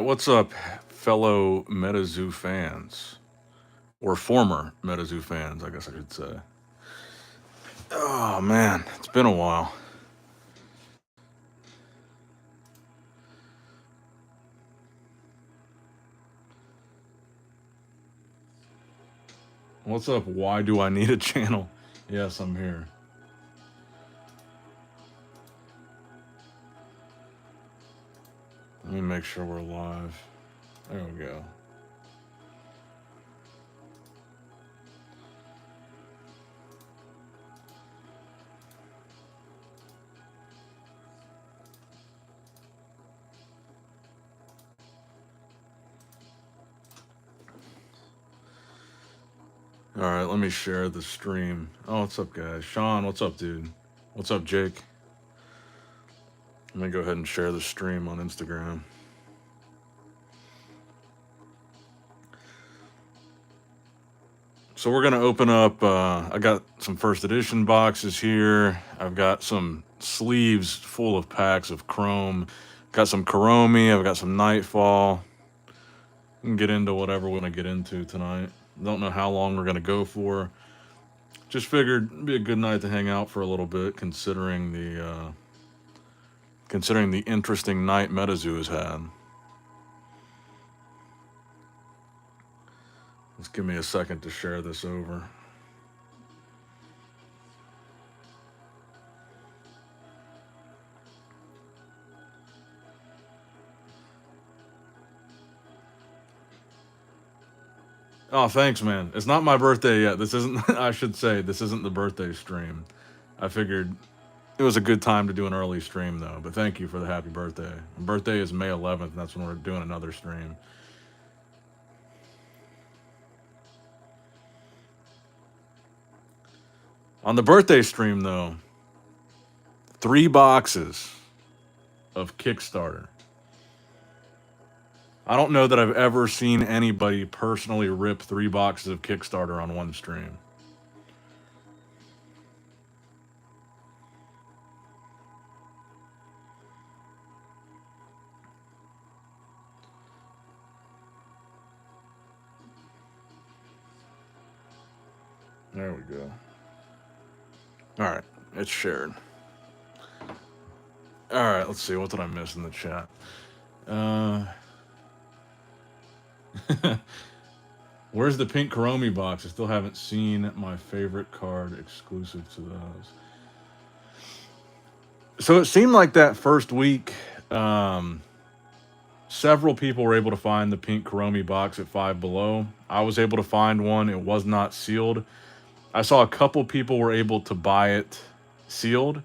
what's up, fellow Metazoo fans? Or former Metazoo fans, I guess I should say. Oh, man, it's been a while. What's up? Why do I need a channel? Yes, I'm here. Let me make sure we're live. There we go. All right, let me share the stream. Oh, what's up, guys? Sean, what's up, dude? What's up, Jake? Let me go ahead and share the stream on Instagram. So we're going to open up, I got some first edition boxes here. I've got some sleeves full of packs of Chrome. Got some Kuromi, I've got some Nightfall. We can get into whatever we're going to get into tonight. Don't know how long we're going to go for. Just figured it'd be a good night to hang out for a little bit, considering the interesting night Metazoo has had. Just give me a second to share this over. Oh, thanks, man. It's not my birthday yet. This isn't, I should say, this isn't the birthday stream. I figured it was a good time to do an early stream, though. But thank you for the happy birthday. My birthday is May 11th, and that's when we're doing another stream. On the birthday stream, though, 3 boxes of Kickstarter. I don't know that I've ever seen anybody personally rip 3 boxes of Kickstarter on one stream. There we go. All right, it's shared. All right, let's see. What did I miss in the chat? Where's the pink Kuromi box? I still haven't seen my favorite card exclusive to those. So it seemed like that first week, several people were able to find the pink Kuromi box at Five Below. I was able to find one. It was not sealed. I saw a couple people were able to buy it sealed.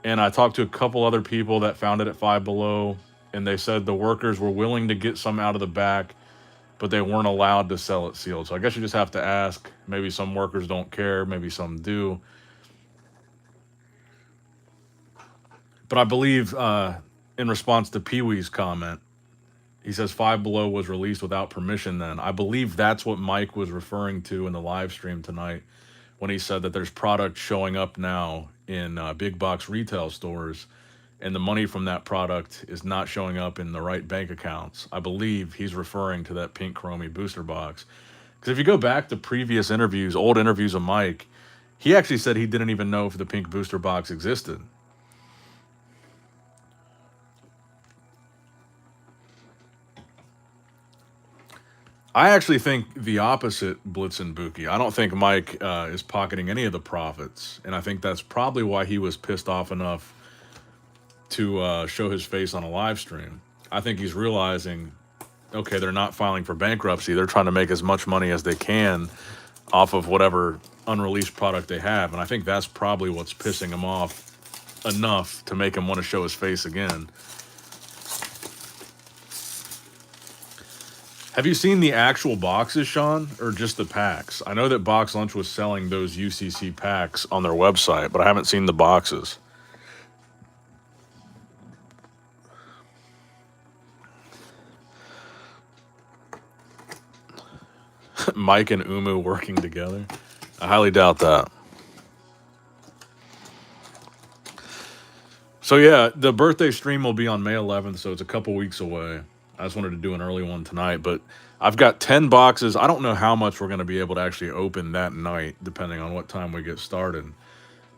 And I talked to a couple other people that found it at Five Below. And they said the workers were willing to get some out of the back, but they weren't allowed to sell it sealed. So I guess you just have to ask. Maybe some workers don't care. Maybe some do. But I believe in response to Pee-wee's comment, he says Five Below was released without permission then. I believe that's what Mike was referring to in the live stream tonight when he said that there's product showing up now in big box retail stores, and the money from that product is not showing up in the right bank accounts. I believe he's referring to that pink Kuromi booster box. Because if you go back to previous interviews, old interviews of Mike, he actually said he didn't even know if the pink booster box existed. I actually think the opposite, Blitzen Buki. I don't think Mike is pocketing any of the profits, and I think that's probably why he was pissed off enough to show his face on a live stream. I think he's realizing, okay, they're not filing for bankruptcy. They're trying to make as much money as they can off of whatever unreleased product they have, and I think that's probably what's pissing him off enough to make him want to show his face again. Have you seen the actual boxes, Sean, or just the packs? I know that Box Lunch was selling those UCC packs on their website, but I haven't seen the boxes. Mike and Umu working together? I highly doubt that. So yeah, the birthday stream will be on May 11th, so it's a couple weeks away. I just wanted to do an early one tonight, but I've got 10 boxes. I don't know how much we're going to be able to actually open that night, depending on what time we get started.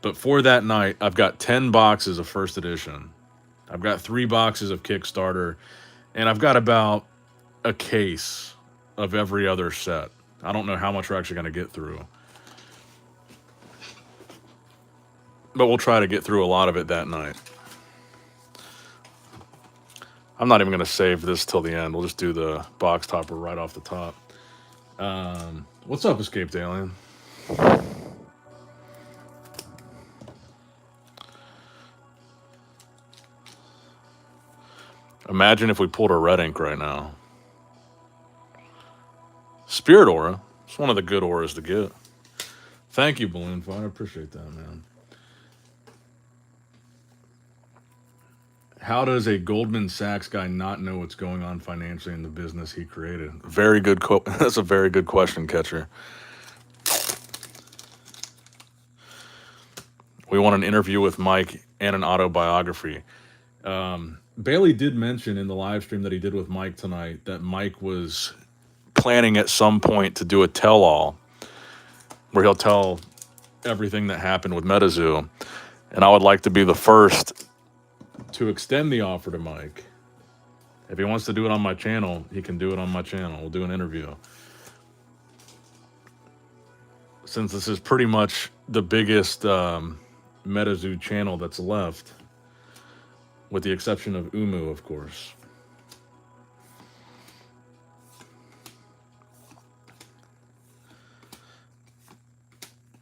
But for that night, I've got 10 boxes of first edition. I've got 3 boxes of Kickstarter, and I've got about a case of every other set. I don't know how much we're actually going to get through, but we'll try to get through a lot of it that night. I'm not even going to save this till the end. We'll just do the box topper right off the top. What's up, Escaped Alien? Imagine if we pulled a red ink right now. Spirit Aura. It's one of the good auras to get. Thank you, Balloon Fight. I appreciate that, man. How does a Goldman Sachs guy not know what's going on financially in the business he created? Very good. That's a very good question, Catcher. We want an interview with Mike and an autobiography. Bailey did mention in the live stream that he did with Mike tonight that Mike was planning at some point to do a tell-all where he'll tell everything that happened with Metazoo. And I would like to be the first to extend the offer to Mike. If he wants to do it on my channel, he can do it on my channel. We'll do an interview. Since this is pretty much the biggest Metazoo channel that's left, with the exception of Umu, of course.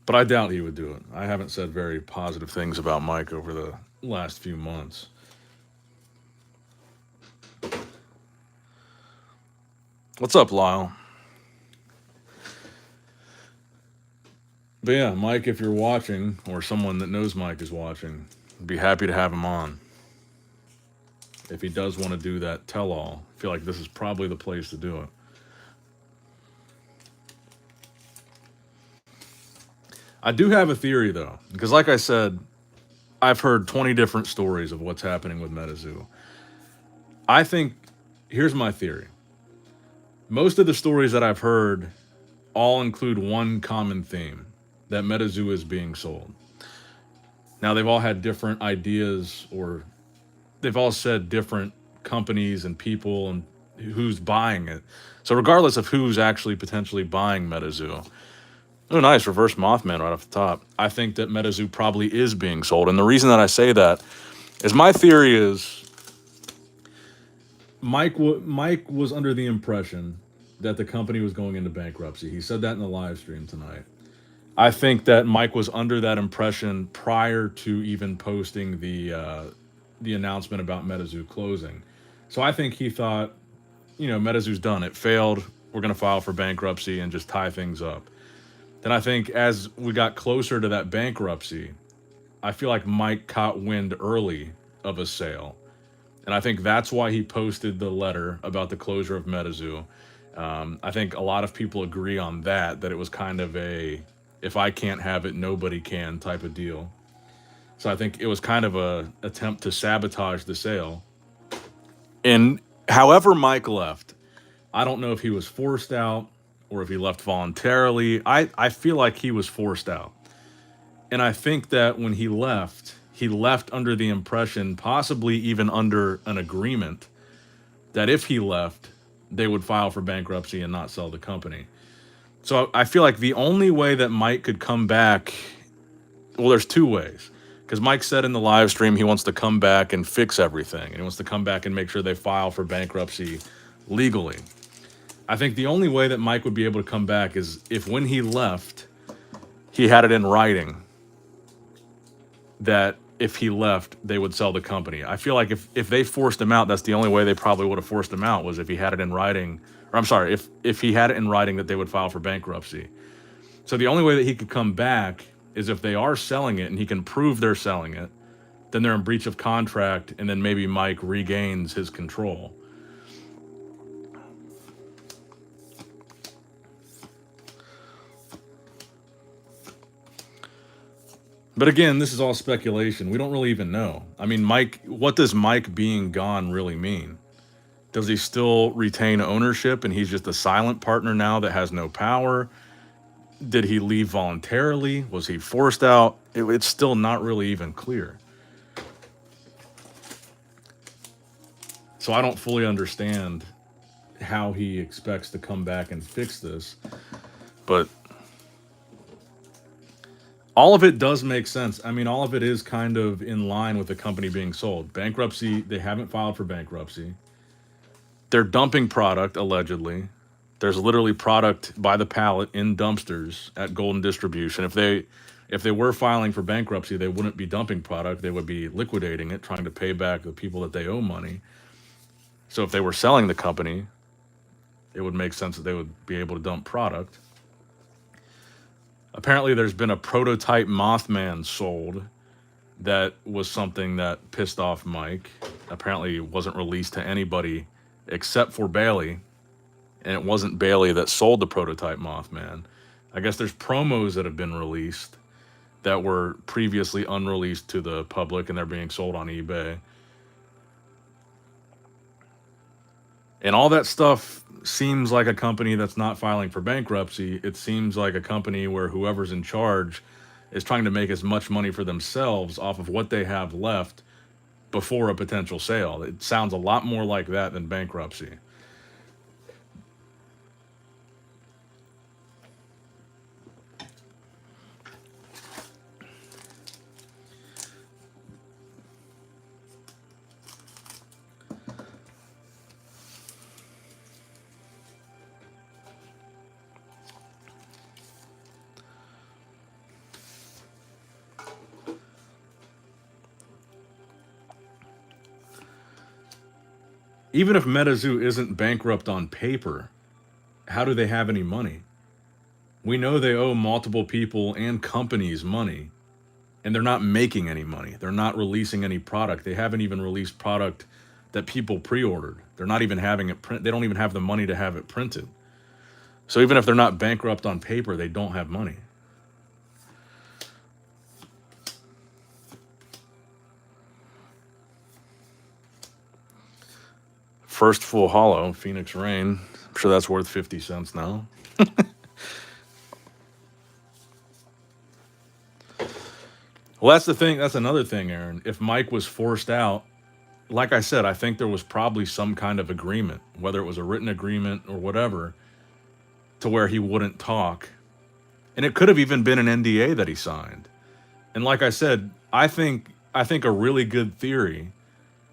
But I doubt he would do it. I haven't said very positive things about Mike over the last few months. What's up, Lyle? But yeah, Mike, if you're watching, or someone that knows Mike is watching, I'd be happy to have him on. If he does want to do that tell-all, I feel like this is probably the place to do it. I do have a theory, though, because like I said, I've heard 20 different stories of what's happening with Metazoo. I think, here's my theory. Most of the stories that I've heard all include one common theme, that Metazoo is being sold. Now, they've all had different ideas, or they've all said different companies and people and who's buying it. So regardless of who's actually potentially buying Metazoo, oh, nice, reverse Mothman right off the top. I think that Metazoo probably is being sold. And the reason that I say that is my theory is Mike was under the impression that the company was going into bankruptcy. He said that in the live stream tonight. I think that Mike was under that impression prior to even posting the announcement about Metazoo closing. So I think he thought, Metazoo's done. It failed. We're going to file for bankruptcy and just tie things up. Then I think as we got closer to that bankruptcy, I feel like Mike caught wind early of a sale. And I think that's why he posted the letter about the closure of Metazoo. I think a lot of people agree on that it was kind of a, if I can't have it, nobody can type of deal. So I think it was kind of a attempt to sabotage the sale. And however Mike left, I don't know if he was forced out or if he left voluntarily. I feel like he was forced out. And I think that when he left under the impression, possibly even under an agreement, that if he left, they would file for bankruptcy and not sell the company. So I feel like the only way that Mike could come back, well, there's 2 ways. Because Mike said in the live stream he wants to come back and fix everything. And he wants to come back and make sure they file for bankruptcy legally. I think the only way that Mike would be able to come back is if when he left, he had it in writing that if he left, they would sell the company. I feel like if they forced him out, that's the only way they probably would have forced him out, was if he had it in writing. Or I'm sorry, if he had it in writing that they would file for bankruptcy. So the only way that he could come back is if they are selling it and he can prove they're selling it, then they're in breach of contract, and then maybe Mike regains his control. But again, this is all speculation. We don't really even know. I mean, Mike, what does Mike being gone really mean? Does he still retain ownership and he's just a silent partner now that has no power? Did he leave voluntarily? Was he forced out? It's still not really even clear. So I don't fully understand how he expects to come back and fix this. But all of it does make sense. I mean, all of it is kind of in line with the company being sold. Bankruptcy, they haven't filed for bankruptcy. They're dumping product, allegedly. There's literally product by the pallet in dumpsters at Golden Distribution. If they were filing for bankruptcy, they wouldn't be dumping product. They would be liquidating it, trying to pay back the people that they owe money. So if they were selling the company, it would make sense that they would be able to dump product. Apparently, there's been a prototype Mothman sold that was something that pissed off Mike. Apparently, it wasn't released to anybody except for Bailey. And it wasn't Bailey that sold the prototype Mothman. I guess there's promos that have been released that were previously unreleased to the public, and they're being sold on eBay. And all that stuff seems like a company that's not filing for bankruptcy. It seems like a company where whoever's in charge is trying to make as much money for themselves off of what they have left before a potential sale. It sounds a lot more like that than bankruptcy. Even if Metazoo isn't bankrupt on paper, how do they have any money? We know they owe multiple people and companies money, and they're not making any money. They're not releasing any product. They haven't even released product that people pre-ordered. They're not even having it print. They don't even have the money to have it printed. So even if they're not bankrupt on paper, they don't have money. First full hollow, Phoenix Rain. I'm sure that's worth 50 cents now. Well, that's the thing. That's another thing, Aaron. If Mike was forced out, like I said, I think there was probably some kind of agreement, whether it was a written agreement or whatever, to where he wouldn't talk. And it could have even been an NDA that he signed. And like I said, I think a really good theory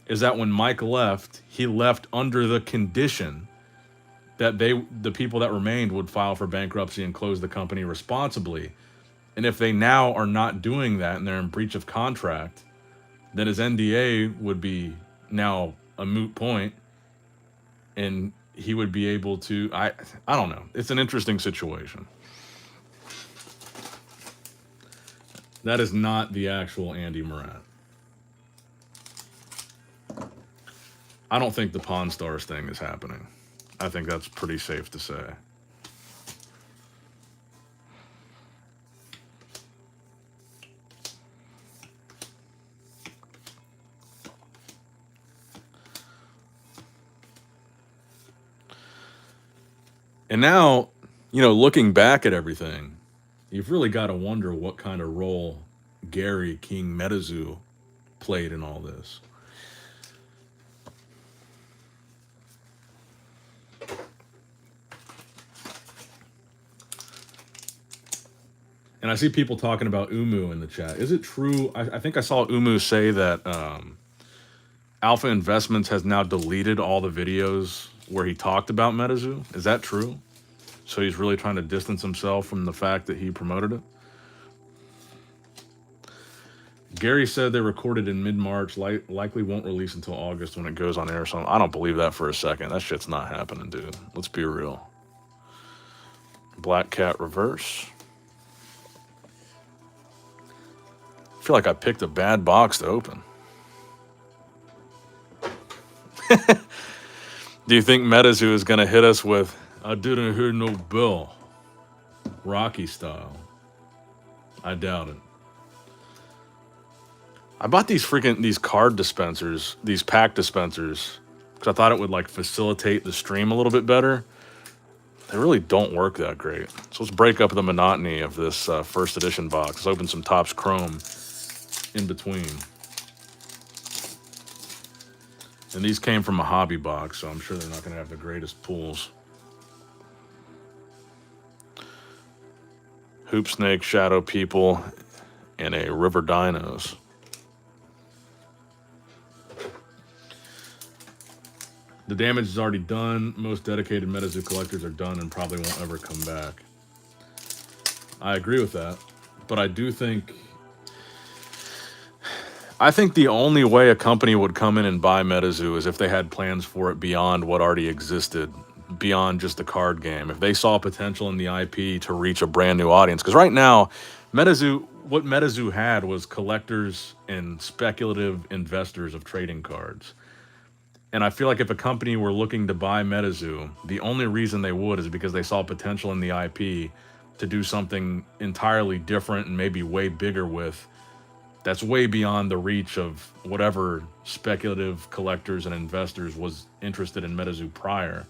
is that when Mike left, he left under the condition that the people that remained would file for bankruptcy and close the company responsibly. And if they now are not doing that and they're in breach of contract, then his NDA would be now a moot point, and he would be able to, I don't know. It's an interesting situation. That is not the actual Andy Moran. I don't think the Pawn Stars thing is happening. I think that's pretty safe to say. And now, looking back at everything, you've really got to wonder what kind of role Gary King Metazoo played in all this. And I see people talking about Umu in the chat. Is it true? I think I saw Umu say that Alpha Investments has now deleted all the videos where he talked about Metazoo. Is that true? So he's really trying to distance himself from the fact that he promoted it? Gary said they recorded in mid-March, likely won't release until August when it goes on air. So I don't believe that for a second. That shit's not happening, dude. Let's be real. Black Cat Reverse. I feel like I picked a bad box to open. Do you think Metazoo is going to hit us with, I didn't hear no bell, Rocky style? I doubt it. I bought these card dispensers, these pack dispensers, because I thought it would like facilitate the stream a little bit better. They really don't work that great. So let's break up the monotony of this first edition box. Let's open some Topps Chrome in between. And these came from a hobby box, so I'm sure they're not going to have the greatest pulls. Hoop Snake, Shadow People, and a River Dinos. The damage is already done. Most dedicated Metazoo collectors are done and probably won't ever come back. I agree with that, but I do think... I think the only way a company would come in and buy Metazoo is if they had plans for it beyond what already existed, beyond just the card game. If they saw potential in the IP to reach a brand new audience. Because right now, what Metazoo had was collectors and speculative investors of trading cards. And I feel like if a company were looking to buy Metazoo, the only reason they would is because they saw potential in the IP to do something entirely different and maybe way bigger with. That's way beyond the reach of whatever speculative collectors and investors was interested in Metazoo prior.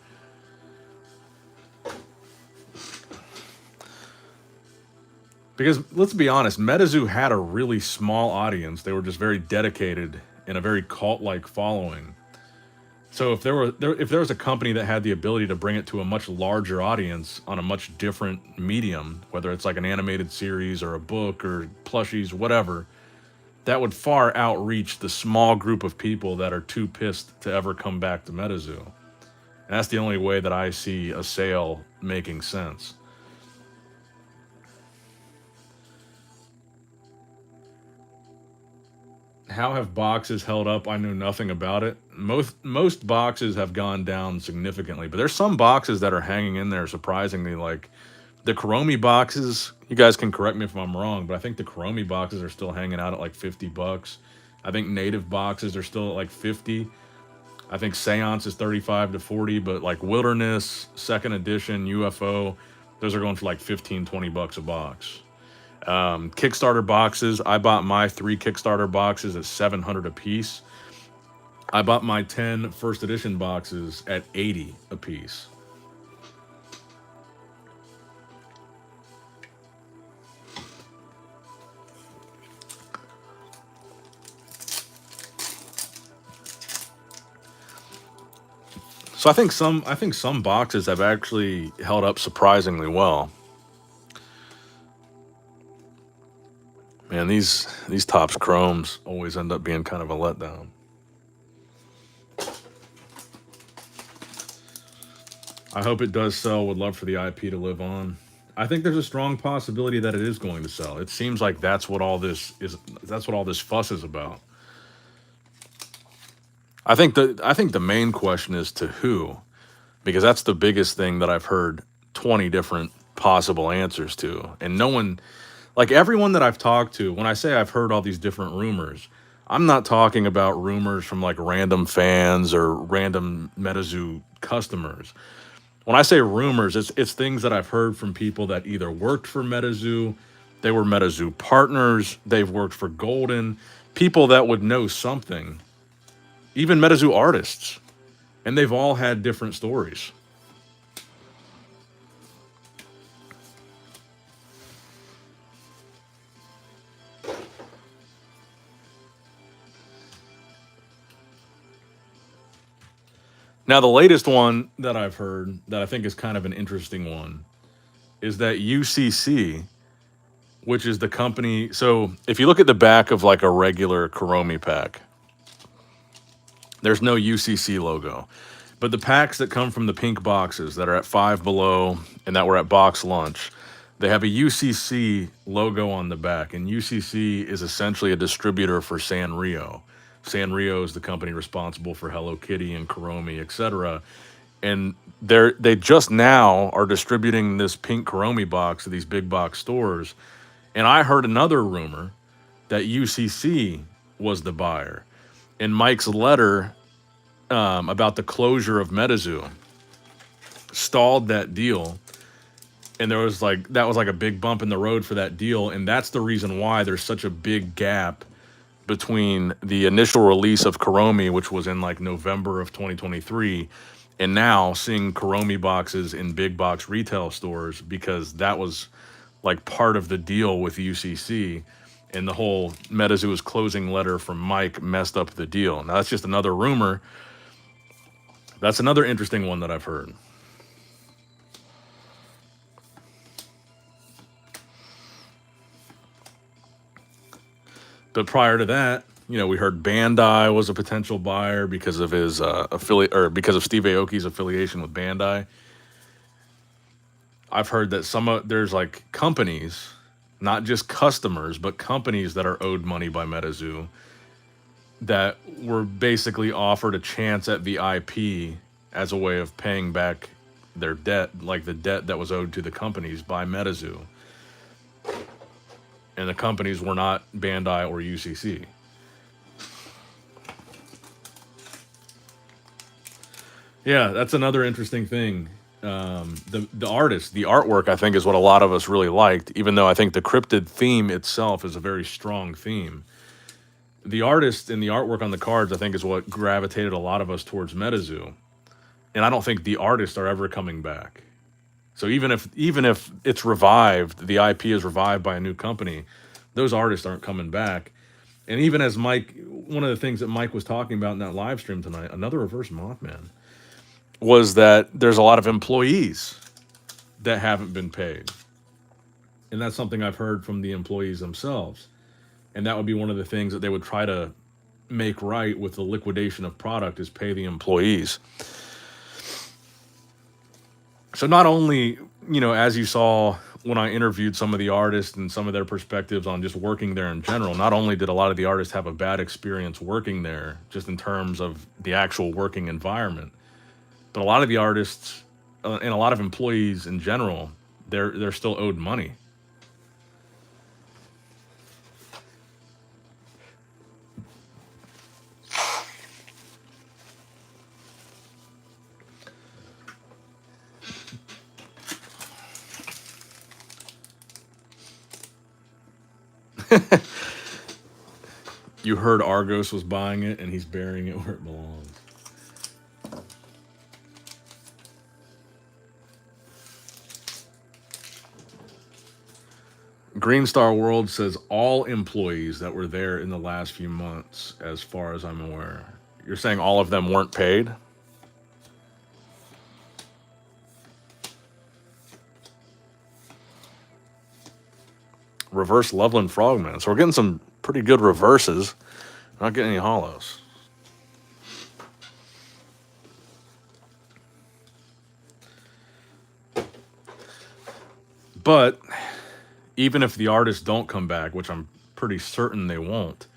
Because let's be honest, Metazoo had a really small audience. They were just very dedicated and a very cult-like following. So if there was a company that had the ability to bring it to a much larger audience on a much different medium, whether it's like an animated series or a book or plushies, whatever, that would far outreach the small group of people that are too pissed to ever come back to Metazoo. And that's the only way that I see a sale making sense. How have boxes held up? I know nothing about it. Most boxes have gone down significantly, but there's some boxes that are hanging in there surprisingly. Like the Kuromi boxes, you guys can correct me if I'm wrong, but I think the Kuromi boxes are still hanging out at like $50. I think native boxes are still at like 50. I think Seance is 35 to 40, but like Wilderness, second edition, UFO, those are going for like 15, 20 bucks a box. Kickstarter boxes, I bought my 3 Kickstarter boxes at $700 a piece. I bought my 10 first edition boxes at $80 a piece. So I think some boxes have actually held up surprisingly well. Man, these Topps Chromes always end up being kind of a letdown. I hope it does sell. Would love for the IP to live on. I think there's a strong possibility that it is going to sell. It seems like that's what all this is. That's what all this fuss is about. I think the main question is to who, because that's the biggest thing that I've heard 20 different possible answers to, and no one. Like everyone that I've talked to, when I say I've heard all these different rumors, I'm not talking about rumors from like random fans or random Metazoo customers. When I say rumors, it's things that I've heard from people that either worked for Metazoo, they were Metazoo partners, they've worked for Golden, people that would know something, even Metazoo artists, and they've all had different stories. Now, the latest one that I've heard that I think is kind of an interesting one is that UCC, which is the company. So if you look at the back of like a regular Kuromi pack, there's no UCC logo. But the packs that come from the pink boxes that are at Five Below and that were at Box Lunch, they have a UCC logo on the back. And UCC is essentially a distributor for Sanrio. Sanrio is the company responsible for Hello Kitty and Kuromi, etc. And they just now are distributing this pink Kuromi box to these big box stores. And I heard another rumor that UCC was the buyer. In Mike's letter about the closure of Metazoo, stalled that deal. And that was like a big bump in the road for that deal. And that's the reason why there's such a big gap between the initial release of Kuromi, which was in like November of 2023, and now seeing Kuromi boxes in big box retail stores, because that was like part of the deal with UCC, and the whole Metazoo's closing letter from Mike messed up the deal. Now that's just another rumor. That's another interesting one that I've heard. But prior to that, you know, we heard Bandai was a potential buyer because of his affiliate, or because of Steve Aoki's affiliation with Bandai. I've heard that there's like companies, not just customers, but companies that are owed money by Metazoo that were basically offered a chance at the IP as a way of paying back their debt, like the debt that was owed to the companies by Metazoo. And the companies were not Bandai or UCC. Yeah, that's another interesting thing. The artist, the artwork, I think, is what a lot of us really liked, even though I think the cryptid theme itself is a very strong theme. The artist and the artwork on the cards, I think, is what gravitated a lot of us towards Metazoo. And I don't think the artists are ever coming back. So even if it's revived, the IP is revived by a new company, those artists aren't coming back. And even as Mike, one of the things that Mike was talking about in that live stream tonight, another reverse Mothman, was that there's a lot of employees that haven't been paid. And that's something I've heard from the employees themselves. And that would be one of the things that they would try to make right with the liquidation of product, is pay the employees. So not only, you know, as you saw when I interviewed some of the artists and some of their perspectives on just working there in general, not only did a lot of the artists have a bad experience working there, just in terms of the actual working environment, but a lot of the artists and a lot of employees in general, they're still owed money. You heard Argos was buying it, and he's burying it where it belongs. Green Star World says all employees that were there in the last few months, as far as I'm aware. You're saying all of them weren't paid? Reverse Loveland Frogman. So we're getting some pretty good reverses. Not getting any hollows. But even if the artists don't come back, which I'm pretty certain they won't,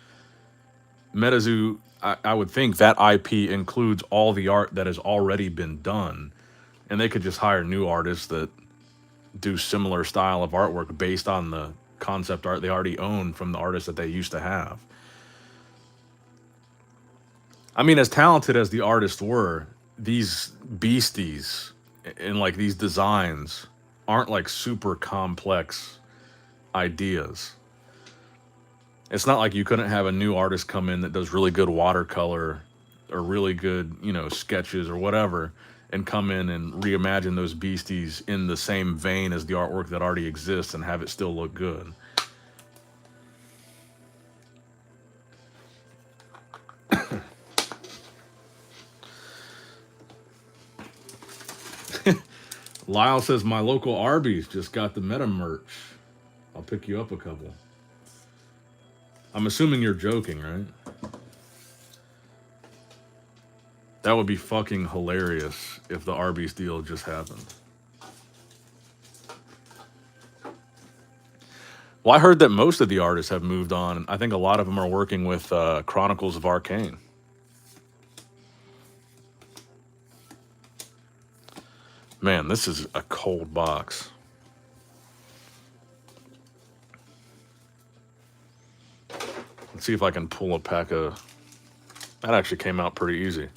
Metazoo, I would think that IP includes all the art that has already been done. And they could just hire new artists that do similar style of artwork based on the concept art they already own from the artists that they used to have. I mean, as talented as the artists were, these beasties and like these designs aren't like super complex ideas. It's not like you couldn't have a new artist come in that does really good watercolor or really good, you know, sketches or whatever, and come in and reimagine those beasties in the same vein as the artwork that already exists and have it still look good. Lyle says, my local Arby's just got the meta merch. I'll pick you up a couple. I'm assuming you're joking, right? That would be fucking hilarious if the Arby's deal just happened. Well, I heard that most of the artists have moved on. I think a lot of them are working with Chronicles of Arcane. Man, this is a cold box. Let's see if I can pull a pack of... That actually came out pretty easy.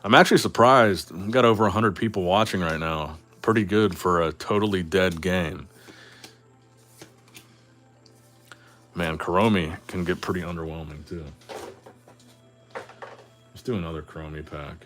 I'm actually surprised. We've got over 100 people watching right now. Pretty good for a totally dead game. Man, Chromie can get pretty underwhelming too. Let's do another Chromie pack.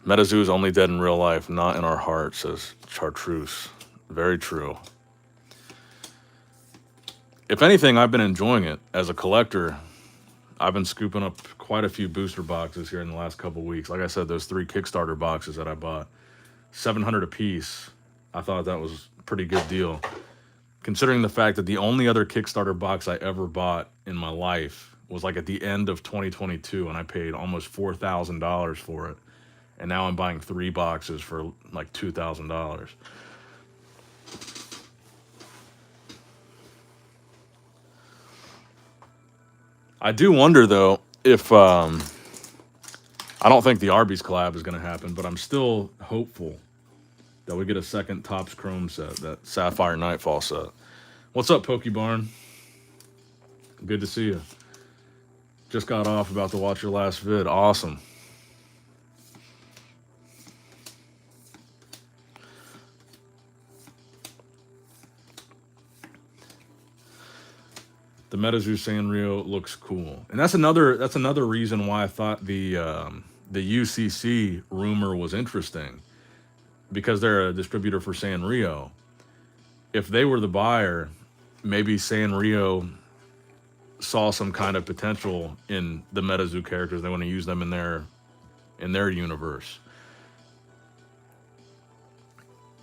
Metazoo is only dead in real life, not in our heart, says Chartreuse. Very true. If anything, I've been enjoying it. As a collector, I've been scooping up quite a few booster boxes here in the last couple weeks. Like I said, those 3 Kickstarter boxes that I bought, 700 a piece. I thought that was a pretty good deal. Considering the fact that the only other Kickstarter box I ever bought in my life was like at the end of 2022, and I paid almost $4,000 for it. And now I'm buying 3 boxes for like $2,000. I do wonder though if I don't think the Arby's collab is going to happen, but I'm still hopeful that we get a second Topps Chrome set, that Sapphire Nightfall set. What's up, Pokebarn? Good to see you. Just got off, about to watch your last vid. Awesome. The Metazoo Sanrio looks cool, and that's another reason why I thought the UCC rumor was interesting, because they're a distributor for Sanrio. If they were the buyer, maybe Sanrio saw some kind of potential in the Metazoo characters. They want to use them in their universe.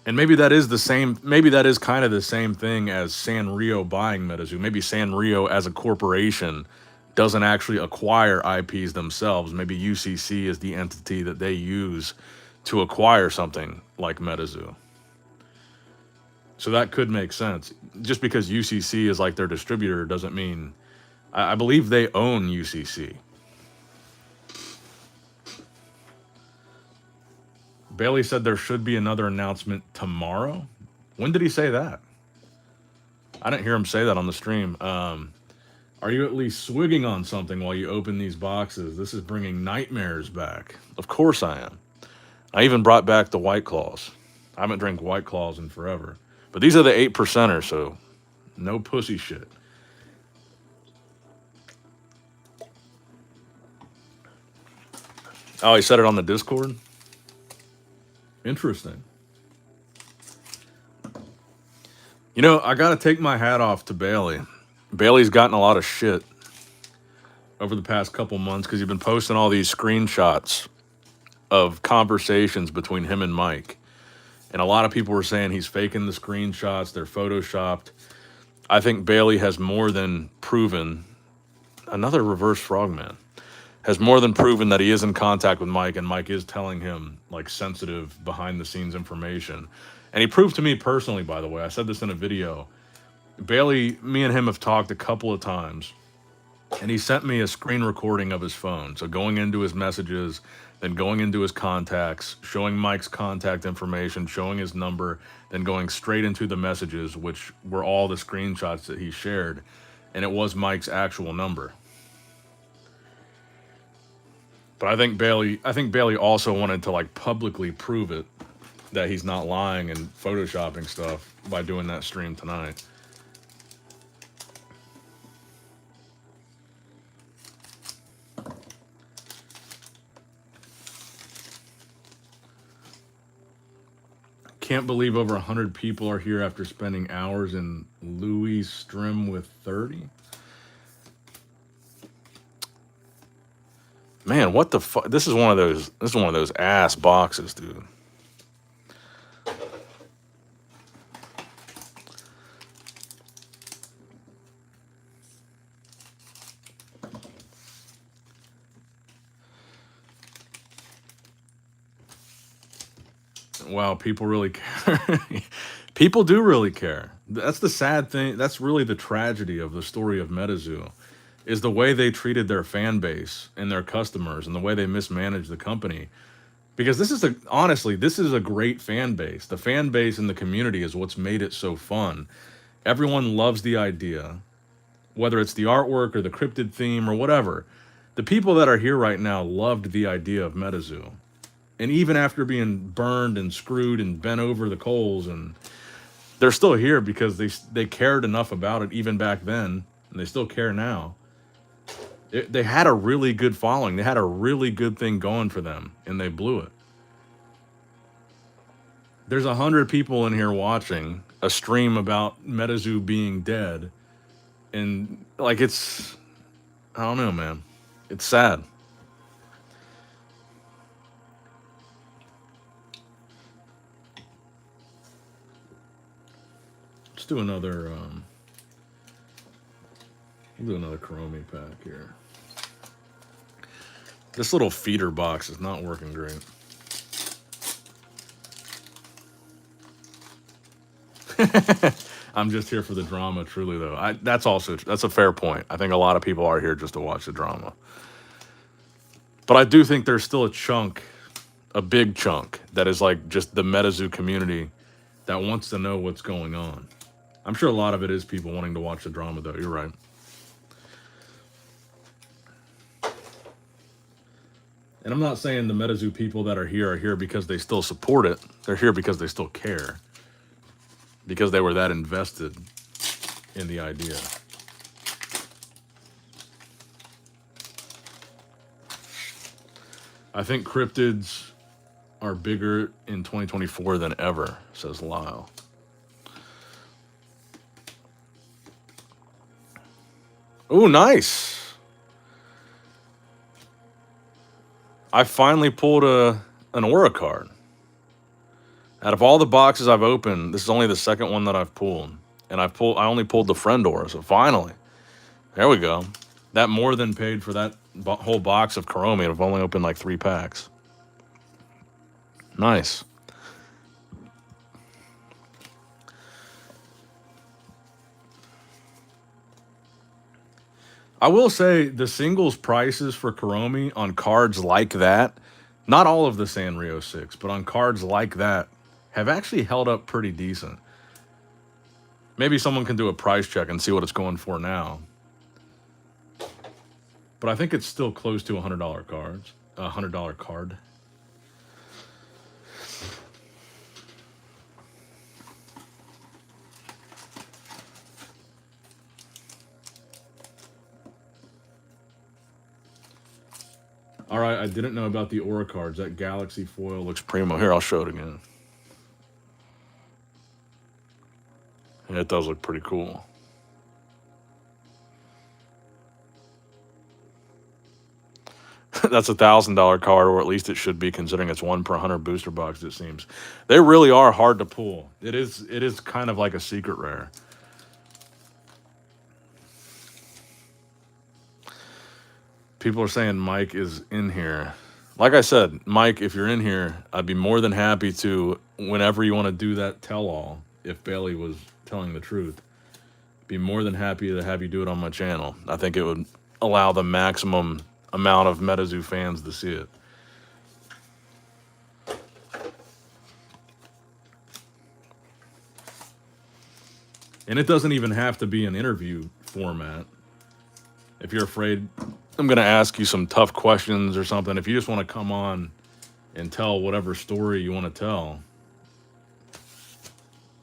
And maybe that is the same. Maybe that is kind of the same thing as Sanrio buying Metazoo. Maybe Sanrio as a corporation doesn't actually acquire IPs themselves. Maybe UCC is the entity that they use to acquire something like Metazoo. So that could make sense. Just because UCC is like their distributor doesn't mean... I believe they own UCC. Bailey said there should be another announcement tomorrow. When did he say that? I didn't hear him say that on the stream. Are you at least swigging on something while you open these boxes? This is bringing nightmares back. Of course I am. I even brought back the White Claws. I haven't drank White Claws in forever. But these are the 8%ers, so no pussy shit. Oh, he said it on the Discord? Interesting. You know, I got to take my hat off to Bailey. Bailey's gotten a lot of shit over the past couple months because he's been posting all these screenshots of conversations between him and Mike. And a lot of people were saying he's faking the screenshots, they're photoshopped. I think Bailey has more than proven, another reverse frogman, has more than proven that he is in contact with Mike, and Mike is telling him like sensitive behind the scenes information. And he proved to me personally, by the way, I said this in a video, Bailey, me and him have talked a couple of times, and he sent me a screen recording of his phone. So going into his messages, then going into his contacts, showing Mike's contact information, showing his number, then going straight into the messages, which were all the screenshots that he shared. And it was Mike's actual number. But I think Bailey also wanted to like publicly prove it, that he's not lying and photoshopping stuff by doing that stream tonight. Can't believe over 100 people are here after spending hours in Louis Strim with 30. Man, what the fuck? This is one of those ass boxes, dude. Wow, people really care. People do really care. That's the sad thing. That's really the tragedy of the story of Metazoo, is the way they treated their fan base and their customers and the way they mismanaged the company. Because honestly, this is a great fan base. The fan base and the community is what's made it so fun. Everyone loves the idea, whether it's the artwork or the cryptid theme or whatever. The people that are here right now loved the idea of Metazoo. And even after being burned and screwed and bent over the coals, and they're still here because they cared enough about it even back then, and they still care now. They had a really good following. They had a really good thing going for them, and they blew it. There's 100 people in here watching a stream about Metazoo being dead, and like I don't know, man. It's sad. Let's do another. We'll do another Chromie pack here. This little feeder box is not working great. I'm just here for the drama, truly though. That's a fair point. I think a lot of people are here just to watch the drama. But I do think there's still a big chunk, that is like just the Metazoo community that wants to know what's going on. I'm sure a lot of it is people wanting to watch the drama though. You're right. And I'm not saying the Metazoo people that are here because they still support it. They're here because they still care. Because they were that invested in the idea. I think cryptids are bigger in 2024 than ever, says Lyle. Ooh, nice. I finally pulled an Aura card. Out of all the boxes I've opened, this is only the second one that I've pulled. And I only pulled the friend Aura, so finally. There we go. That more than paid for that whole box of Chromie. I've only opened like 3 packs. Nice. I will say the singles prices for Chromie on cards like that, not all of the Sanrio 6, but on cards like that, have actually held up pretty decent. Maybe someone can do a price check and see what it's going for now. But I think it's still close to $100 cards. $100 card. All right, I didn't know about the Aura cards. That Galaxy foil looks primo. Here, I'll show it again. Yeah, it does look pretty cool. That's $1,000 card, or at least it should be, considering it's 1 per 100 booster boxes, it seems. They really are hard to pull. It is kind of like a secret rare. People are saying Mike is in here. Like I said, Mike, if you're in here, I'd be more than happy to, whenever you want to do that tell-all, if Bailey was telling the truth, be more than happy to have you do it on my channel. I think it would allow the maximum amount of Metazoo fans to see it. And it doesn't even have to be an interview format. If you're afraid I'm going to ask you some tough questions or something, if you just want to come on and tell whatever story you want to tell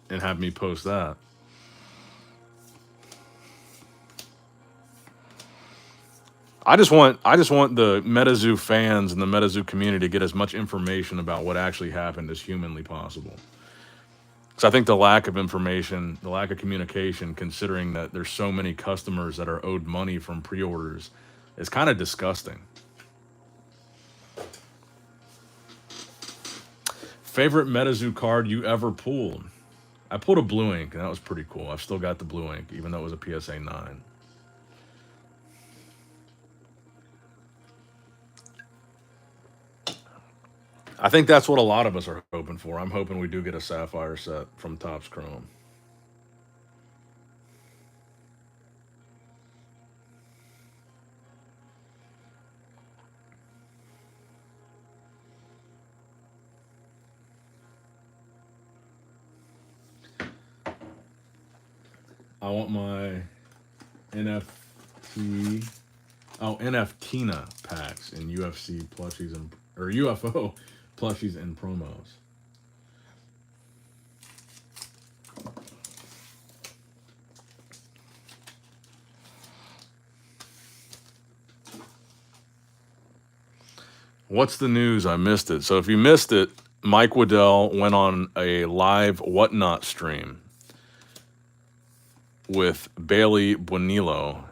and have me post that. I just want the Metazoo fans and the Metazoo community to get as much information about what actually happened as humanly possible. Because I think the lack of information, the lack of communication, considering that there's so many customers that are owed money from pre-orders, is kind of disgusting. Favorite Metazoo card you ever pulled? I pulled a blue ink, and that was pretty cool. I've still got the blue ink, even though it was a PSA 9. I think that's what a lot of us are hoping for. I'm hoping we do get a Sapphire set from Topps Chrome. I want my NFT. Oh, NFTina packs and UFC plushies and or UFO plushies and promos. What's the news? I missed it. So if you missed it, Mike Waddell went on a live Whatnot stream with Bailey Bonillo,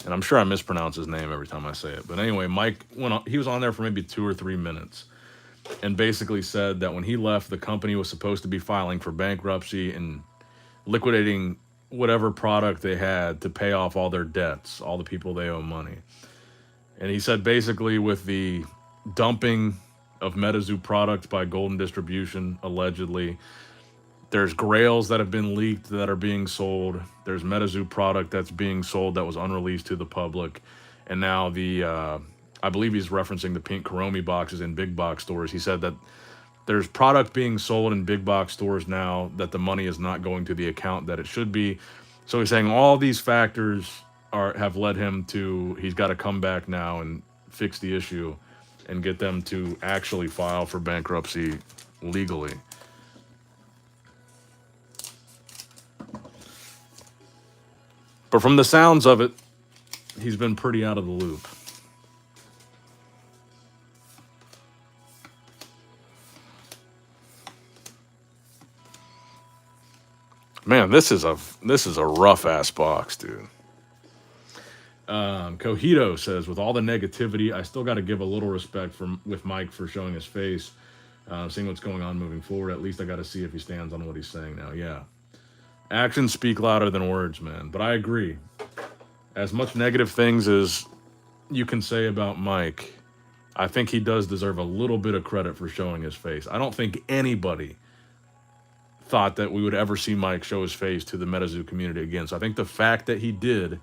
and I'm sure I mispronounce his name every time I say it. But anyway, Mike went on, he was on there for maybe 2 or 3 minutes and basically said that when he left, the company was supposed to be filing for bankruptcy and liquidating whatever product they had to pay off all their debts, all the people they owe money. And he said basically with the dumping of Metazoo products by Golden Distribution, allegedly, there's grails that have been leaked that are being sold. There's Metazoo product that's being sold that was unreleased to the public. And now I believe he's referencing the pink Kuromi boxes in big box stores. He said that there's product being sold in big box stores now that the money is not going to the account that it should be. So he's saying all these factors have led him to, he's got to come back now and fix the issue and get them to actually file for bankruptcy legally. But from the sounds of it, he's been pretty out of the loop. Man, this is a rough ass box, dude. Cojito says, with all the negativity, I still got to give a little respect with Mike for showing his face, seeing what's going on moving forward. At least I got to see if he stands on what he's saying now. Yeah, actions speak louder than words, man. But I agree. As much negative things as you can say about Mike, I think he does deserve a little bit of credit for showing his face. I don't think anybody thought that we would ever see Mike show his face to the Metazoo community again. So I think the fact that he did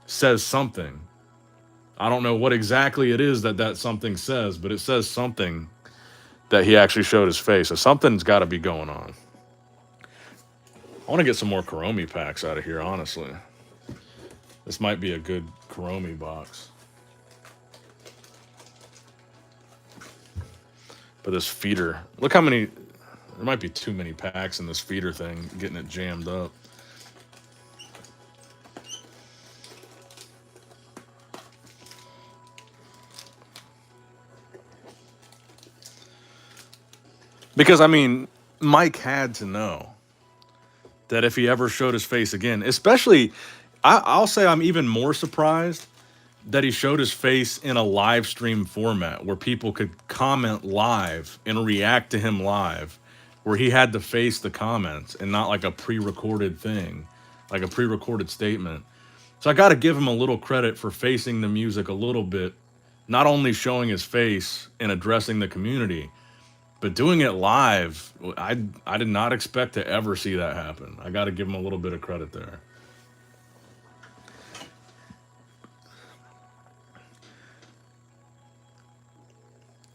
says something. I don't know what exactly it is that something says, but it says something that he actually showed his face. So something's got to be going on. I want to get some more Kuromi packs out of here, honestly. This might be a good Kuromi box. But this feeder, look how many, there might be too many packs in this feeder thing, getting it jammed up. Because, I mean, Mike had to know that if he ever showed his face again, especially, I'll say I'm even more surprised that he showed his face in a live stream format where people could comment live and react to him live, where he had to face the comments and not like a pre-recorded thing, like a pre-recorded statement. So I got to give him a little credit for facing the music a little bit, not only showing his face and addressing the community, but doing it live. I did not expect to ever see that happen. I got to give him a little bit of credit there.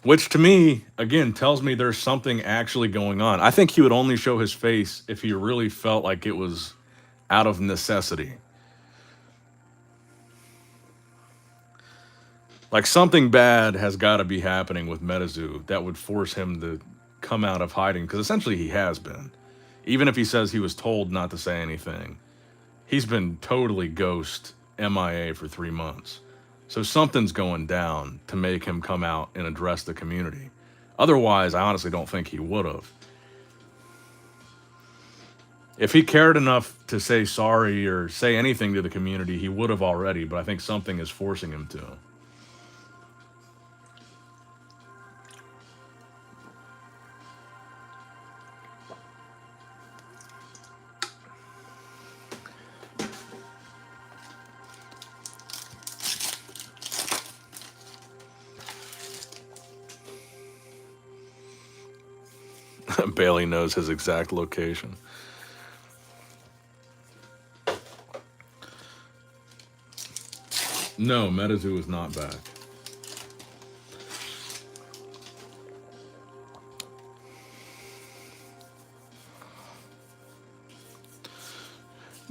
Which to me, again, tells me there's something actually going on. I think he would only show his face if he really felt like it was out of necessity. Like something bad has got to be happening with Metazoo that would force him to come out of hiding, because essentially he has been. Even if he says he was told not to say anything, he's been totally ghost MIA for 3 months. So something's going down to make him come out and address the community. Otherwise, I honestly don't think he would have. If he cared enough to say sorry or say anything to the community, he would have already, but I think something is forcing him to. Bailey knows his exact location. No, Metazoo is not back.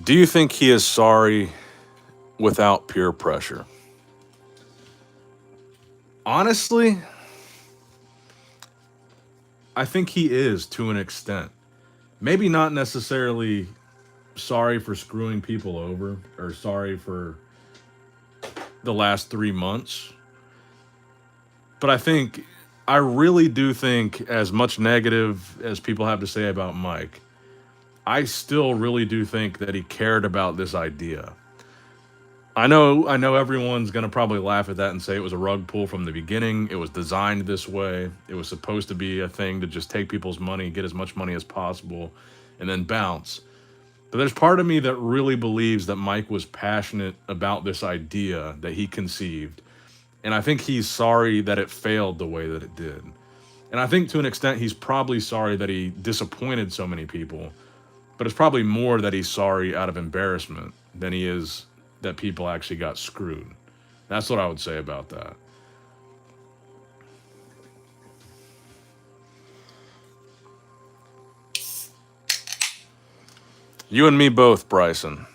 Do you think he is sorry without peer pressure? Honestly, I think he is to an extent. Maybe not necessarily sorry for screwing people over or sorry for the last 3 months. But I really do think, as much negative as people have to say about Mike, I still really do think that he cared about this idea. I know everyone's going to probably laugh at that and say it was a rug pull from the beginning. It was designed this way. It was supposed to be a thing to just take people's money, get as much money as possible, and then bounce. But there's part of me that really believes that Mike was passionate about this idea that he conceived. And I think he's sorry that it failed the way that it did. And I think to an extent he's probably sorry that he disappointed so many people. But it's probably more that he's sorry out of embarrassment than he is that people actually got screwed. That's what I would say about that. You and me both, Bryson.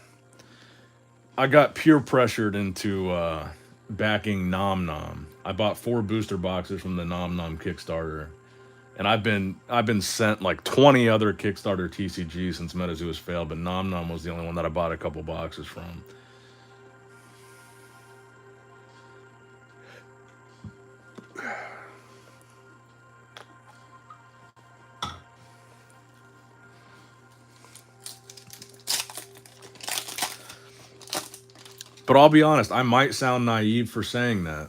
I got peer pressured into backing Nom Nom. I bought 4 booster boxes from the Nom Nom Kickstarter, and I've been sent like 20 other Kickstarter TCGs since Metazoo has failed, but Nom Nom was the only one that I bought a couple boxes from. But I'll be honest, I might sound naive for saying that,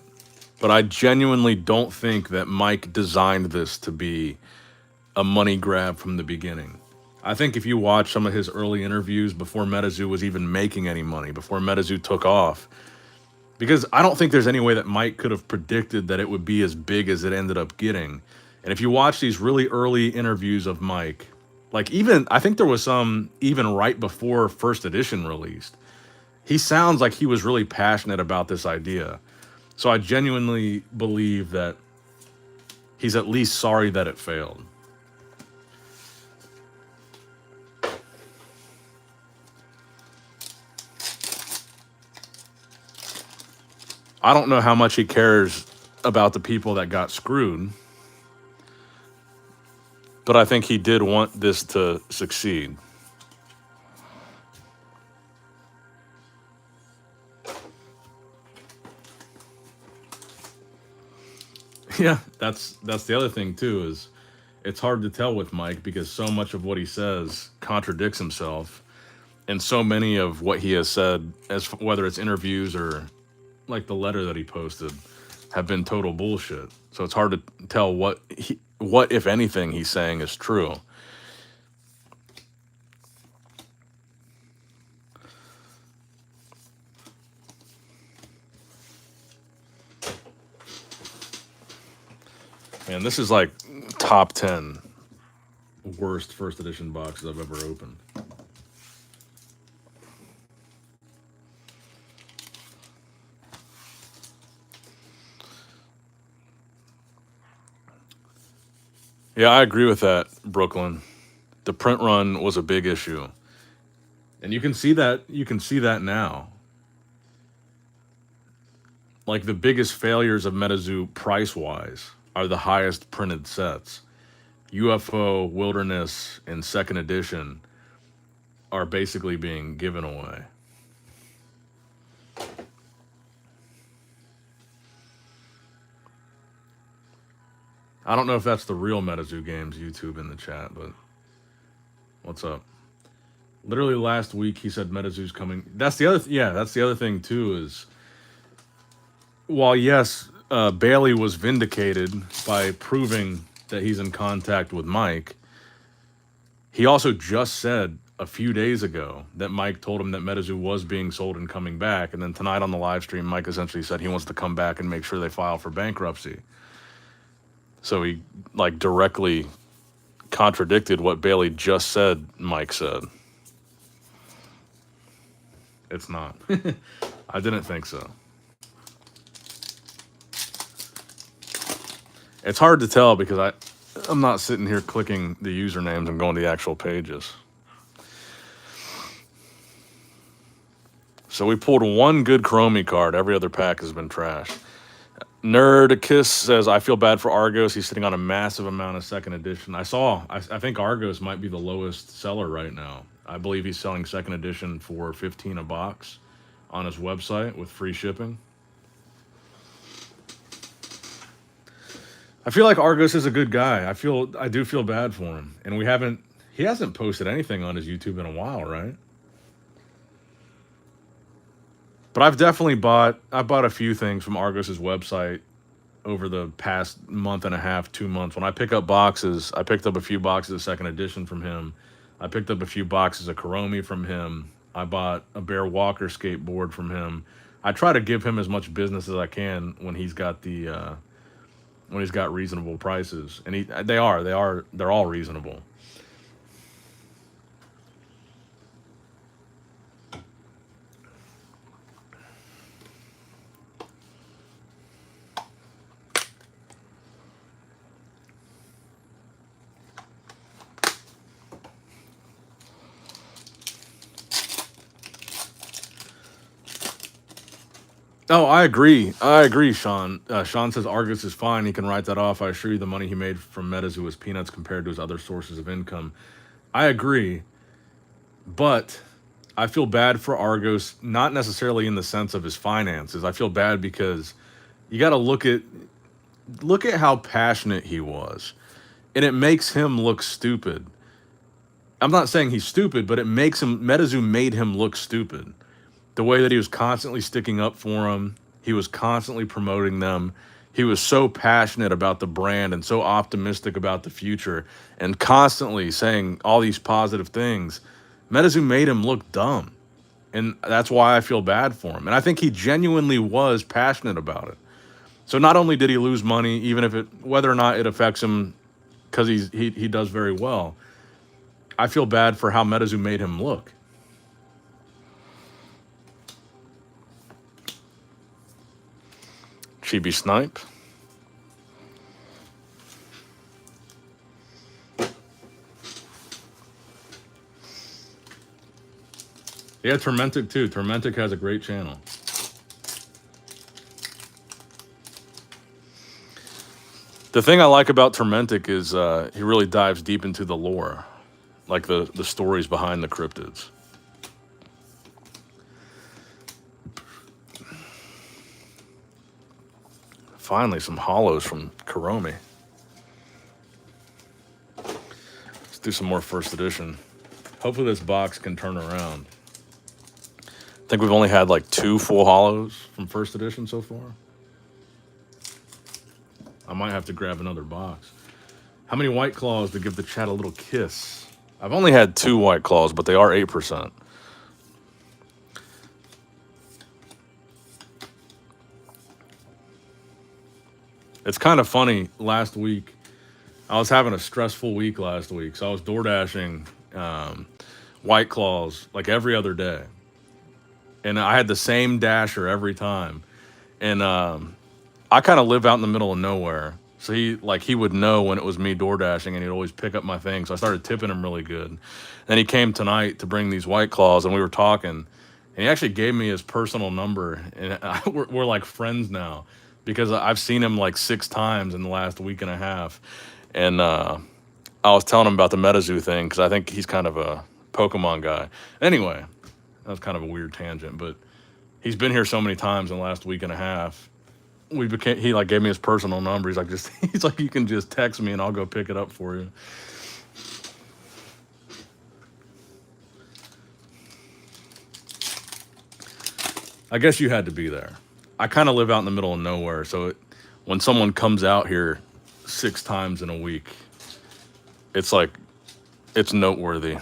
but I genuinely don't think that Mike designed this to be a money grab from the beginning. I think if you watch some of his early interviews before Metazoo was even making any money, before Metazoo took off, because I don't think there's any way that Mike could have predicted that it would be as big as it ended up getting. And if you watch these really early interviews of Mike, like even, I think there was some even right before first edition released, he sounds like he was really passionate about this idea. So I genuinely believe that he's at least sorry that it failed. I don't know how much he cares about the people that got screwed, but I think he did want this to succeed. Yeah, that's the other thing too, is it's hard to tell with Mike because so much of what he says contradicts himself, and so many of what he has said, as whether it's interviews or like the letter that he posted, have been total bullshit. So it's hard to tell what if anything he's saying is true. Man, this is like top 10 worst first edition boxes I've ever opened. Yeah, I agree with that, Brooklyn. The print run was a big issue. And you can see that now. Like the biggest failures of Metazoo price wise are the highest printed sets. UFO, Wilderness, and second edition are basically being given away. I don't know if that's the real Metazoo Games YouTube in the chat, but what's up? Literally last week he said Metazoo's coming. That's the other thing too, is while yes, Bailey was vindicated by proving that he's in contact with Mike, he also just said a few days ago that Mike told him that Metazoo was being sold and coming back. And then tonight on the live stream, Mike essentially said he wants to come back and make sure they file for bankruptcy. So he like directly contradicted what Bailey just said Mike said. It's not. I didn't think so. It's hard to tell because I'm not sitting here clicking the usernames and going to the actual pages. So we pulled one good Chromie card. Every other pack has been trash. Nerdkiss says, I feel bad for Argos. He's sitting on a massive amount of second edition. I think Argos might be the lowest seller right now. I believe he's selling second edition for $15 a box on his website with free shipping. I feel like Argos is a good guy. I do feel bad for him. And he hasn't posted anything on his YouTube in a while, right? But I bought a few things from Argos's website over the past month and a half, 2 months. When I pick up boxes, I picked up a few boxes of second edition from him. I picked up a few boxes of Kuromi from him. I bought a Bear Walker skateboard from him. I try to give him as much business as I can when he's got reasonable prices, and they're all reasonable. Oh, I agree. Sean. Sean says Argus is fine. He can write that off. I assure you the money he made from Metazoo was peanuts compared to his other sources of income. I agree, but I feel bad for Argos, not necessarily in the sense of his finances. I feel bad because you got to look at how passionate he was, and it makes him look stupid. I'm not saying he's stupid, but it makes him. Metazoo made him look stupid. The way that he was constantly sticking up for them, he was constantly promoting them. He was so passionate about the brand and so optimistic about the future and constantly saying all these positive things. Metazoo made him look dumb. And that's why I feel bad for him. And I think he genuinely was passionate about it. So not only did he lose money, whether or not it affects him, because he does very well, I feel bad for how Metazoo made him look. Chibi Snipe. Yeah, Tormentic too. Tormentic has a great channel. The thing I like about Tormentic is he really dives deep into the lore, like the stories behind the cryptids. Finally, some hollows from Kuromi. Let's do some more first edition. Hopefully this box can turn around. I think we've only had like 2 full hollows from first edition so far. I might have to grab another box. How many White Claws to give the chat a little kiss? I've only had 2 White Claws, but they are 8%. It's kind of funny. Last week, I was having a stressful week last week, so I was door dashing White Claws like every other day, and I had the same dasher every time. And I kind of live out in the middle of nowhere, so he would know when it was me door dashing, and he'd always pick up my thing. So I started tipping him really good. Then he came tonight to bring these White Claws, and we were talking, and he actually gave me his personal number, and we're like friends now, because I've seen him like 6 times in the last week and a half. And I was telling him about the Metazoo thing, because I think he's kind of a Pokemon guy. Anyway, that was kind of a weird tangent, but he's been here so many times in the last week and a half. He like gave me his personal number. He's like, you can just text me and I'll go pick it up for you. I guess you had to be there. I kind of live out in the middle of nowhere, so when someone comes out here 6 times in a week, it's noteworthy.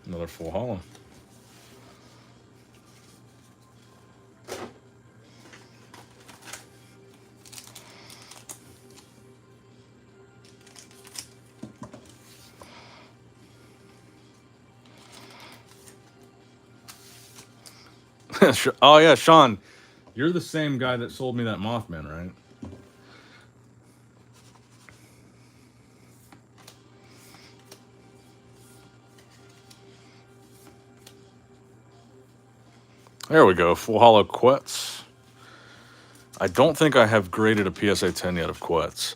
Another full hollow. Oh yeah, Sean, you're the same guy that sold me that Mothman, right? There we go. Full hollow Quetz. I don't think I have graded a PSA 10 yet of Quetz.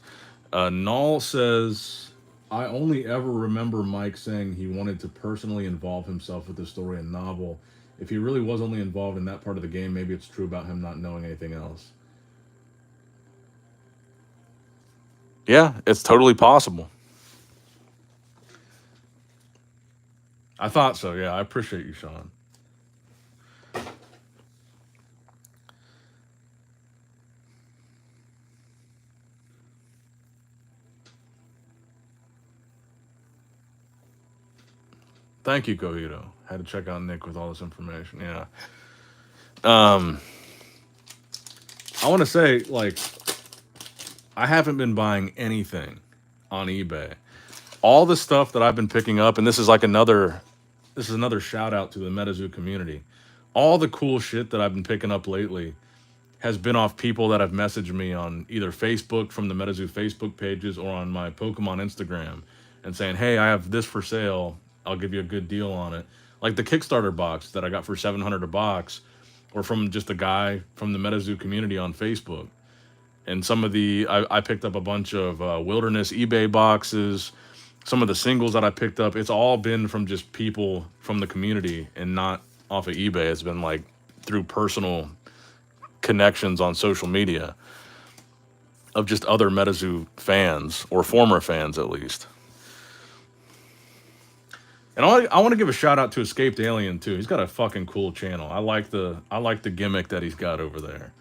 Null says, I only ever remember Mike saying he wanted to personally involve himself with the story and novel. If he really was only involved in that part of the game, maybe it's true about him not knowing anything else. Yeah, it's totally possible. I thought so, yeah. I appreciate you, Sean. Thank you, Cojito. Had to check out Nick with all this information. Yeah. Um, I want to say, like, I haven't been buying anything on eBay. All the stuff that I've been picking up, and this is another shout out to the Metazoo community. All the cool shit that I've been picking up lately has been off people that have messaged me on either Facebook from the Metazoo Facebook pages or on my Pokemon Instagram and saying, "Hey, I have this for sale. I'll give you a good deal on it." Like the Kickstarter box that I got for 700 a box, or from just a guy from the Metazoo community on Facebook. And some of I picked up a bunch of Wilderness eBay boxes. Some of the singles that I picked up, it's all been from just people from the community and not off of eBay. It's been like through personal connections on social media of just other Metazoo fans or former fans at least. And I want to give a shout out to Escaped Alien too. He's got a fucking cool channel. I like the gimmick that he's got over there.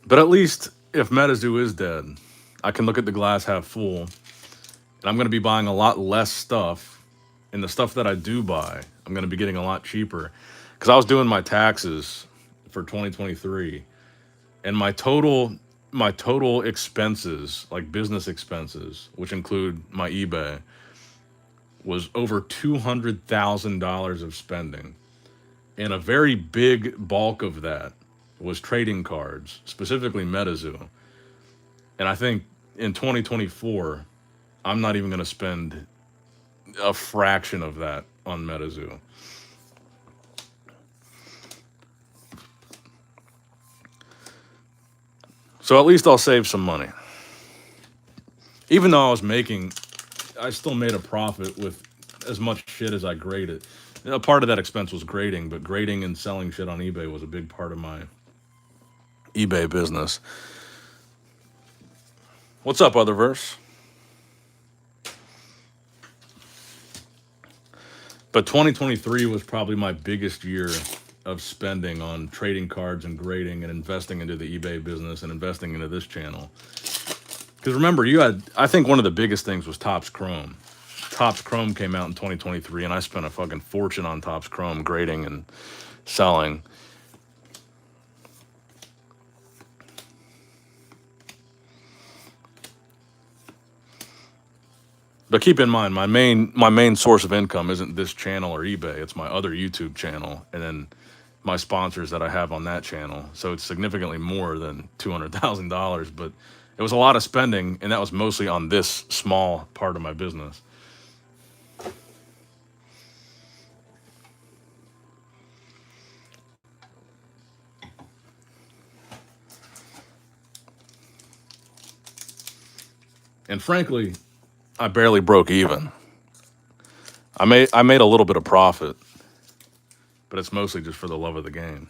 But at least if Metazoo is dead, I can look at the glass half full. And I'm going to be buying a lot less stuff. And the stuff that I do buy, I'm going to be getting a lot cheaper. Because I was doing my taxes for 2023. And my total expenses, like business expenses, which include my eBay, was over $200,000 of spending. And a very big bulk of that was trading cards, specifically Metazoo. And I think in 2024, I'm not even going to spend a fraction of that on Metazoo. So at least I'll save some money. Even though I still made a profit with as much shit as I graded. A part of that expense was grading, but grading and selling shit on eBay was a big part of my eBay business. What's up, Otherverse? But 2023 was probably my biggest year of spending on trading cards and grading and investing into the eBay business and investing into this channel. Because remember, I think one of the biggest things was Topps Chrome. Topps Chrome came out in 2023, and I spent a fucking fortune on Topps Chrome grading and selling. But keep in mind, my main source of income isn't this channel or eBay. It's my other YouTube channel, and then my sponsors that I have on that channel. So it's significantly more than $200,000. But it was a lot of spending, and that was mostly on this small part of my business. And frankly, I barely broke even. I made a little bit of profit, but it's mostly just for the love of the game.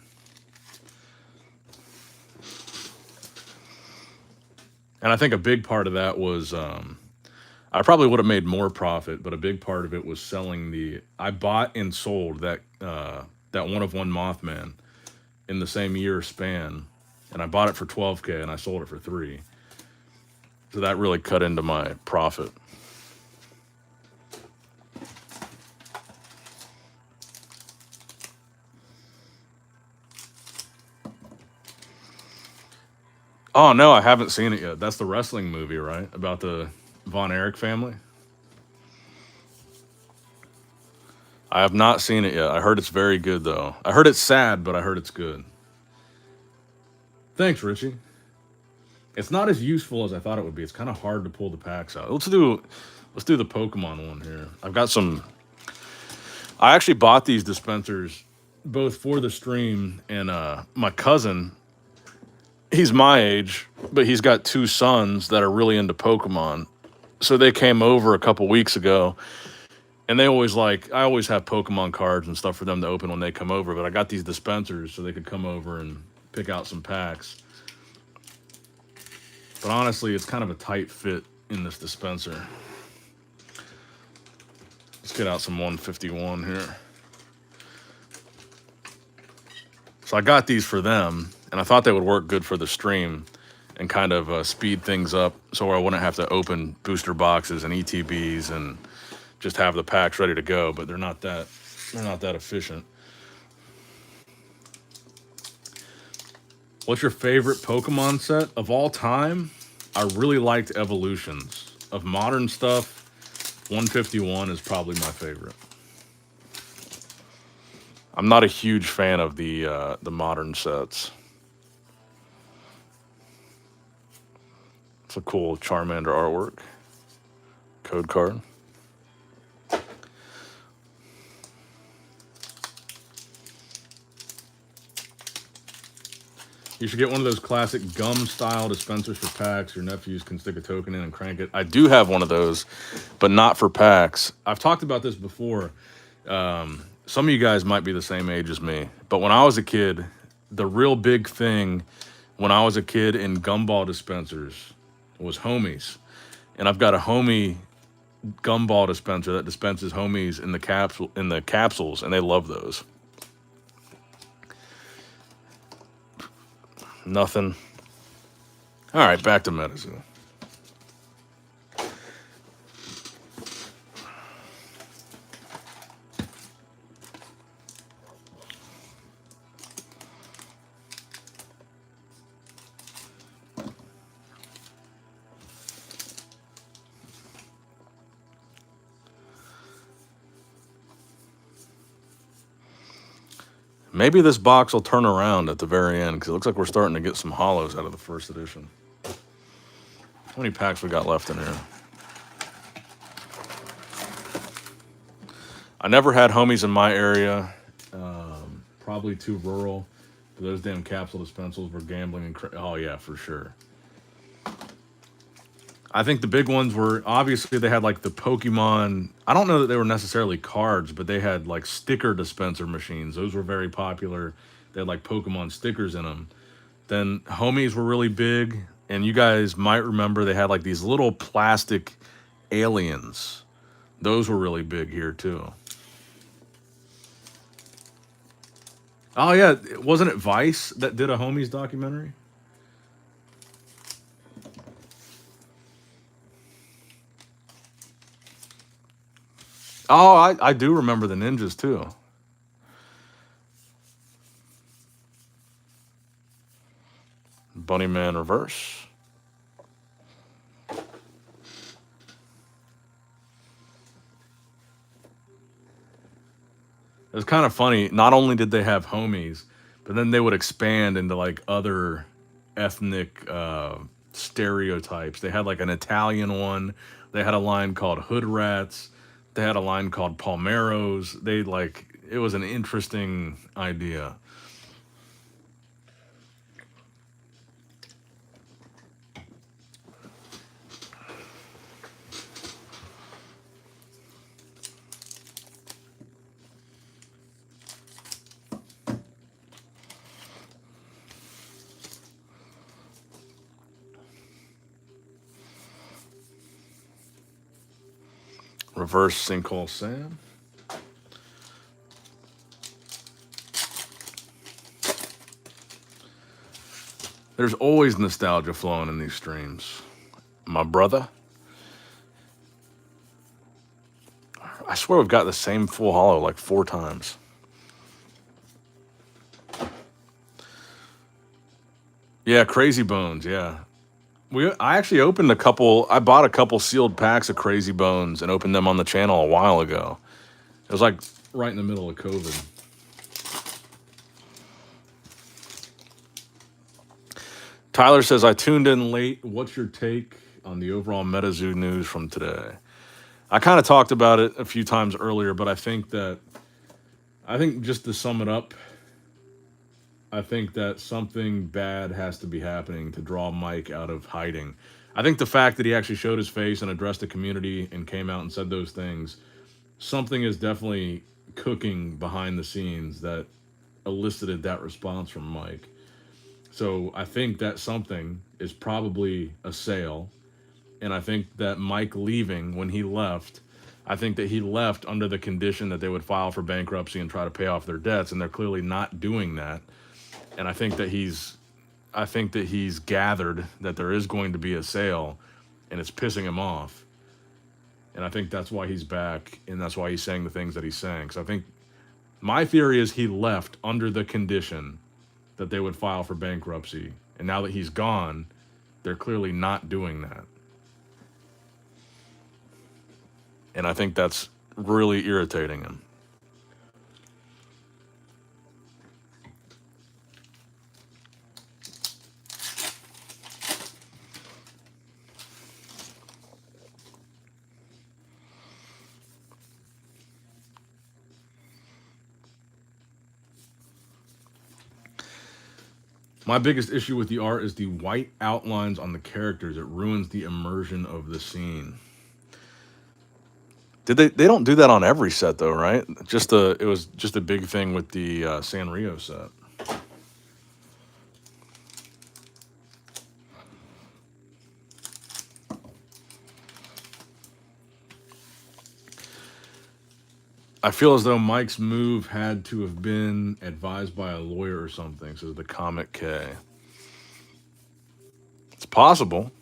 And I think a big part of that was I probably would have made more profit, but a big part of it was selling I bought and sold that one of one Mothman in the same year span, and I bought it for $12K and I sold it for $3. So that really cut into my profit. Oh no, I haven't seen it yet. That's the wrestling movie, right? About the Von Erich family. I have not seen it yet. I heard it's very good, though. I heard it's sad, but I heard it's good. Thanks, Richie. It's not as useful as I thought it would be. It's kind of hard to pull the packs out. Let's do the Pokemon one here. I've got some. I actually bought these dispensers both for the stream and my cousin. He's my age, but he's got two sons that are really into Pokemon. So they came over a couple weeks ago, and they always I always have Pokemon cards and stuff for them to open when they come over. But I got these dispensers so they could come over and pick out some packs. But honestly, it's kind of a tight fit in this dispenser. Let's get out some 151 here. So I got these for them, and I thought they would work good for the stream and kind of speed things up so I wouldn't have to open booster boxes and ETBs and just have the packs ready to go, but they're not that efficient. What's your favorite Pokemon set of all time? I really liked Evolutions. Of modern stuff, 151 is probably my favorite. I'm not a huge fan of the modern sets. It's a cool Charmander artwork. Code card. You should get one of those classic gum-style dispensers for packs. Your nephews can stick a token in and crank it. I do have one of those, but not for packs. I've talked about this before. Some of you guys might be the same age as me, but when I was a kid, the real big thing when I was a kid in gumball dispensers was homies. And I've got a homie gumball dispenser that dispenses homies in the capsules, and they love those. Nothing. All right, back to Metazoo. Maybe this box will turn around at the very end because it looks like we're starting to get some hollows out of the first edition. How many packs we got left in here? I never had homies in my area. Probably too rural. Those damn capsule dispensers were gambling and oh yeah, for sure. I think the big ones were, obviously they had like the Pokemon, I don't know that they were necessarily cards, but they had like sticker dispenser machines. Those were very popular. They had like Pokemon stickers in them. Then homies were really big, and you guys might remember they had like these little plastic aliens. Those were really big here too. Oh yeah, wasn't it Vice that did a homies documentary? Oh, I do remember the ninjas too. Bunnyman Reverse. It was kind of funny. Not only did they have homies, but then they would expand into like other ethnic stereotypes. They had like an Italian one. They had a line called Hood Rats. They had a line called Palmeros. It was an interesting idea. Reverse Sinkhole Sam. There's always nostalgia flowing in these streams. My brother. I swear we've got the same full hollow like 4 times. Yeah, Crazy Bones, yeah. I actually opened I bought a couple sealed packs of Crazy Bones and opened them on the channel a while ago. It was like right in the middle of COVID. Tyler says, I tuned in late. What's your take on the overall Metazoo news from today? I kind of talked about it a few times earlier, but I think just to sum it up, I think that something bad has to be happening to draw Mike out of hiding. I think the fact that he actually showed his face and addressed the community and came out and said those things, something is definitely cooking behind the scenes that elicited that response from Mike. So I think that something is probably a sale. And I think that Mike leaving, when he left, I think that he left under the condition that they would file for bankruptcy and try to pay off their debts, and they're clearly not doing that. And I think that he's gathered that there is going to be a sale, and it's pissing him off. And I think that's why he's back, and that's why he's saying the things that he's saying. Because I think my theory is he left under the condition that they would file for bankruptcy, and now that he's gone, they're clearly not doing that. And I think that's really irritating him. My biggest issue with the art is the white outlines on the characters. It ruins the immersion of the scene. They don't do that on every set though, right? It was just a big thing with the Sanrio set. I feel as though Mike's move had to have been advised by a lawyer or something, says the Comic K. It's possible.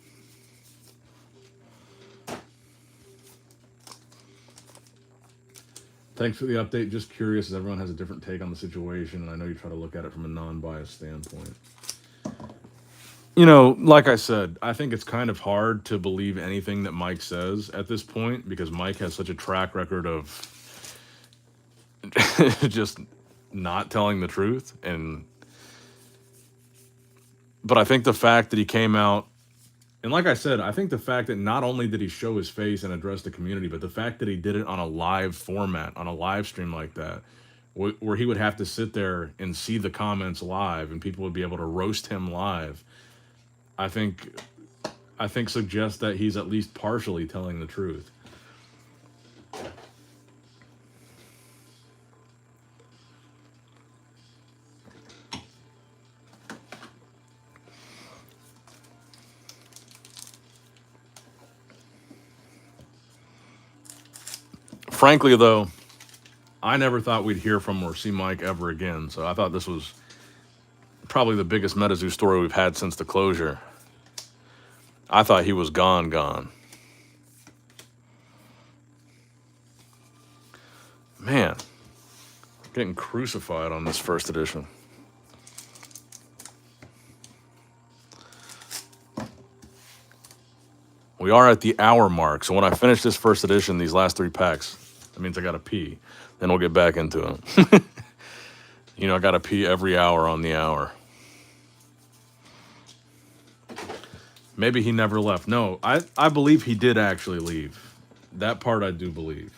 Thanks for the update. Just curious, as everyone has a different take on the situation, and I know you try to look at it from a non-biased standpoint. You know, like I said, I think it's kind of hard to believe anything that Mike says at this point because Mike has such a track record of just not telling the truth. But I think the fact that he came out, and like I said, I think the fact that not only did he show his face and address the community, but the fact that he did it on a live format, on a live stream like that, where he would have to sit there and see the comments live and people would be able to roast him live, I think suggests that he's at least partially telling the truth. Frankly, though, I never thought we'd hear from or see Mike ever again. So I thought this was probably the biggest Metazoo story we've had since the closure. I thought he was gone. Man, getting crucified on this first edition. We are at the hour mark. So when I finish this first edition, these last 3 packs, that means I got to pee. Then we'll get back into it. You know, I got to pee every hour on the hour. Maybe he never left. No, I believe he did actually leave. That part I do believe.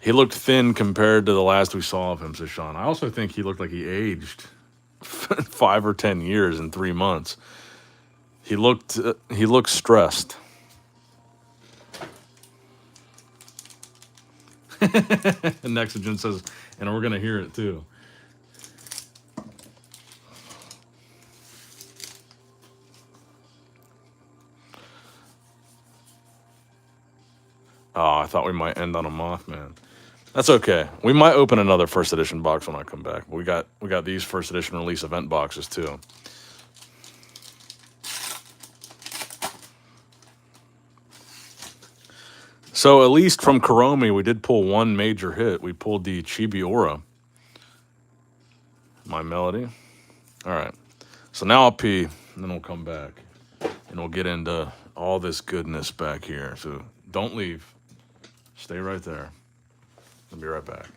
He looked thin compared to the last we saw of him, says Sean. I also think he looked like he aged 5 or 10 years in 3 months. He looked stressed. And Nexogen says, and we're going to hear it too. Oh, I thought we might end on a Mothman. That's okay. We might open another first edition box when I come back. We got these first edition release event boxes too. So at least from Kuromi, we did pull one major hit. We pulled the Chibi Aura. My melody. All right. So now I'll pee, and then we'll come back and we'll get into all this goodness back here. So don't leave. Stay right there. I'll be right back.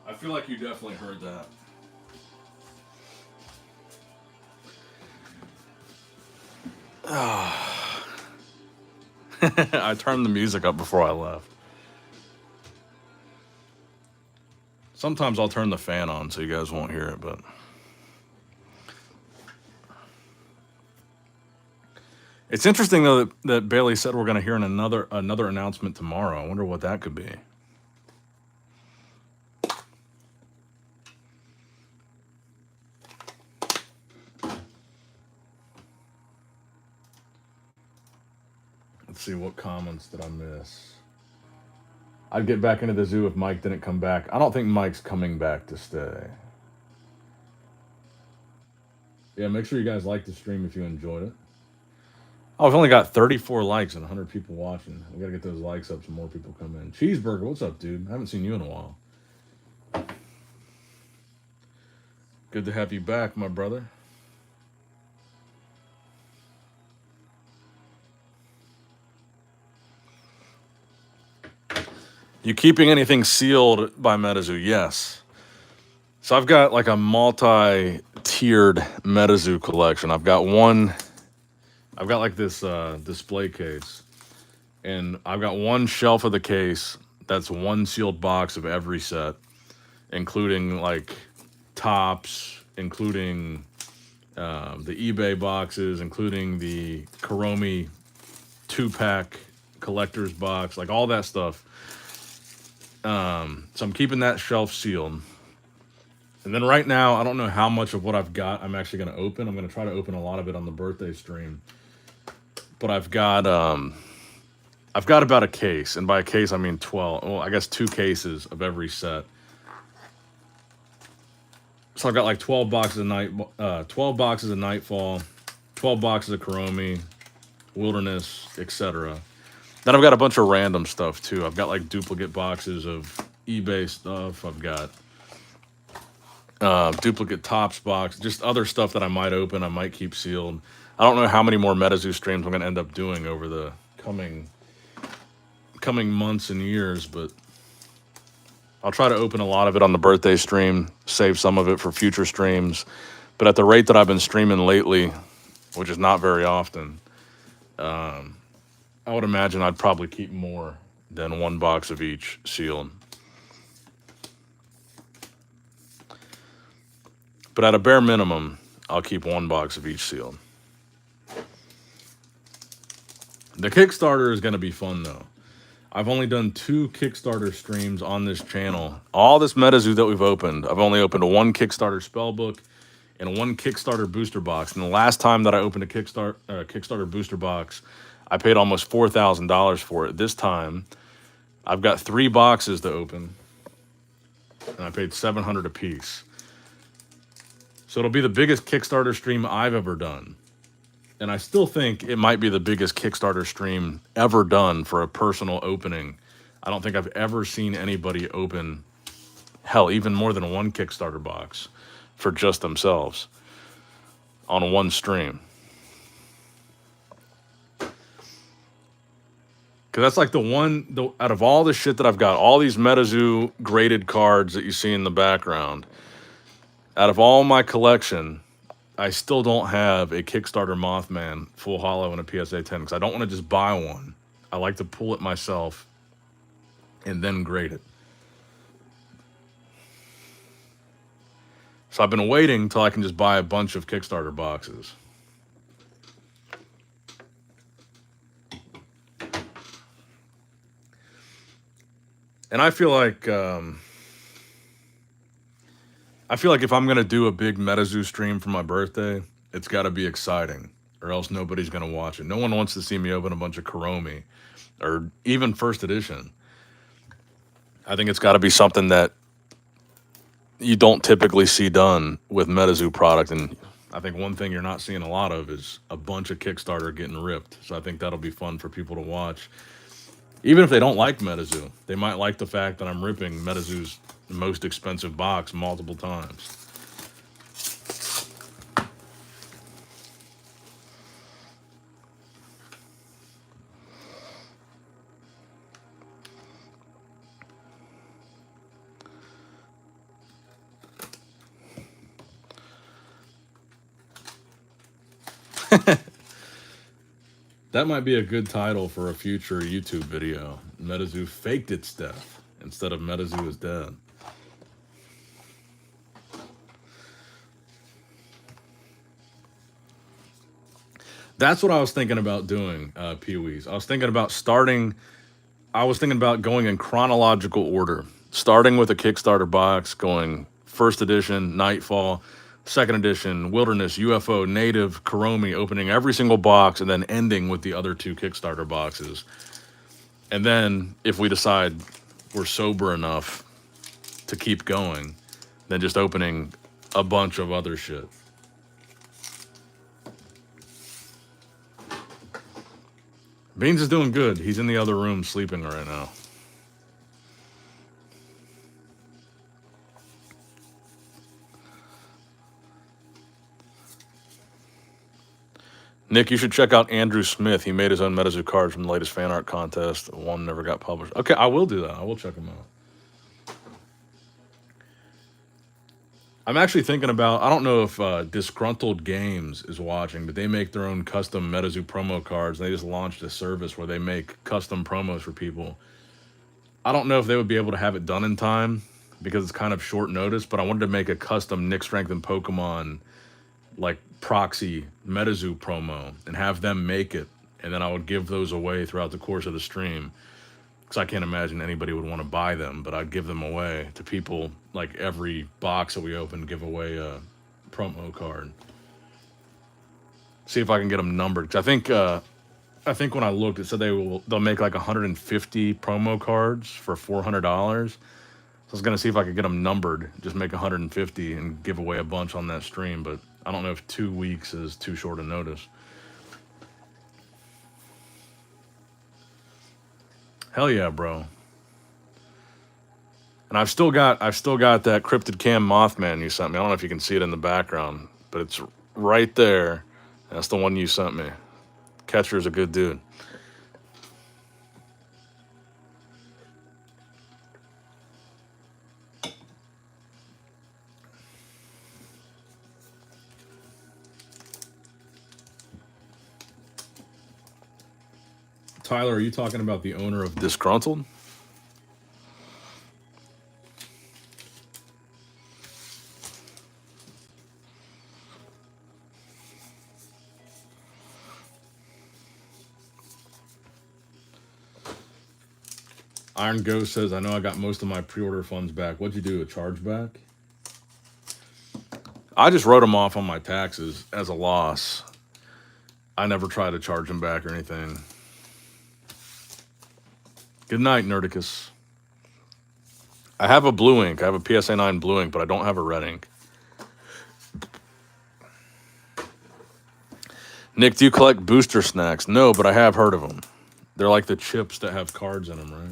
I feel like you definitely heard that. I turned the music up before I left. Sometimes I'll turn the fan on so you guys won't hear it, but it's interesting though that Bailey said we're going to hear another announcement tomorrow. I wonder what that could be. Let's see, what comments did I miss? I'd get back into the zoo if Mike didn't come back. I don't think Mike's coming back to stay. Yeah, make sure you guys like the stream if you enjoyed it. Oh, I've only got 34 likes and 100 people watching. We got to get those likes up so more people come in. Cheeseburger, what's up, dude? I haven't seen you in a while. Good to have you back, my brother. You keeping anything sealed by Metazoo? Yes. So I've got like a multi-tiered Metazoo collection. I've got like this display case, and I've got one shelf of the case that's one sealed box of every set, including like tops, including the eBay boxes, including the Kuromi 2-pack collector's box, like all that stuff. So I'm keeping that shelf sealed. And then right now, I don't know how much of what I've got I'm actually going to open. I'm going to try to open a lot of it on the birthday stream. But I've got about a case, and by a case I mean 12. Well, I guess 2 cases of every set. So I've got like 12 boxes of Nightfall, 12 boxes of Kuromi, Wilderness, etc. Then I've got a bunch of random stuff too. I've got like duplicate boxes of eBay stuff. I've got duplicate tops box, just other stuff that I might open, I might keep sealed. I don't know how many more Metazoo streams I'm going to end up doing over the coming months and years, but I'll try to open a lot of it on the birthday stream, save some of it for future streams. But at the rate that I've been streaming lately, which is not very often, I would imagine I'd probably keep more than one box of each sealed. But at a bare minimum, I'll keep one box of each sealed. The Kickstarter is going to be fun, though. I've only done 2 Kickstarter streams on this channel. All this Metazoo that we've opened, I've only opened 1 Kickstarter spellbook and 1 Kickstarter booster box. And the last time that I opened a Kickstarter booster box, I paid almost $4,000 for it. This time, I've got 3 boxes to open, and I paid $700 a piece. So it'll be the biggest Kickstarter stream I've ever done. And I still think it might be the biggest Kickstarter stream ever done for a personal opening. I don't think I've ever seen anybody open, hell, even more than 1 Kickstarter box for just themselves on one stream. Because that's like out of all the shit that I've got, all these Metazoo graded cards that you see in the background, out of all my collection, I still don't have a Kickstarter Mothman full hollow and a PSA 10 because I don't want to just buy one. I like to pull it myself and then grade it. So I've been waiting till I can just buy a bunch of Kickstarter boxes. And I feel like if I'm gonna do a big Metazoo stream for my birthday, it's got to be exciting, or else nobody's gonna watch it. No one wants to see me open a bunch of Kuromi, or even first edition. I think it's got to be something that you don't typically see done with Metazoo product, and I think one thing you're not seeing a lot of is a bunch of Kickstarter getting ripped. So I think that'll be fun for people to watch. Even if they don't like Metazoo, they might like the fact that I'm ripping Metazoo's most expensive box multiple times. That might be a good title for a future YouTube video. Metazoo faked its death instead of Metazoo is dead. That's what I was thinking about doing, Pee-wees. I was thinking about going in chronological order, starting with a Kickstarter box, going first edition, Nightfall, second edition, Wilderness, UFO, Native, Kuromi, opening every single box, and then ending with the other two Kickstarter boxes. And then, if we decide we're sober enough to keep going, then just opening a bunch of other shit. Beans is doing good. He's in the other room sleeping right now. Nick, you should check out Andrew Smith. He made his own Metazoo cards from the latest fan art contest. One never got published. Okay, I will do that. I will check him out. I'm actually thinking about, I don't know if Disgruntled Games is watching, but they make their own custom Metazoo promo cards. They just launched a service where they make custom promos for people. I don't know if they would be able to have it done in time because it's kind of short notice, but I wanted to make a custom Nick Strength and Pokemon like proxy Metazoo promo and have them make it, and then I would give those away throughout the course of the stream. Because I can't imagine anybody would want to buy them, but I'd give them away to people. Like every box that we open, give away a promo card. See if I can get them numbered. Because I think when I looked, it said they'll make like 150 promo cards for $400. So I was gonna see if I could get them numbered, just make 150 and give away a bunch on that stream. But I don't know if 2 weeks is too short a notice. Hell yeah, bro. And I've still got that Cryptid Cam Mothman you sent me. I don't know if you can see it in the background, but it's right there. That's the one you sent me. Catcher's a good dude. Tyler, are you talking about the owner of Disgruntled? Iron Ghost says, I know I got most of my pre-order funds back. What'd you do, a chargeback? I just wrote them off on my taxes as a loss. I never tried to charge them back or anything. Good night, Nerdicus. I have a blue ink. I have a PSA 9 blue ink, but I don't have a red ink. Nick, do you collect booster snacks? No, but I have heard of them. They're like the chips that have cards in them, right?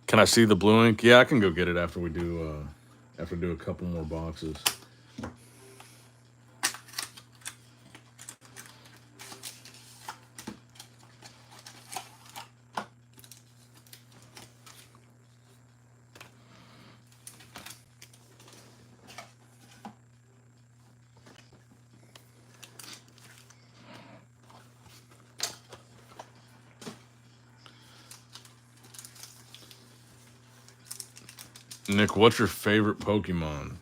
Can I see the blue ink? Yeah, I can go get it after we have to do a couple more boxes. Nick, what's your favorite Pokemon?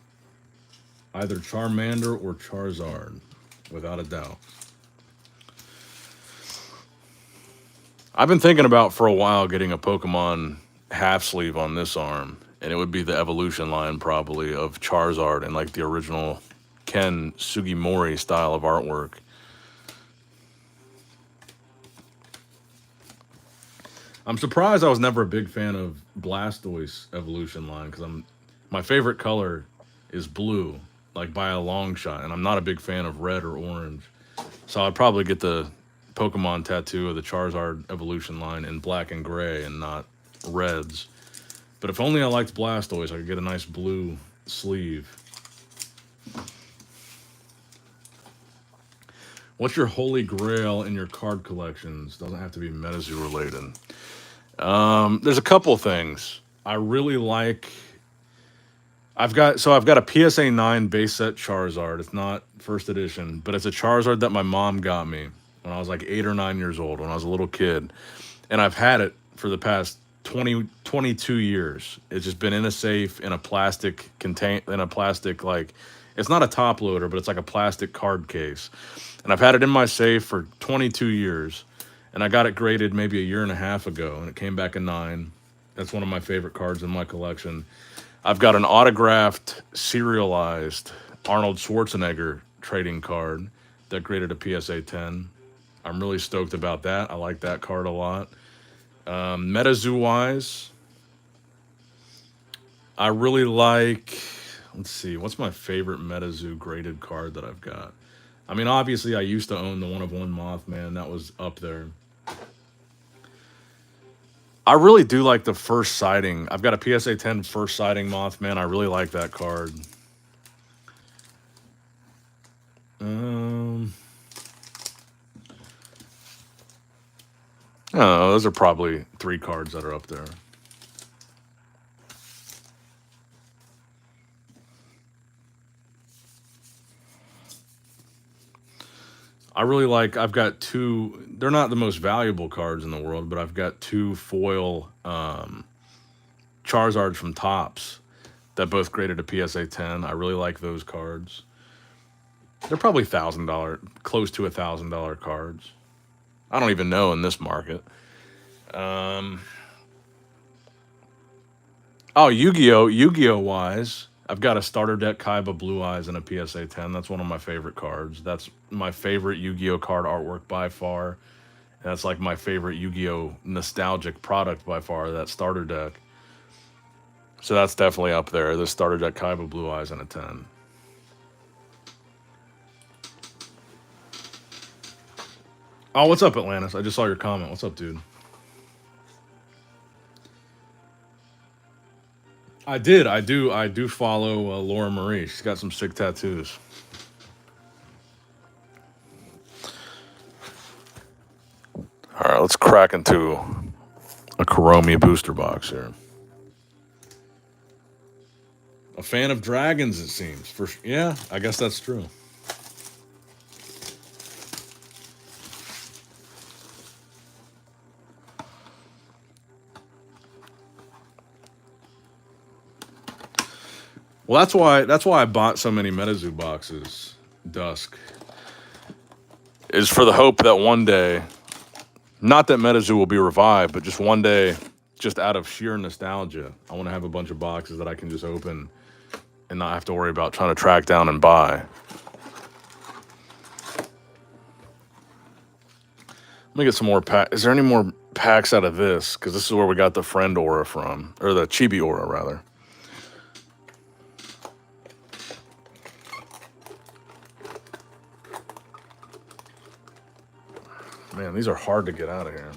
Either Charmander or Charizard, without a doubt. I've been thinking about for a while getting a Pokemon half sleeve on this arm, and it would be the evolution line probably of Charizard and like the original Ken Sugimori style of artwork. I'm surprised I was never a big fan of Blastoise evolution line because my favorite color is blue, like by a long shot, and I'm not a big fan of red or orange. So I'd probably get the Pokemon tattoo of the Charizard evolution line in black and gray and not reds. But if only I liked Blastoise, I could get a nice blue sleeve. What's your holy grail in your card collections? Doesn't have to be Metazoo related. There's a couple things. I really like... I've got a PSA 9 base set Charizard. It's not first edition, but it's a Charizard that my mom got me when I was like 8 or 9 years old, when I was a little kid. And I've had it for the past 22 years. It's just been in a safe, in a plastic like, it's not a top loader, but it's like a plastic card case. And I've had it in my safe for 22 years. And I got it graded maybe a year and a half ago, and it came back a 9. That's one of my favorite cards in my collection. I've got an autographed, serialized Arnold Schwarzenegger trading card that graded a PSA 10. I'm really stoked about that. I like that card a lot. Metazoo-wise, I really like... Let's see, what's my favorite Metazoo graded card that I've got? I mean, obviously, I used to own the 1/1 Mothman. That was up there. I really do like the first sighting. I've got a PSA 10 first sighting Mothman. I really like that card. I don't know, those are probably 3 cards that are up there. I really like, I've got 2, they're not the most valuable cards in the world, but I've got 2 foil Charizards from Topps that both graded a PSA 10. I really like those cards. They're probably $1,000, close to $1,000 cards. I don't even know in this market. Yu-Gi-Oh wise, I've got a starter deck Kaiba Blue Eyes and a PSA 10. That's one of my favorite cards. That's my favorite Yu-Gi-Oh card artwork by far. That's like my favorite Yu-Gi-Oh nostalgic product by far, that starter deck. So that's definitely up there. The starter deck Kaiba Blue Eyes and a 10. Oh, what's up, Atlantis? I just saw your comment. What's up, dude? I do follow Laura Marie. She's got some sick tattoos. All right, let's crack into a Kuromi booster box here. A fan of dragons, it seems. Yeah, I guess that's true. Well, that's why I bought so many Metazoo boxes, Dusk. Is for the hope that one day, not that Metazoo will be revived, but just one day, just out of sheer nostalgia, I want to have a bunch of boxes that I can just open and not have to worry about trying to track down and buy. Let me get some more packs. Is there any more packs out of this? Because this is where we got the friend aura from, or the chibi aura, rather. Man, these are hard to get out of here.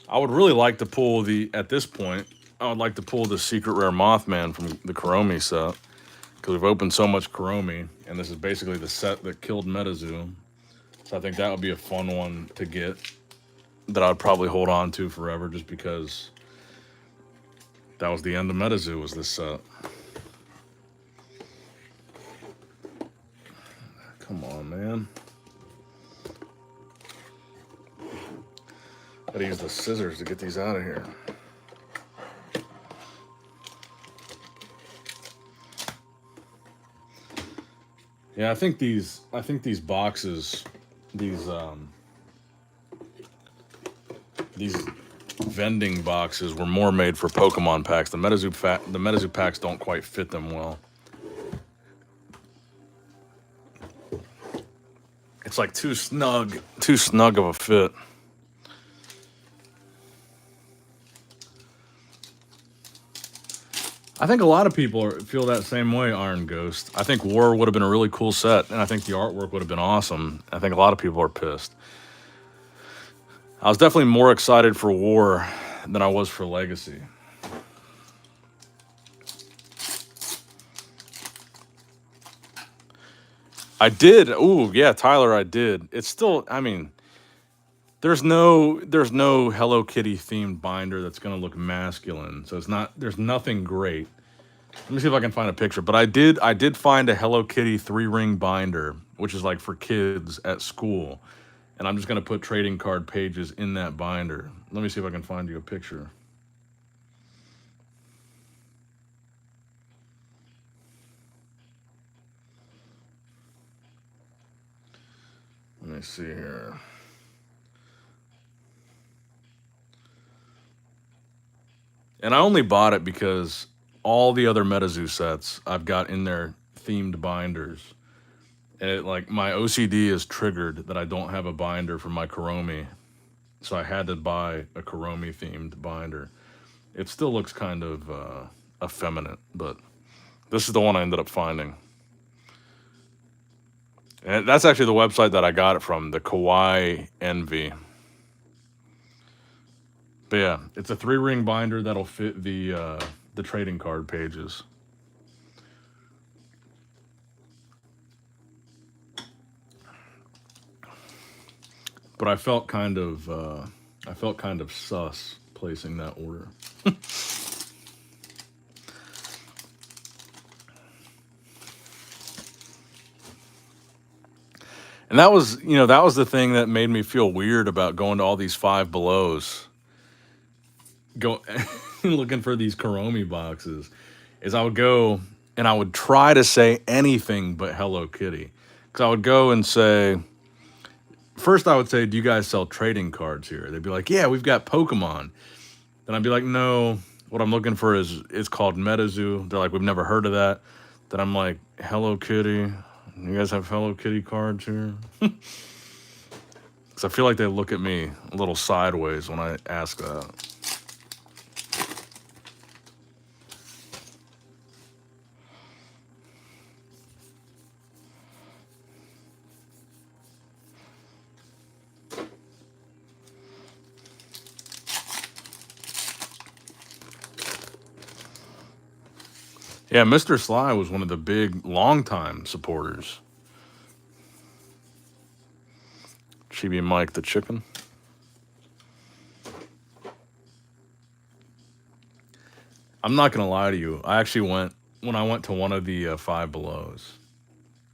I would really like to pull at this point, I would like to pull the Secret Rare Mothman from the Kuromi set. Because we've opened so much Kuromi, and this is basically the set that killed Metazoo. So I think that would be a fun one to get that I'd probably hold on to forever just because that was the end of Metazoo, was this set. Come on, man. Gotta use the scissors to get these out of here. Yeah, I think these boxes, these vending boxes were more made for Pokemon packs. The Metazoo packs don't quite fit them well. It's like too snug of a fit. I think a lot of people feel that same way, Iron Ghost. I think War would have been a really cool set, and I think the artwork would have been awesome. I think a lot of people are pissed. I was definitely more excited for War than I was for Legacy. I did. Ooh, yeah, Tyler, I did. It's still, I mean, there's no Hello Kitty themed binder that's gonna look masculine. So there's nothing great. Let me see if I can find a picture. But I did find a Hello Kitty 3-ring binder, which is like for kids at school. And I'm just gonna put trading card pages in that binder. Let me see if I can find you a picture. Let me see here. And I only bought it because all the other Metazoo sets I've got in their themed binders. And it, like, my OCD is triggered that I don't have a binder for my Kuromi. So I had to buy a Kuromi themed binder. It still looks kind of effeminate, but this is the one I ended up finding. And that's actually the website that I got it from, the Kawaii Envy. But yeah, it's a 3-ring binder that'll fit the trading card pages. But I felt kind of sus placing that order. And that was the thing that made me feel weird about going to all these Five Belows. Go looking for these Kuromi boxes. Is I would go and I would try to say anything but Hello Kitty. Because I would go and say, first I would say, do you guys sell trading cards here? They'd be like, yeah, we've got Pokemon. Then I'd be like, no, what I'm looking for is called Metazoo. They're like, we've never heard of that. Then I'm like, Hello Kitty. You guys have Hello Kitty cards here? Because I feel like they look at me a little sideways when I ask that. Yeah, Mr. Sly was one of the big, long-time supporters. Chibi Mike the chicken. I'm not going to lie to you. I actually when I went to one of the Five Belows,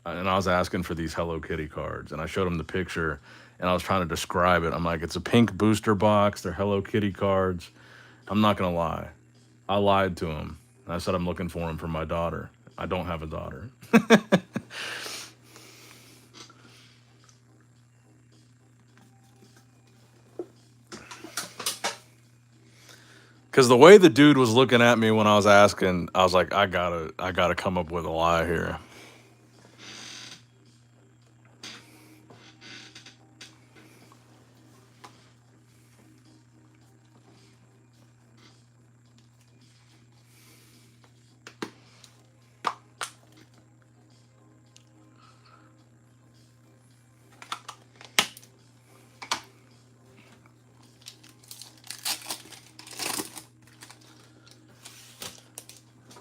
and I was asking for these Hello Kitty cards, and I showed him the picture, and I was trying to describe it. I'm like, it's a pink booster box. They're Hello Kitty cards. I'm not going to lie. I lied to him. I said I'm looking for them for my daughter. I don't have a daughter. Because the way the dude was looking at me when I was asking, I was like, I gotta come up with a lie here.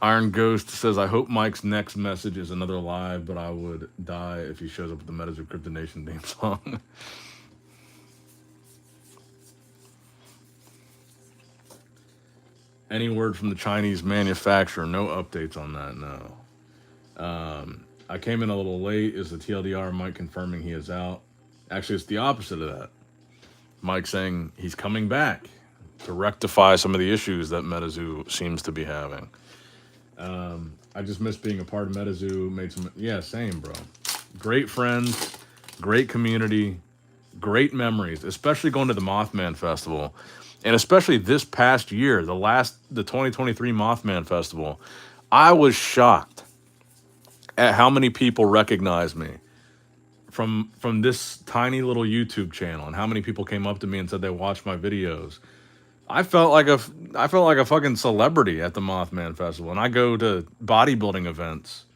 Iron Ghost says, I hope Mike's next message is another live, but I would die if he shows up with the Metazoo Crypto Nation theme song. Any word from the Chinese manufacturer? No updates on that, no. I came in a little late. Is the TLDR Mike confirming he is out? Actually, it's the opposite of that. Mike saying he's coming back to rectify some of the issues that Metazoo seems to be having. I just miss being a part of Metazoo. Made some, yeah, same, bro. Great friends, great community, great memories, especially going to the Mothman Festival. And especially this past year, the 2023 Mothman Festival, I was shocked at how many people recognized me from this tiny little YouTube channel, and how many people came up to me and said they watched my videos. I felt like a fucking celebrity at the Mothman Festival, and I go to bodybuilding events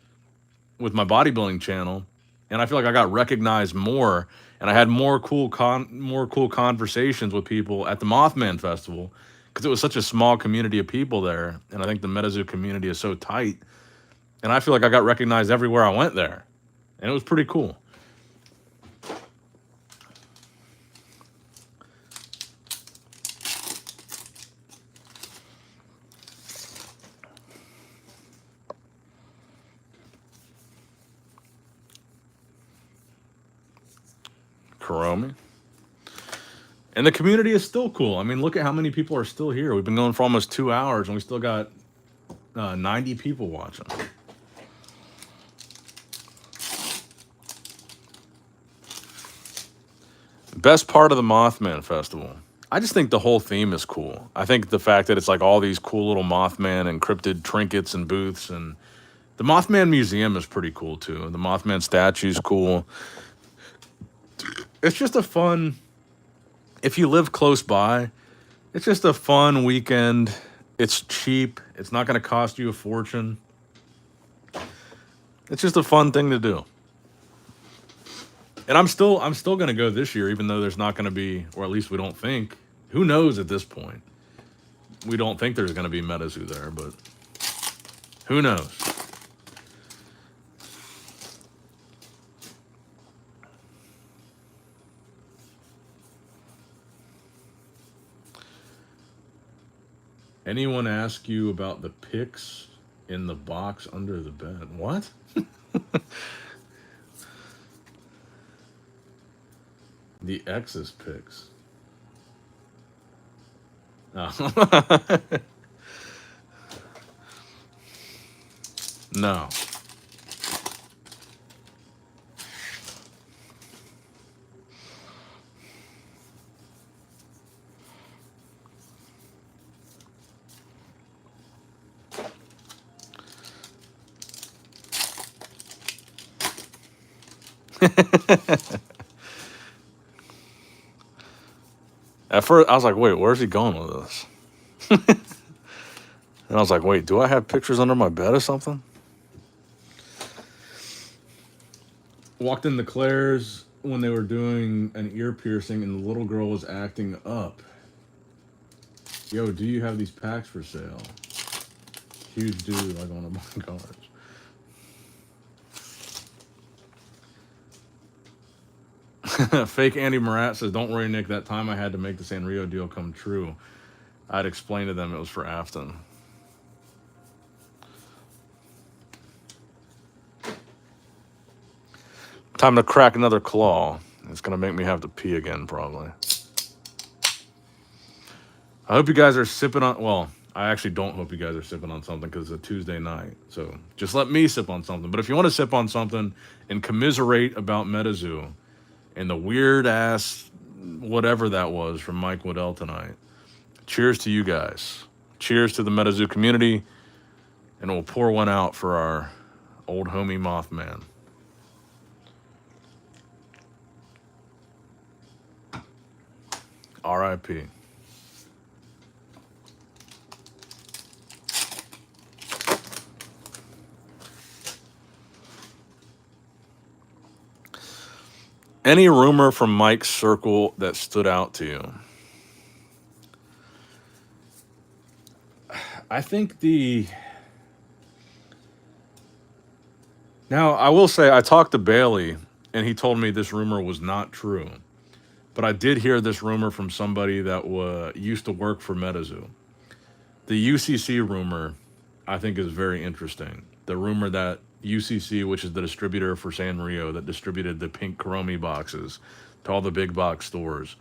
with my bodybuilding channel, and I feel like I got recognized more, and I had more cool conversations with people at the Mothman Festival because it was such a small community of people there, and I think the Metazoo community is so tight, and I feel like I got recognized everywhere I went there, and it was pretty cool. Karomi. And the community is still cool. I mean, look at how many people are still here. We've been going for almost 2 hours, and we still got 90 people watching. Best part of the Mothman Festival. I just think the whole theme is cool. I think the fact that it's like all these cool little Mothman encrypted trinkets and booths, and the Mothman Museum is pretty cool too. The Mothman statue's cool. It's just a fun, if you live close by, it's just a fun weekend. It's cheap. It's not going to cost you a fortune. It's just a fun thing to do. And I'm still going to go this year, even though there's not going to be, or at least we don't think. Who knows at this point? We don't think there's going to be Metazoo there, but who knows? Anyone ask you about the pics in the box under the bed? What? The ex's pics. Oh. No. At first, I was like, wait, where's he going with this? And I was like, wait, do I have pictures under my bed or something? Walked into Claire's when they were doing an ear piercing, and the little girl was acting up. Yo, do you have these packs for sale? Huge dude, like on a my gosh. Fake Andy Murat says, don't worry, Nick. That time I had to make the Sanrio deal come true, I'd explained to them it was for Afton. Time to crack another claw. It's going to make me have to pee again, probably. I hope you guys are sipping on... Well, I actually don't hope you guys are sipping on something because it's a Tuesday night. So just let me sip on something. But if you want to sip on something and commiserate about Metazoo and the weird-ass whatever that was from Mike Waddell tonight, cheers to you guys. Cheers to the Metazoo community. And we'll pour one out for our old homie Mothman. R.I.P. Any rumor from Mike's circle that stood out to you? I think the Now, I will say I talked to Bailey, and he told me this rumor was not true. But I did hear this rumor from somebody that used to work for Metazoo. The UCC rumor, I think, is very interesting. The rumor that UCC, which is the distributor for Sanrio that distributed the pink Kuromi boxes to all the big box stores,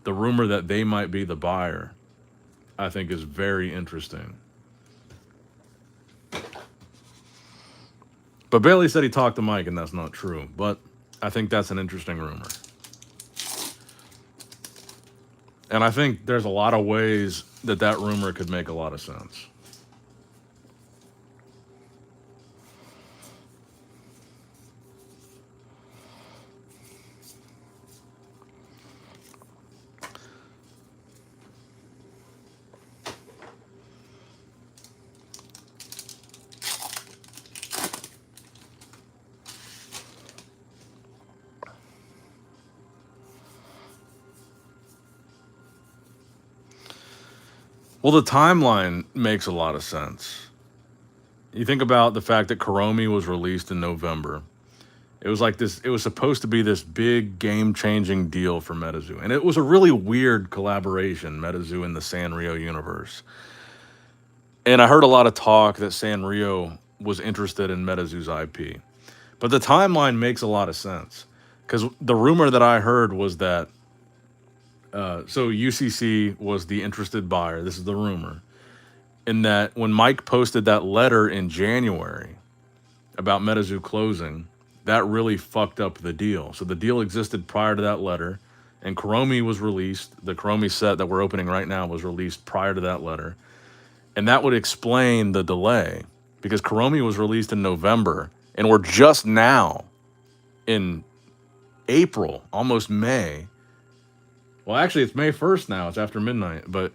the rumor that they might be the buyer, I think, is very interesting. But Bailey said he talked to Mike, and that's not true. But I think that's an interesting rumor. And I think there's a lot of ways that that rumor could make a lot of sense. Well, the timeline makes a lot of sense. You think about the fact that Kuromi was released in November. It was like this, it was supposed to be this big game changing deal for Metazoo. And it was a really weird collaboration, Metazoo and the Sanrio universe. And I heard a lot of talk that Sanrio was interested in Metazoo's IP. But the timeline makes a lot of sense. Because the rumor that I heard was that, so UCC was the interested buyer. This is the rumor. In that when Mike posted that letter in January about Metazoo closing, that really fucked up the deal. So the deal existed prior to that letter, and Kuromi was released. The Kuromi set that we're opening right now was released prior to that letter. And that would explain the delay, because Kuromi was released in November, and we're just now in April, almost May. Well, actually, it's May 1st now. It's after midnight, but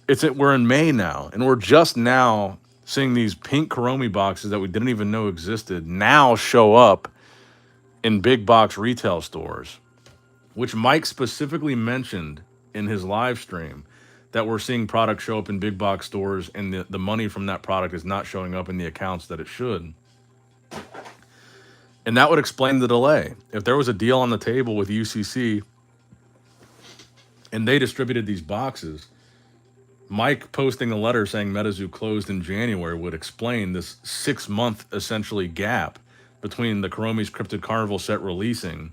we're in May now, and we're just now seeing these pink Kuromi boxes that we didn't even know existed now show up in big box retail stores, which Mike specifically mentioned in his live stream, that we're seeing products show up in big box stores, and the money from that product is not showing up in the accounts that it should. And that would explain the delay. If there was a deal on the table with UCC and they distributed these boxes, Mike posting a letter saying Metazoo closed in January would explain this 6-month essentially gap between the Kuromi's Cryptid Carnival set releasing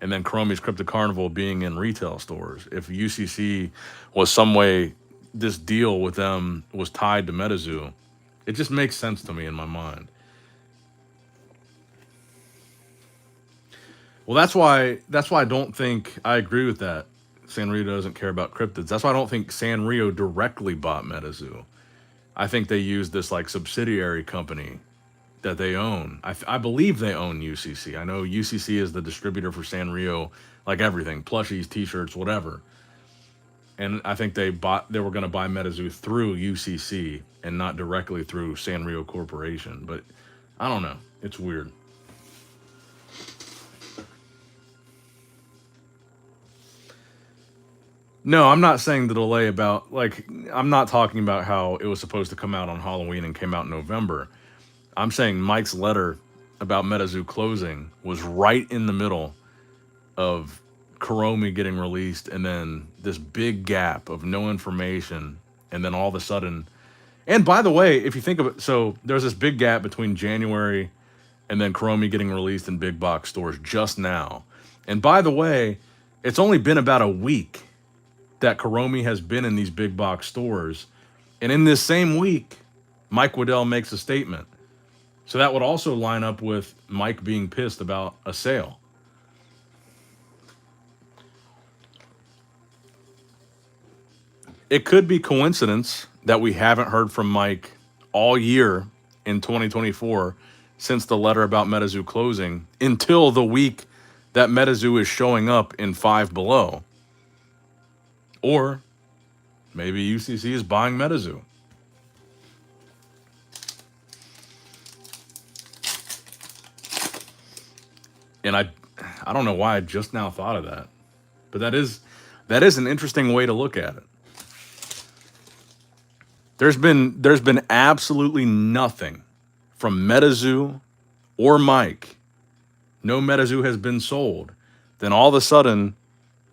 and then Kuromi's Cryptid Carnival being in retail stores. If UCC was some way, this deal with them was tied to Metazoo, it just makes sense to me in my mind. Well, that's why I don't think I agree with that. Sanrio doesn't care about cryptids. That's why I don't think Sanrio directly bought Metazoo. I think they used this like subsidiary company that they own. I believe they own UCC. I know UCC is the distributor for Sanrio, like everything, plushies, t-shirts, whatever. And I think they were going to buy Metazoo through UCC and not directly through Sanrio Corporation. But I don't know. It's weird. No, I'm not saying the delay about, like, I'm not talking about how it was supposed to come out on Halloween and came out in November. I'm saying Mike's letter about Metazoo closing was right in the middle of Kuromi getting released, and then this big gap of no information, and then all of a sudden, and by the way, if you think of it, so there's this big gap between January and then Kuromi getting released in big box stores just now. And by the way, it's only been about a week that Kuromi has been in these big box stores. And in this same week, Mike Waddell makes a statement. So that would also line up with Mike being pissed about a sale. It could be coincidence that we haven't heard from Mike all year in 2024 since the letter about Metazoo closing until the week that Metazoo is showing up in Five Below. Or maybe UCC is buying Metazoo. And I don't know why I just now thought of that. But that is an interesting way to look at it. There's been absolutely nothing from Metazoo or Mike know Metazoo has been sold, then all of a sudden,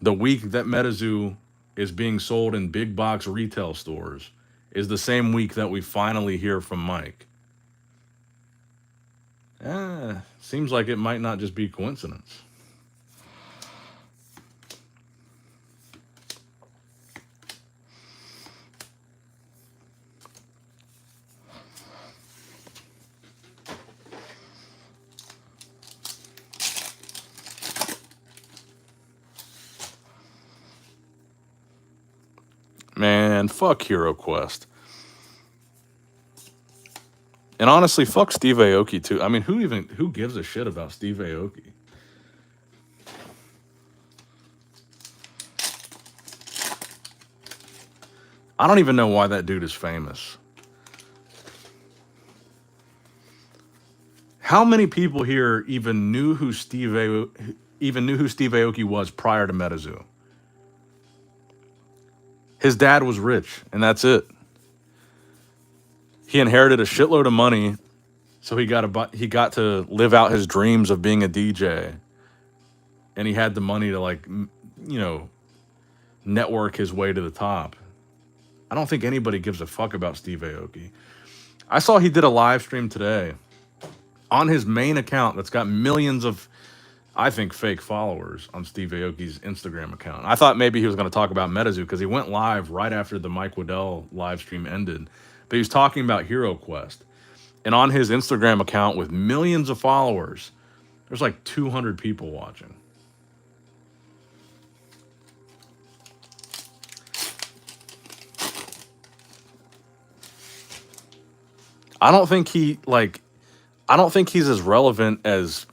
the week that Metazoo is being sold in big box retail stores is the same week that we finally hear from Mike. Seems like it might not just be coincidence. Man, fuck Hero Quest. And honestly, fuck Steve Aoki too. I mean, who gives a shit about Steve Aoki? I don't even know why that dude is famous. How many people here even knew who Steve Aoki was prior to Metazoo? His dad was rich, and that's it. He inherited a shitload of money, so he got to live out his dreams of being a DJ, and he had the money to network his way to the top. I don't think anybody gives a fuck about Steve Aoki. I saw he did a live stream today on his main account that's got millions of, I think, fake followers on Steve Aoki's Instagram account. I thought maybe he was going to talk about Metazoo because he went live right after the Mike Waddell live stream ended. But he was talking about Hero Quest. And on his Instagram account with millions of followers, there's like 200 people watching. I don't think he's as relevant as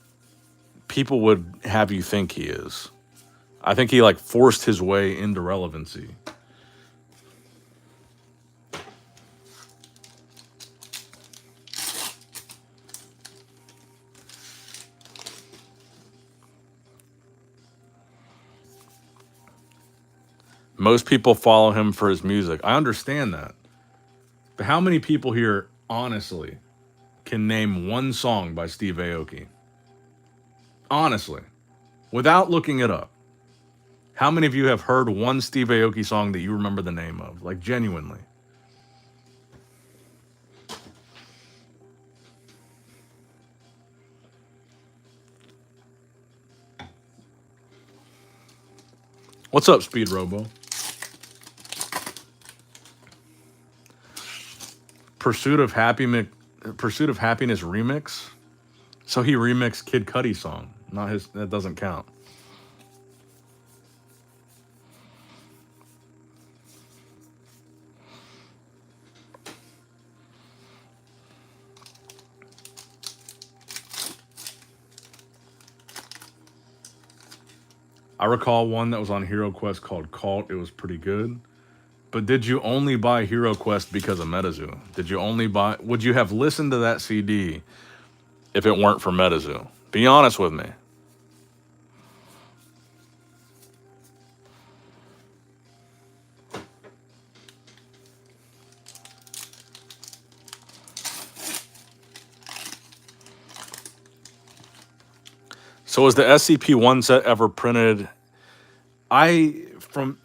people would have you think he is. I think he forced his way into relevancy. Most people follow him for his music. I understand that. But how many people here, honestly, can name one song by Steve Aoki? Honestly, without looking it up. How many of you have heard one Steve Aoki song that you remember the name of? Like, genuinely. What's up, Speed Robo? Pursuit of Happiness remix. So he remixed Kid Cudi's song. Not his. That doesn't count. I recall one that was on Hero Quest called Cult. It was pretty good. But did you only buy Hero Quest because of Metazoo? Would you have listened to that CD if it weren't for Metazoo? Be honest with me. So was the SCP-1 set ever printed? From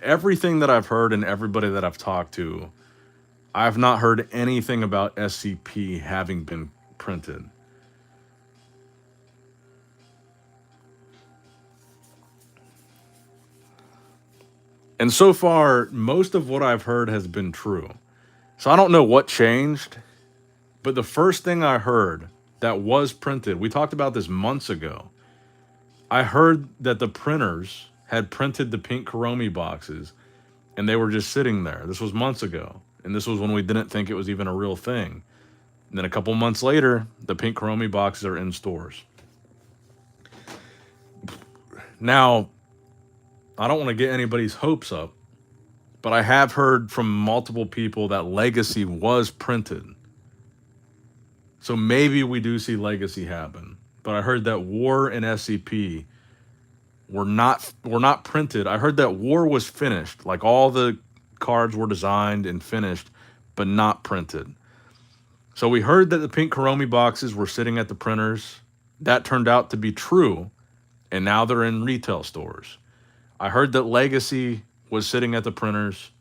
everything that I've heard and everybody that I've talked to, I've not heard anything about SCP having been printed. And so far, most of what I've heard has been true. So I don't know what changed, but the first thing I heard that was printed, we talked about this months ago. I heard that the printers had printed the pink Kuromi boxes and they were just sitting there. This was months ago. And this was when we didn't think it was even a real thing. And then a couple months later, the pink Kuromi boxes are in stores. Now, I don't want to get anybody's hopes up, but I have heard from multiple people that Legacy was printed. So maybe we do see Legacy happen. But I heard that War and SCP were not printed. I heard that War was finished. Like all the cards were designed and finished, but not printed. So we heard that the pink Kuromi boxes were sitting at the printers. That turned out to be true, and now they're in retail stores. I heard that Legacy was sitting at the printers.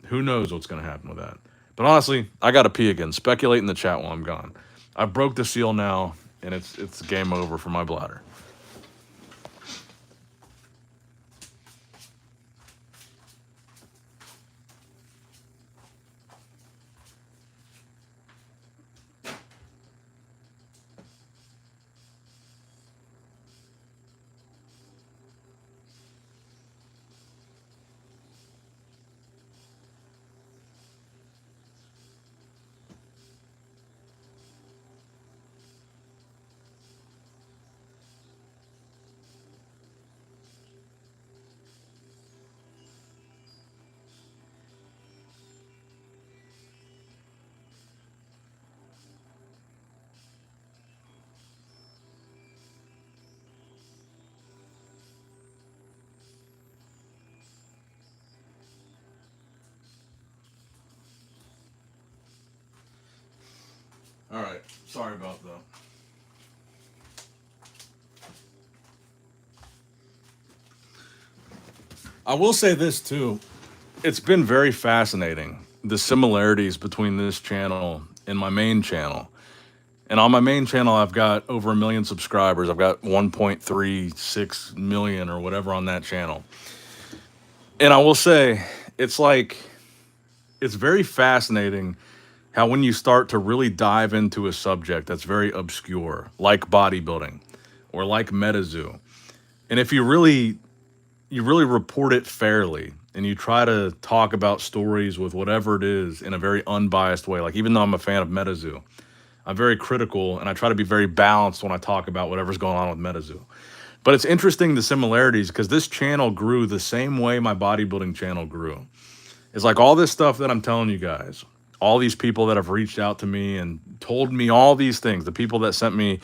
Who knows what's going to happen with that? But honestly, I got to pee again. Speculate in the chat while I'm gone. I broke the seal now, and it's game over for my bladder. All right. Sorry about that. I will say this too. It's been very fascinating, the similarities between this channel and my main channel. And on my main channel, I've got over 1 million subscribers. I've got 1.36 million or whatever on that channel. And I will say, it's like, it's very fascinating how when you start to really dive into a subject that's very obscure, like bodybuilding or like Metazoo, and if you really report it fairly and you try to talk about stories with whatever it is in a very unbiased way, like even though I'm a fan of Metazoo, I'm very critical and I try to be very balanced when I talk about whatever's going on with Metazoo. But it's interesting, the similarities, because this channel grew the same way my bodybuilding channel grew. It's like all this stuff that I'm telling you guys, all these people that have reached out to me and told me all these things, the people that sent me,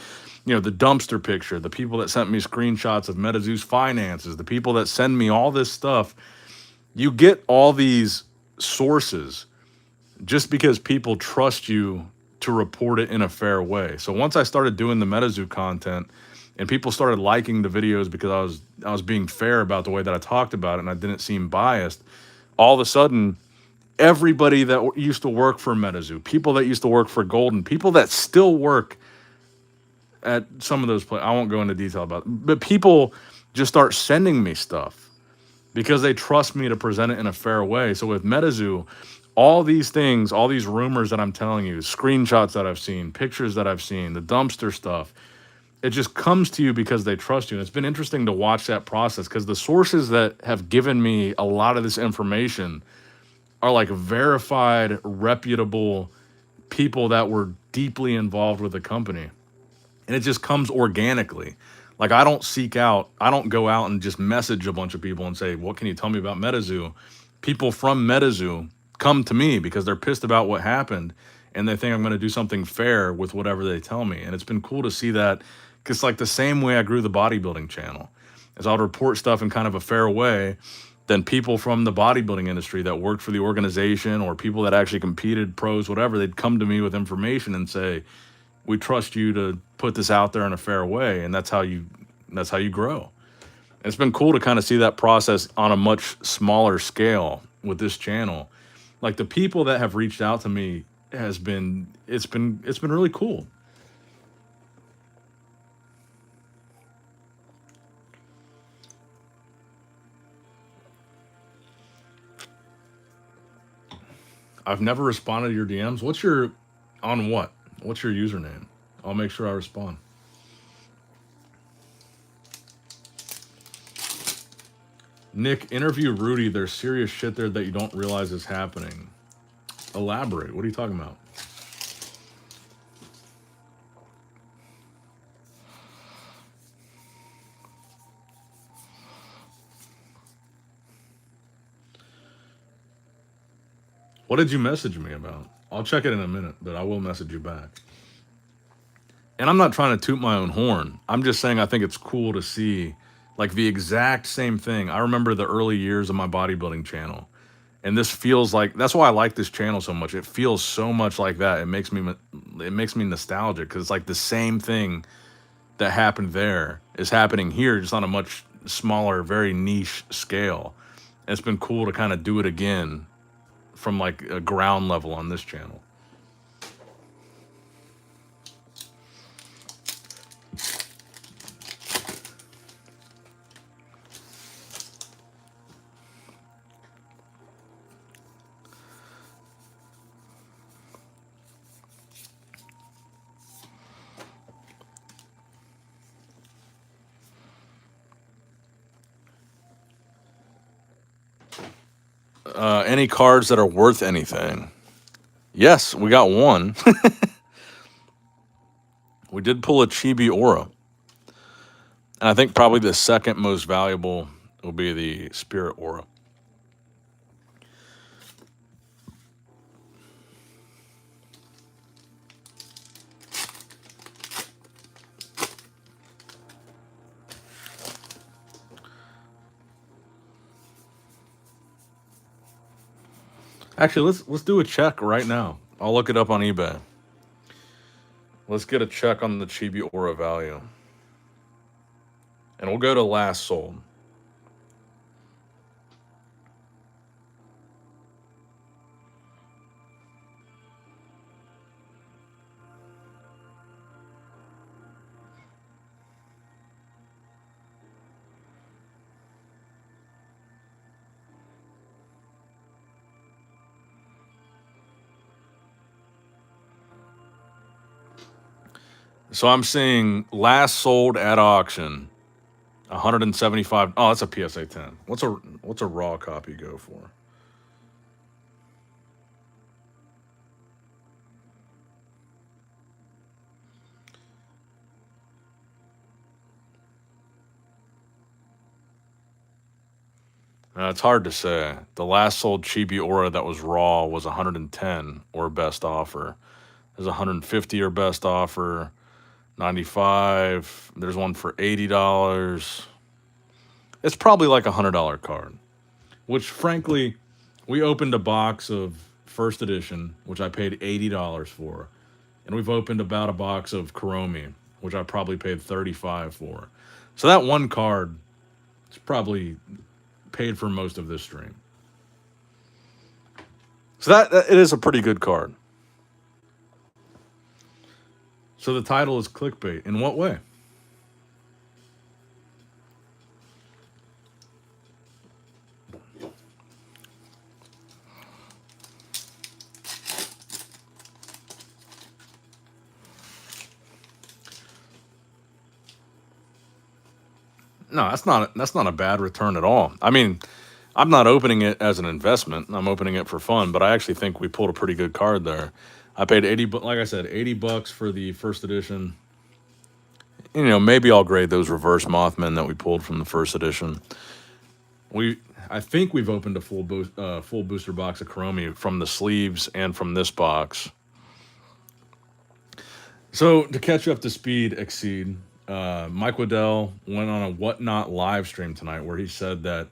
the dumpster picture, the people that sent me screenshots of Metazoo's finances, the people that send me all this stuff, you get all these sources just because people trust you to report it in a fair way. So once I started doing the Metazoo content and people started liking the videos because I was being fair about the way that I talked about it and I didn't seem biased, all of a sudden everybody that used to work for Metazoo, people that used to work for Golden, people that still work at some of those places, I won't go into detail about it, but people just start sending me stuff because they trust me to present it in a fair way. So with Metazoo, all these things, all these rumors that I'm telling you, screenshots that I've seen, pictures that I've seen, the dumpster stuff, it just comes to you because they trust you. And it's been interesting to watch that process because the sources that have given me a lot of this information are like verified, reputable people that were deeply involved with the company. And it just comes organically. Like I don't go out and just message a bunch of people and say, what can you tell me about Metazoo? People from Metazoo come to me because they're pissed about what happened and they think I'm going to do something fair with whatever they tell me. And it's been cool to see that because like the same way I grew the bodybuilding channel, as I would report stuff in kind of a fair way, then people from the bodybuilding industry that worked for the organization or people that actually competed, pros, whatever, they'd come to me with information and say, we trust you to put this out there in a fair way. And that's how you grow. And it's been cool to kind of see that process on a much smaller scale with this channel. Like the people that have reached out to me it's been really cool. I've never responded to your DMs. On what? What's your username? I'll make sure I respond. Nick, interview Rudy. There's serious shit there that you don't realize is happening. Elaborate. What are you talking about? What did you message me about? I'll check it in a minute, but I will message you back. And I'm not trying to toot my own horn. I'm just saying I think it's cool to see like the exact same thing. I remember the early years of my bodybuilding channel. And this feels like, that's why I like this channel so much. It feels so much like that. It makes me nostalgic, because it's like the same thing that happened there is happening here, just on a much smaller, very niche scale. And it's been cool to kind of do it again from like a ground level on this channel. Any cards that are worth anything? Yes, we got one. We did pull a Chibi Aura. And I think probably the second most valuable will be the Spirit Aura. Actually, let's do a check right now. I'll look it up on eBay. Let's get a check on the Chibi Aura value. And we'll go to last sold. So I'm seeing last sold at auction, 175. Oh, that's a PSA 10. What's a raw copy go for? It's hard to say. The last sold Chibi Aura that was raw was 110 or best offer. There's 150 or best offer, 95. There's one for $80. It's probably like $100 card, which frankly, we opened a box of first edition, which I paid $80 for. And we've opened about a box of Kuromi, which I probably paid $35 for. So that one card is probably paid for most of this stream. So that it is a pretty good card. So the title is clickbait. In what way? No, that's not a bad return at all. I mean, I'm not opening it as an investment. I'm opening it for fun, but I actually think we pulled a pretty good card there. I paid 80, but like I said, $80 for the first edition. You know, maybe I'll grade those reverse Mothmen that we pulled from the first edition. I think we've opened a full booster box of Kuromi from the sleeves and from this box. So to catch up to speed, Exceed, Mike Waddell went on a Whatnot live stream tonight where he said that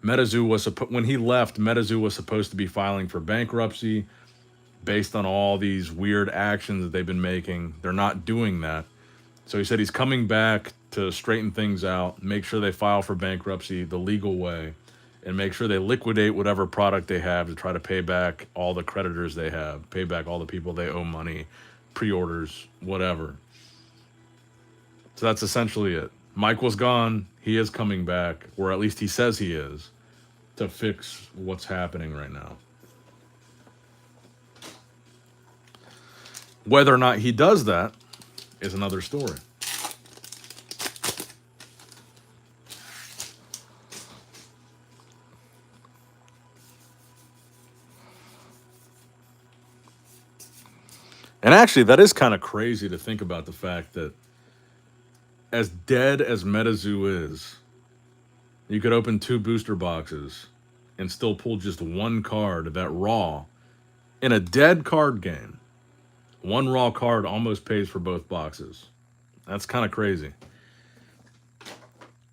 Metazoo was when he left, Metazoo was supposed to be filing for bankruptcy based on all these weird actions that they've been making. They're not doing that. So he said he's coming back to straighten things out, make sure they file for bankruptcy the legal way, and make sure they liquidate whatever product they have to try to pay back all the creditors they have, pay back all the people they owe money, pre-orders, whatever. So that's essentially it. Mike was gone. He is coming back, or at least he says he is, to fix what's happening right now. Whether or not he does that is another story. And actually, that is kind of crazy to think about the fact that as dead as Metazoo is, you could open 2 booster boxes and still pull just one card that raw in a dead card game. One raw card almost pays for both boxes. That's kind of crazy.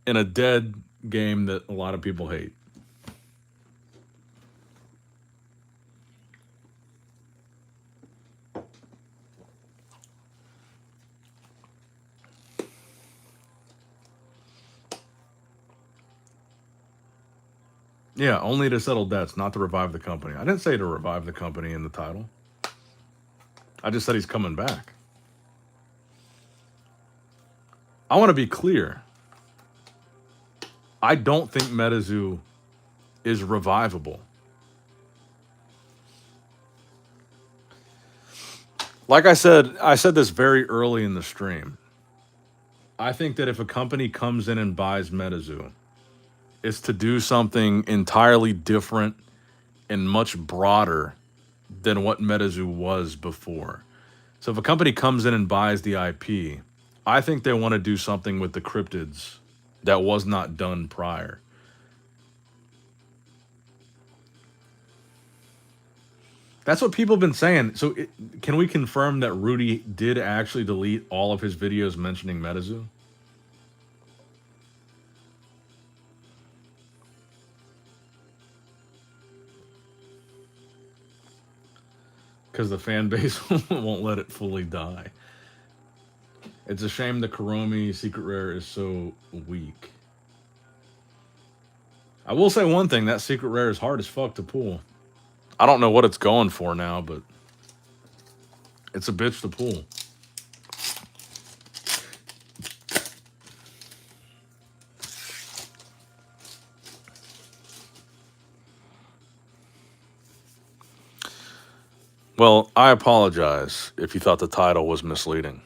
In a dead game that a lot of people hate. Yeah, only to settle debts, not to revive the company. I didn't say to revive the company in the title. I just said he's coming back. I want to be clear. I don't think Metazoo is revivable. Like I said this very early in the stream. I think that if a company comes in and buys Metazoo, it's to do something entirely different and much broader than what Metazoo was before. So if a company comes in and buys the IP, I think they want to do something with the cryptids that was not done prior. That's what people have been saying. So can we confirm that Rudy did actually delete all of his videos mentioning Metazoo? Because the fan base won't let it fully die. It's a shame the Kuromi Secret Rare is so weak. I will say one thing, that Secret Rare is hard as fuck to pull. I don't know what it's going for now, but it's a bitch to pull. Well, I apologize if you thought the title was misleading.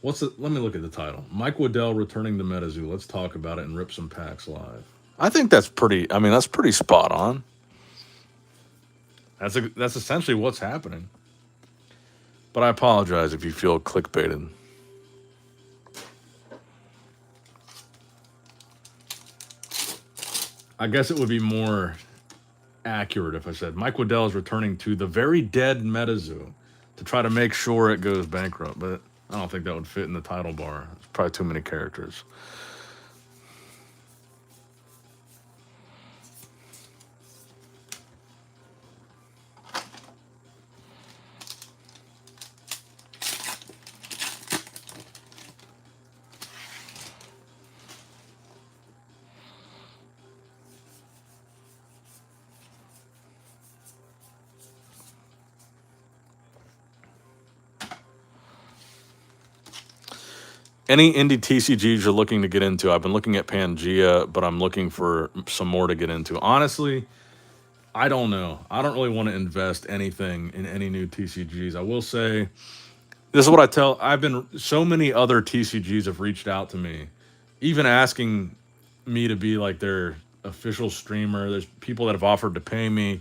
What's it? Let me look at the title. Mike Waddell returning to Metazoo. Let's talk about it and rip some packs live. I think that's pretty. I mean, that's pretty spot on. That's essentially what's happening. But I apologize if you feel clickbaited. I guess it would be more accurate if I said Mike Waddell is returning to the very dead Metazoo to try to make sure it goes bankrupt. But I don't think that would fit in the title bar. It's probably too many characters. Any indie TCGs you're looking to get into? I've been looking at Pangea, but I'm looking for some more to get into. Honestly, I don't know. I don't really want to invest anything in any new TCGs. I will say, this is what I tell. So many other TCGs have reached out to me, even asking me to be like their official streamer. There's people that have offered to pay me.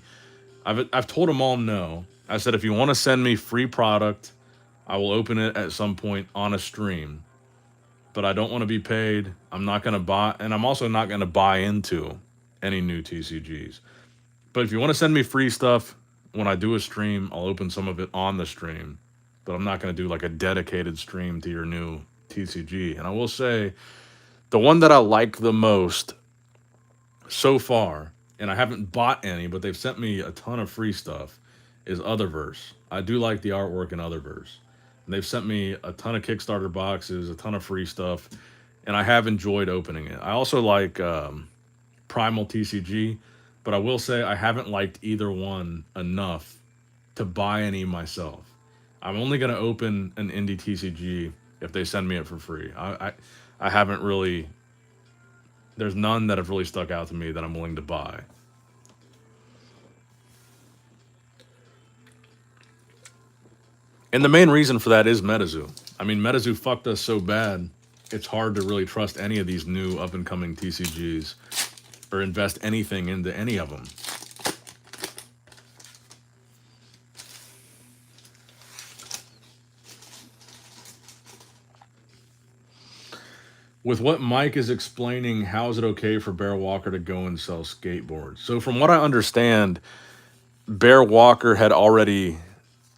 I've told them all no. I said, if you want to send me free product, I will open it at some point on a stream. But I don't want to be paid. I'm not going to buy, and I'm also not going to buy into any new TCGs. But if you want to send me free stuff, when I do a stream, I'll open some of it on the stream. But I'm not going to do like a dedicated stream to your new TCG. And I will say, the one that I like the most so far, and I haven't bought any, but they've sent me a ton of free stuff, is Otherverse. I do like the artwork in Otherverse. And they've sent me a ton of Kickstarter boxes, a ton of free stuff, and I have enjoyed opening it. I also like Primal TCG, but I will say I haven't liked either one enough to buy any myself. I'm only going to open an indie TCG if they send me it for free. I haven't really... There's none that have really stuck out to me that I'm willing to buy. And the main reason for that is Metazoo. I mean, Metazoo fucked us so bad, it's hard to really trust any of these new up-and-coming TCGs or invest anything into any of them. With what Mike is explaining, how is it okay for Bear Walker to go and sell skateboards? So from what I understand, Bear Walker had already...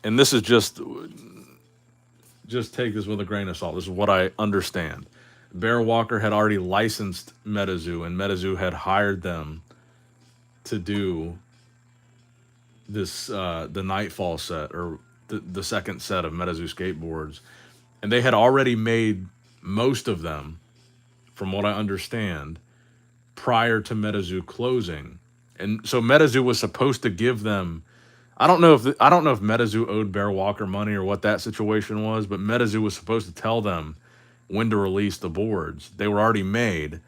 And this is just take this with a grain of salt. This is what I understand. Bear Walker had already licensed Metazoo, and Metazoo had hired them to do this the Nightfall set, or the second set of Metazoo skateboards. And they had already made most of them, from what I understand. prior to Metazoo closing. And so Metazoo was supposed to give them, I don't know if Metazoo owed Bear Walker money or what that situation was, but Metazoo was supposed to tell them when to release the boards. They were already made.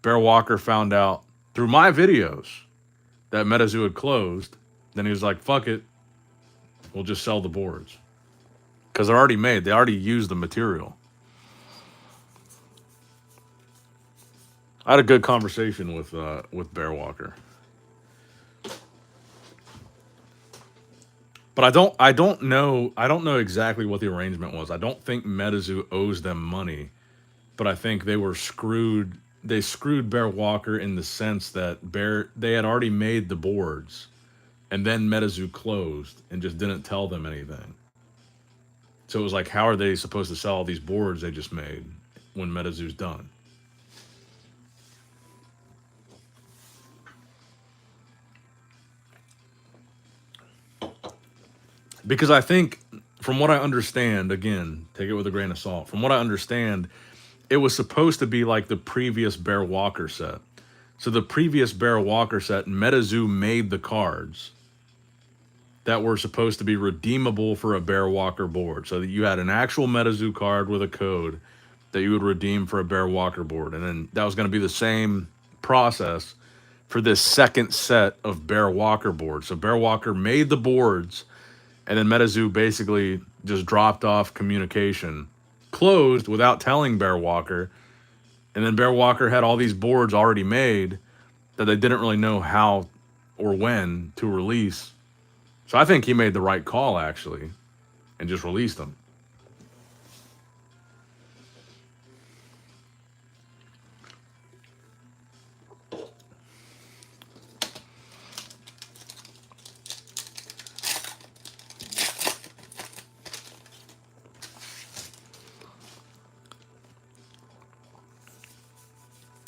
Bear Walker found out through my videos that Metazoo had closed. Then he was like, fuck it, we'll just sell the boards. Because they're already made. They already used the material. I had a good conversation with Bear Walker. But I don't know exactly what the arrangement was. I don't think Metazoo owes them money, but I think they were screwed. They screwed Bear Walker in the sense that they had already made the boards, and then Metazoo closed and just didn't tell them anything. So it was like, how are they supposed to sell all these boards they just made when Metazoo's done? Because I think, from what I understand, again, take it with a grain of salt. From what I understand, it was supposed to be like the previous Bear Walker set. So the previous Bear Walker set, Metazoo made the cards that were supposed to be redeemable for a Bear Walker board. So that you had an actual Metazoo card with a code that you would redeem for a Bear Walker board. And then that was going to be the same process for this second set of Bear Walker boards. So Bear Walker made the boards, and then Metazoo basically just dropped off communication, closed without telling Bear Walker. And then Bear Walker had all these boards already made that they didn't really know how or when to release. So I think he made the right call, actually, and just released them.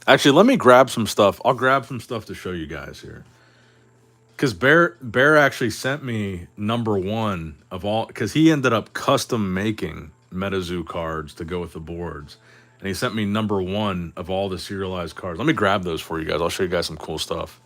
Actually, let me grab some stuff. I'll grab some stuff to show you guys here. Because Bear actually sent me number one of all, because he ended up custom making Metazoo cards to go with the boards. And he sent me number one of all the serialized cards. Let me grab those for you guys. I'll show you guys some cool stuff.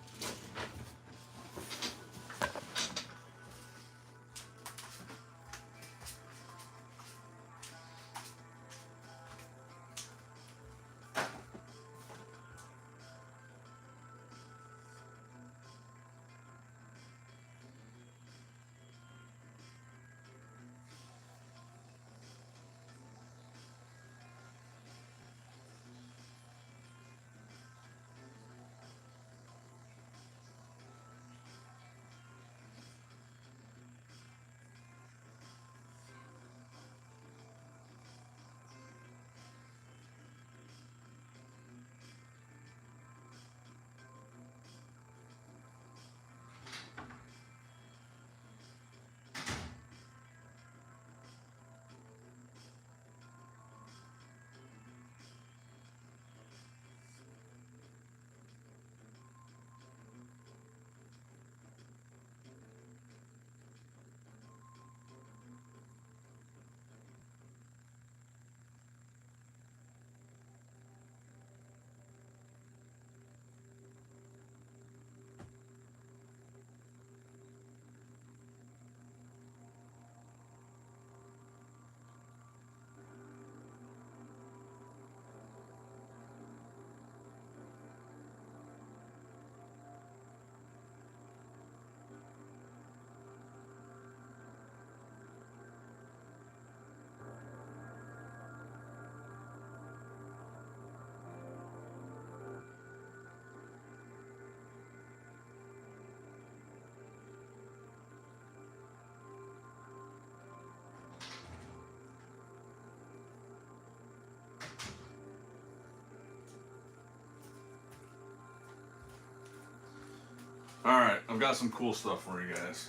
All right, I've got some cool stuff for you guys.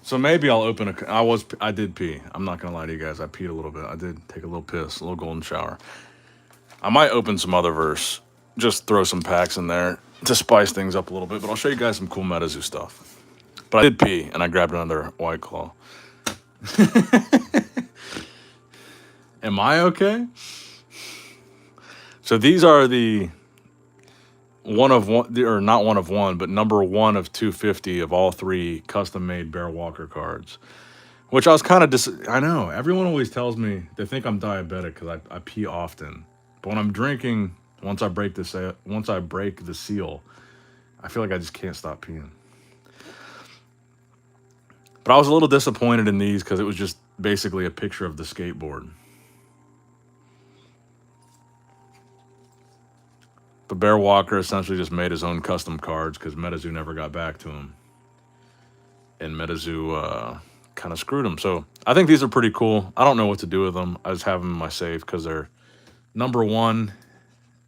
So maybe I'll open a. I did pee. I'm not gonna lie to you guys. I peed a little bit. I did take a little piss, a little golden shower. I might open some other verse, just throw some packs in there to spice things up a little bit. But I'll show you guys some cool Metazoo stuff. But I did pee, and I grabbed another White Claw. Am I okay? So these are the one of one, or not one of one, but number one of 250 of all three custom made Bear Walker cards. Which I was kind of I know everyone always tells me they think I'm diabetic because I pee often, but when I'm drinking, once I break the seal, I feel like I just can't stop peeing. But I was a little disappointed in these because it was just basically a picture of the skateboard. But Bear Walker essentially just made his own custom cards because Metazoo never got back to him, and Metazoo kind of screwed him. So I think these are pretty cool. I don't know what to do with them. I just have them in my safe because they're number one,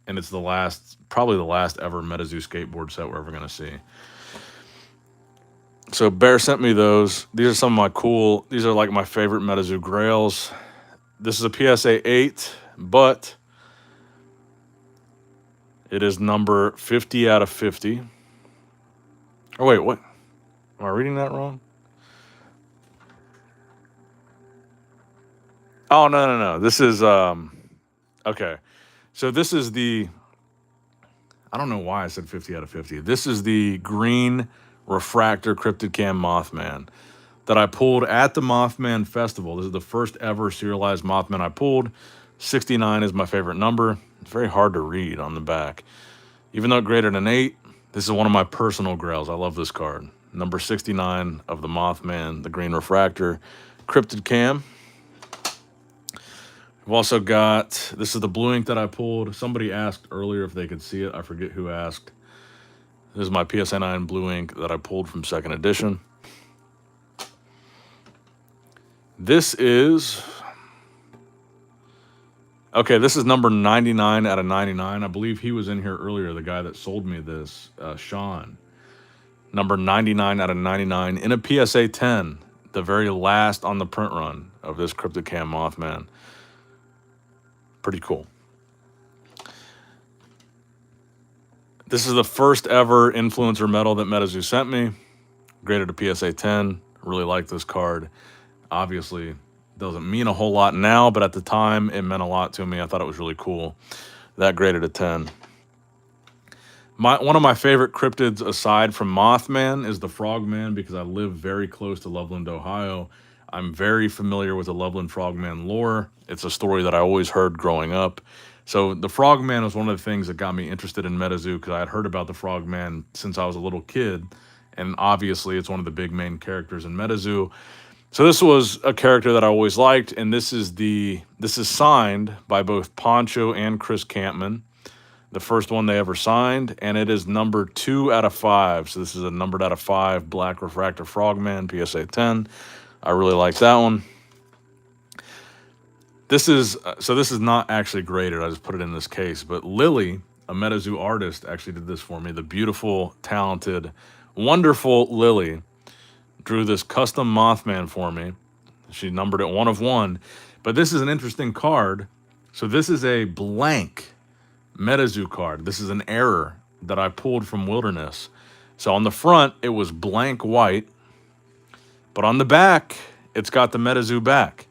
and it's probably the last ever Metazoo skateboard set we're ever going to see. So Bear sent me those. These are some of these are like my favorite Metazoo grails. This is a PSA 8, but it is number 50 out of 50. Oh, wait, what? Am I reading that wrong? Oh, no. This is, okay. So this is I don't know why I said 50 out of 50. This is the green refractor Cryptid Cam Mothman that I pulled at the Mothman Festival. This is the first ever serialized Mothman I pulled. 69 is my favorite number. It's very hard to read on the back. Even though it graded an 8, this is one of my personal grails. I love this card. Number 69 of the Mothman, the green refractor Cryptid Cam. I've also got, this is the blue ink that I pulled. Somebody asked earlier if they could see it. I forget who asked. This is my PSA 9 blue ink that I pulled from second edition. This is, okay, this is number 99 out of 99. I believe he was in here earlier, the guy that sold me this, Sean. Number 99 out of 99 in a PSA 10, the very last on the print run of this Cryptid Cam Mothman. Pretty cool. This is the first ever influencer medal that Metazoo sent me. Graded a PSA 10. Really like this card. Obviously, doesn't mean a whole lot now, but at the time, it meant a lot to me. I thought it was really cool. That graded a 10. One of my favorite cryptids, aside from Mothman, is the Frogman, because I live very close to Loveland, Ohio. I'm very familiar with the Loveland Frogman lore. It's a story that I always heard growing up. So the Frogman was one of the things that got me interested in Metazoo, because I had heard about the Frogman since I was a little kid. And obviously, it's one of the big main characters in Metazoo. So this was a character that I always liked, and this is signed by both Poncho and Chris Campman, the first one they ever signed, and it is number 2 out of 5. So this is a numbered out of 5 Black Refractor Frogman, PSA 10. I really like that one. This is not actually graded. I just put it in this case, but Lily, a Metazoo artist, actually did this for me. The beautiful, talented, wonderful Lily drew this custom Mothman for me. She numbered it 1 of 1. But this is an interesting card. So this is a blank Metazoo card. This is an error that I pulled from Wilderness. So on the front, it was blank white. But on the back, it's got the Metazoo back.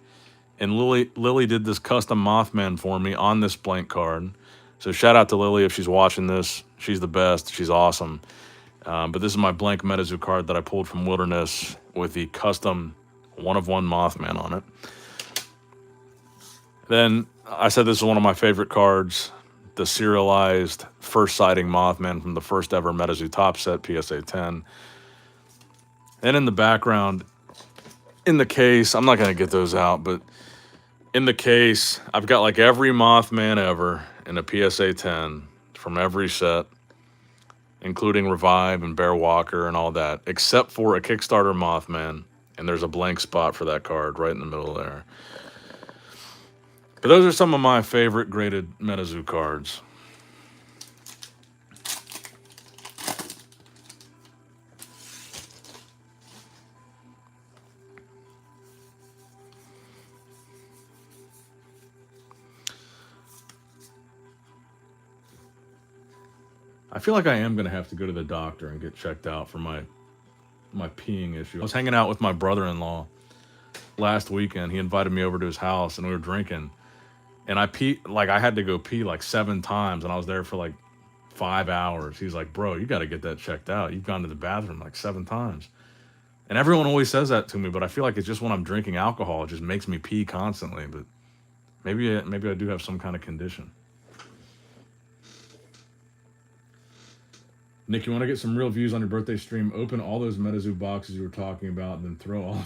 And Lily did this custom Mothman for me on this blank card. So shout out to Lily if she's watching this. She's the best. She's awesome. But this is my blank Metazoo card that I pulled from Wilderness with the custom 1 of 1 Mothman on it. Then I said this is one of my favorite cards, the serialized first sighting Mothman from the first ever Metazoo top set, PSA 10. And in the background, in the case, I'm not going to get those out, but in the case, I've got like every Mothman ever in a PSA 10 from every set, including Revive and Bear Walker and all that, except for a Kickstarter Mothman. And there's a blank spot for that card right in the middle there. But those are some of my favorite graded Metazoo cards. I feel like I am going to have to go to the doctor and get checked out for my peeing issue. I was hanging out with my brother-in-law last weekend. He invited me over to his house, and we were drinking. And I pee, like I had to go pee like 7 times, and I was there for like 5 hours. He's like, bro, you got to get that checked out. You've gone to the bathroom like 7 times. And everyone always says that to me, but I feel like it's just when I'm drinking alcohol, it just makes me pee constantly. But maybe I do have some kind of condition. Nick, you want to get some real views on your birthday stream? Open all those Metazoo boxes you were talking about, and then throw all,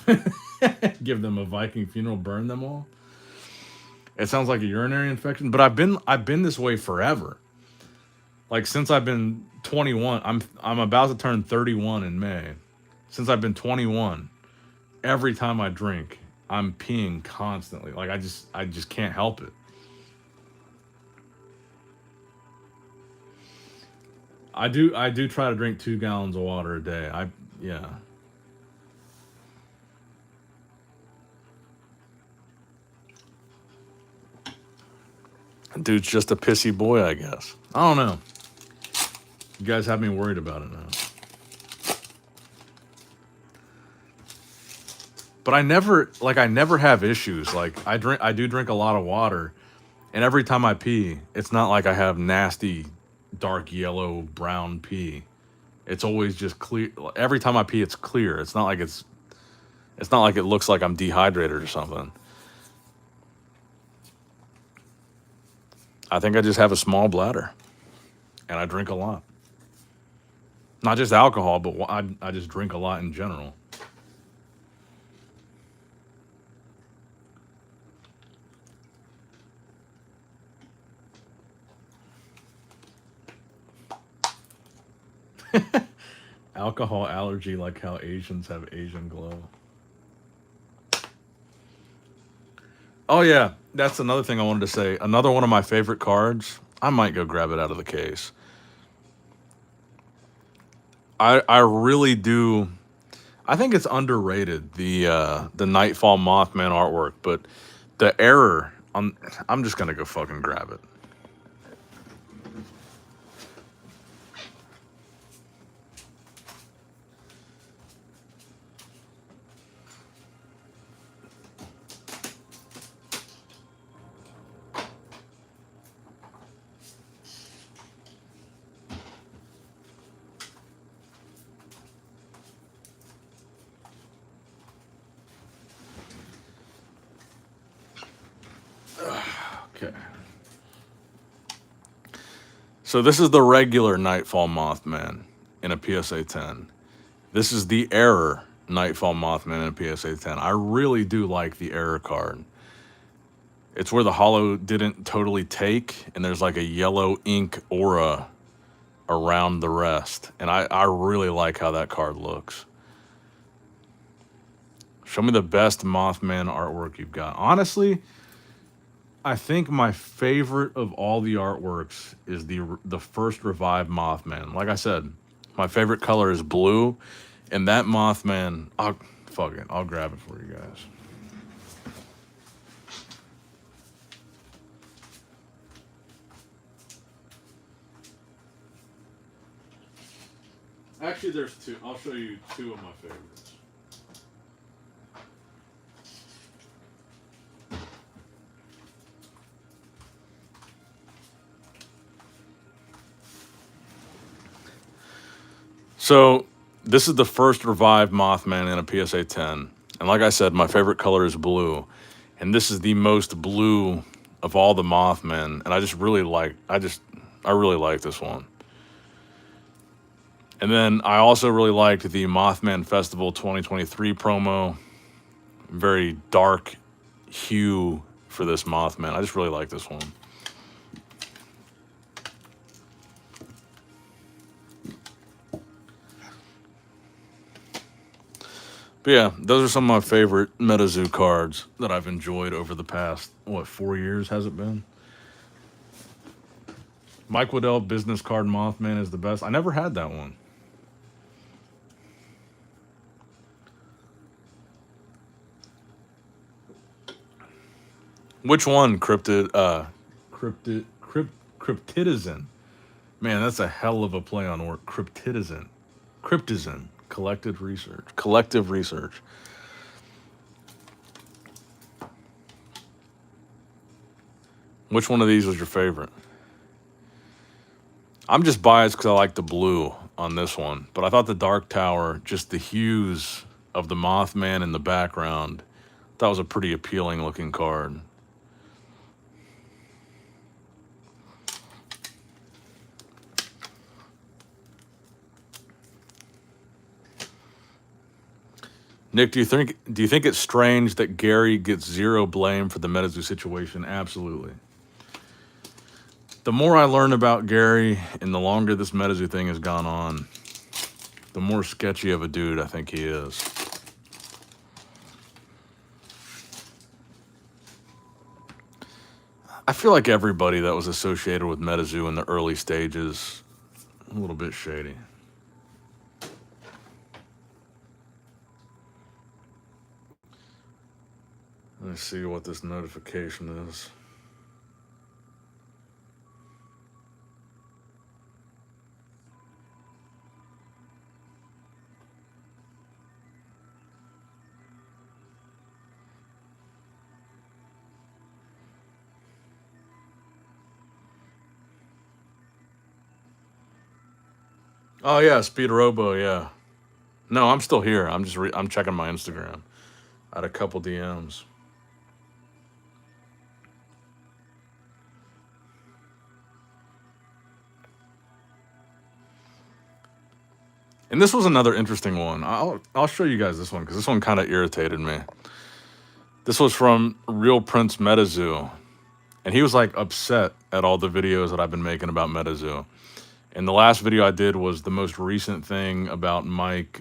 give them a Viking funeral, burn them all. It sounds like a urinary infection, but I've been this way forever. Like since I've been 21, I'm about to turn 31 in May. Since I've been 21, every time I drink, I'm peeing constantly. Like I just can't help it. I do try to drink 2 gallons of water a day. Yeah. Dude's just a pissy boy, I guess. I don't know. You guys have me worried about it now. But I never have issues. Like I do drink a lot of water, and every time I pee, it's not like I have nasty dark yellow brown pee. It's always just clear. Every time I pee, it's clear. It's not like it looks like I'm dehydrated or something. I think I just have a small bladder, and I drink a lot. Not just alcohol, but I just drink a lot in general. Alcohol allergy, like how Asians have Asian glow. Oh yeah, that's another thing I wanted to say. Another one of my favorite cards. I might go grab it out of the case. I really do. I think it's underrated, the Nightfall Mothman artwork, but the error. I'm just gonna go fucking grab it. Okay. So this is the regular Nightfall Mothman in a PSA 10. This is the error Nightfall Mothman in a PSA 10. I really do like the error card. It's where the hollow didn't totally take, and there's like a yellow ink aura around the rest. And I really like how that card looks. Show me the best Mothman artwork you've got. Honestly, I think my favorite of all the artworks is the first revived Mothman. Like I said, my favorite color is blue, and that Mothman, fuck it, I'll grab it for you guys. Actually, there's two. I'll show you two of my favorites. So this is the first revived Mothman in a PSA 10. And like I said, my favorite color is blue. And this is the most blue of all the Mothmen. And I really like this one. And then I also really liked the Mothman Festival 2023 promo. Very dark hue for this Mothman. I just really like this one. But yeah, those are some of my favorite Metazoo cards that I've enjoyed over the past, 4 years has it been? Mike Waddell business card Mothman is the best. I never had that one. Which one? Cryptidizen. Man, that's a hell of a play on word. Cryptizen. Collective research. Which one of these was your favorite? I'm just biased because I like the blue on this one, but I thought the Dark Tower, just the hues of the Mothman in the background, that was a pretty appealing looking card. Nick, do you think it's strange that Gary gets zero blame for the Metazoo situation? Absolutely. The more I learn about Gary and the longer this Metazoo thing has gone on, the more sketchy of a dude I think he is. I feel like everybody that was associated with Metazoo in the early stages, a little bit shady. Let's see what this notification is. Oh yeah, Speed Robo, yeah. No, I'm still here. I'm checking my Instagram. I had a couple DMs. And this was another interesting one. I'll show you guys this one because this one kind of irritated me. This was from Real Prince Metazoo, and he was like upset at all the videos that I've been making about Metazoo. And the last video I did was the most recent thing about Mike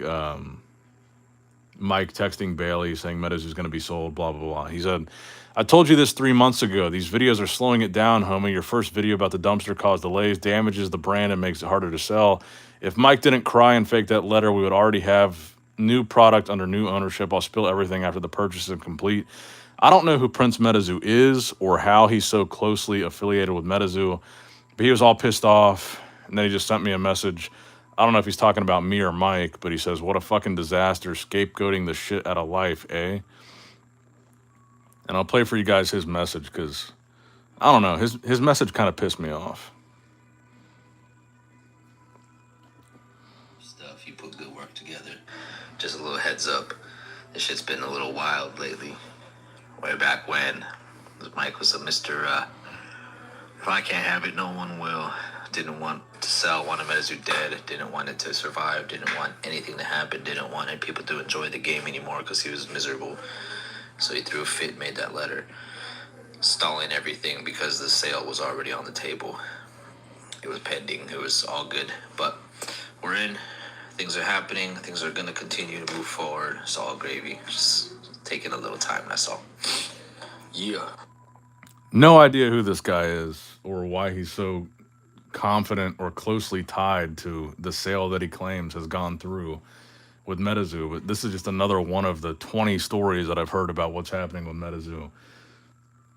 texting Bailey saying Metazoo's going to be sold, blah, blah, blah. He said, I told you this 3 months ago. These videos are slowing it down, homie. Your first video about the dumpster caused delays, damages the brand, and makes it harder to sell. If Mike didn't cry and fake that letter, we would already have new product under new ownership. I'll spill everything after the purchase is complete. I don't know who Prince Metazoo is or how he's so closely affiliated with Metazoo, but he was all pissed off, and then he just sent me a message. I don't know if he's talking about me or Mike, but he says, what a fucking disaster, scapegoating the shit out of life, eh? And I'll play for you guys his message because, I don't know, his message kind of pissed me off. Stuff, you put good work together. Just a little heads up, this shit's been a little wild lately. Way back when, Mike was a Mr. If I can't have it, no one will. Didn't want to sell, wanted Metazoo dead, didn't want it to survive, didn't want anything to happen, didn't want people to enjoy the game anymore because he was miserable. So he threw a fit, made that letter, stalling everything because the sale was already on the table. It was pending, it was all good, but we're in, things are happening, things are gonna continue to move forward, it's all gravy, just taking a little time, that's all. Yeah. No idea who this guy is or why he's so confident or closely tied to the sale that he claims has gone through with Metazoo, but this is just another one of the 20 stories that I've heard about what's happening with Metazoo.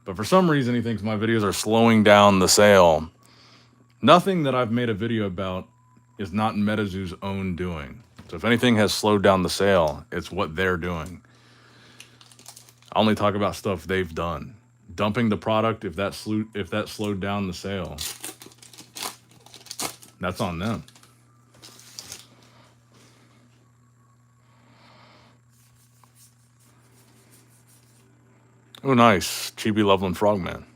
But for some reason, he thinks my videos are slowing down the sale. Nothing that I've made a video about is not Metazoo's own doing. So if anything has slowed down the sale, it's what they're doing. I only talk about stuff they've done. Dumping the product, if that slowed down the sale, that's on them. Oh, nice. Chibi Loveland Frogman.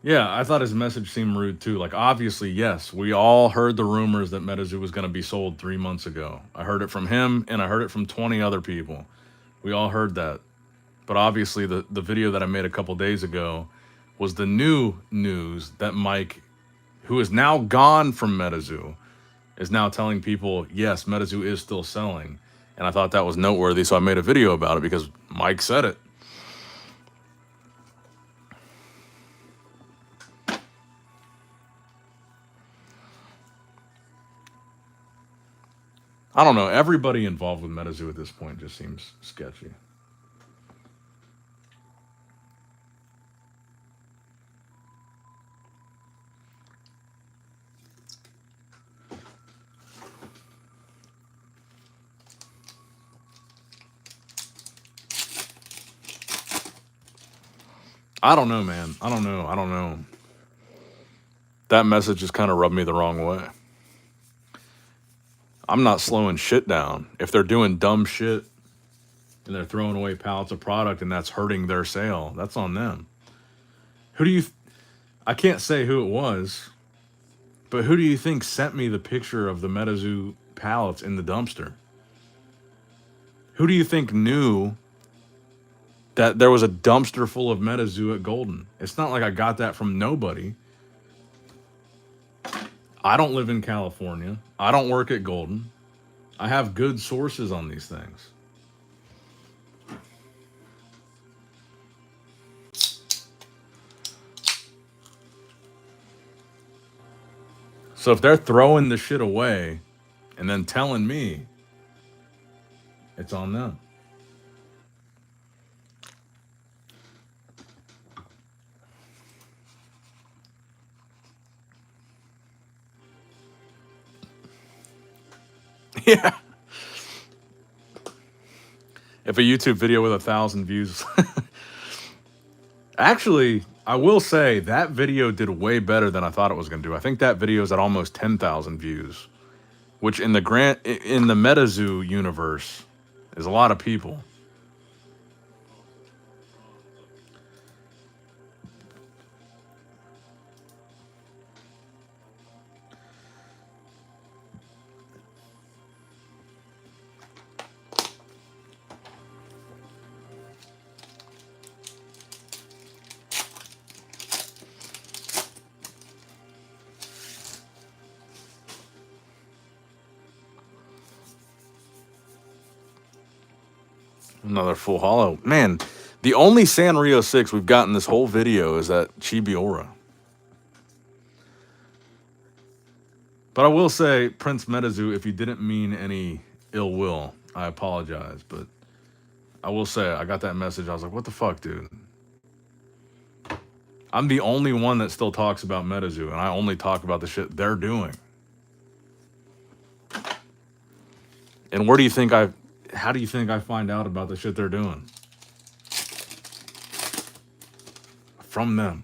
Yeah, I thought his message seemed rude too. Like, obviously, yes, we all heard the rumors that Metazoo was going to be sold 3 months ago. I heard it from him, and I heard it from 20 other people. We all heard that. But obviously, the video that I made a couple days ago was the new news that Mike, who is now gone from Metazoo, is now telling people, yes, Metazoo is still selling. And I thought that was noteworthy, so I made a video about it because Mike said it. I don't know. Everybody involved with Metazoo at this point just seems sketchy. I don't know, man. I don't know. That message just kind of rubbed me the wrong way. I'm not slowing shit down. If they're doing dumb shit and they're throwing away pallets of product and that's hurting their sale, that's on them. Who do you... I can't say who it was, but who do you think sent me the picture of the Metazoo pallets in the dumpster? Who do you think knew that there was a dumpster full of Metazoo at Golden? It's not like I got that from nobody. I don't live in California. I don't work at Golden. I have good sources on these things. So if they're throwing the shit away and then telling me, it's on them. Yeah. If a YouTube video with 1,000 views. Actually, I will say that video did way better than I thought it was going to do. I think that video is at almost 10,000 views, which in the Metazoo universe is a lot of people. Another full hollow. Man, the only Sanrio 6 we've gotten this whole video is that Chibi-Ora. But I will say, Prince Metazoo, if you didn't mean any ill will, I apologize. But I will say, I got that message. I was like, what the fuck, dude? I'm the only one that still talks about Metazoo, and I only talk about the shit they're doing. And where do you think how do you think I find out about the shit they're doing? From them.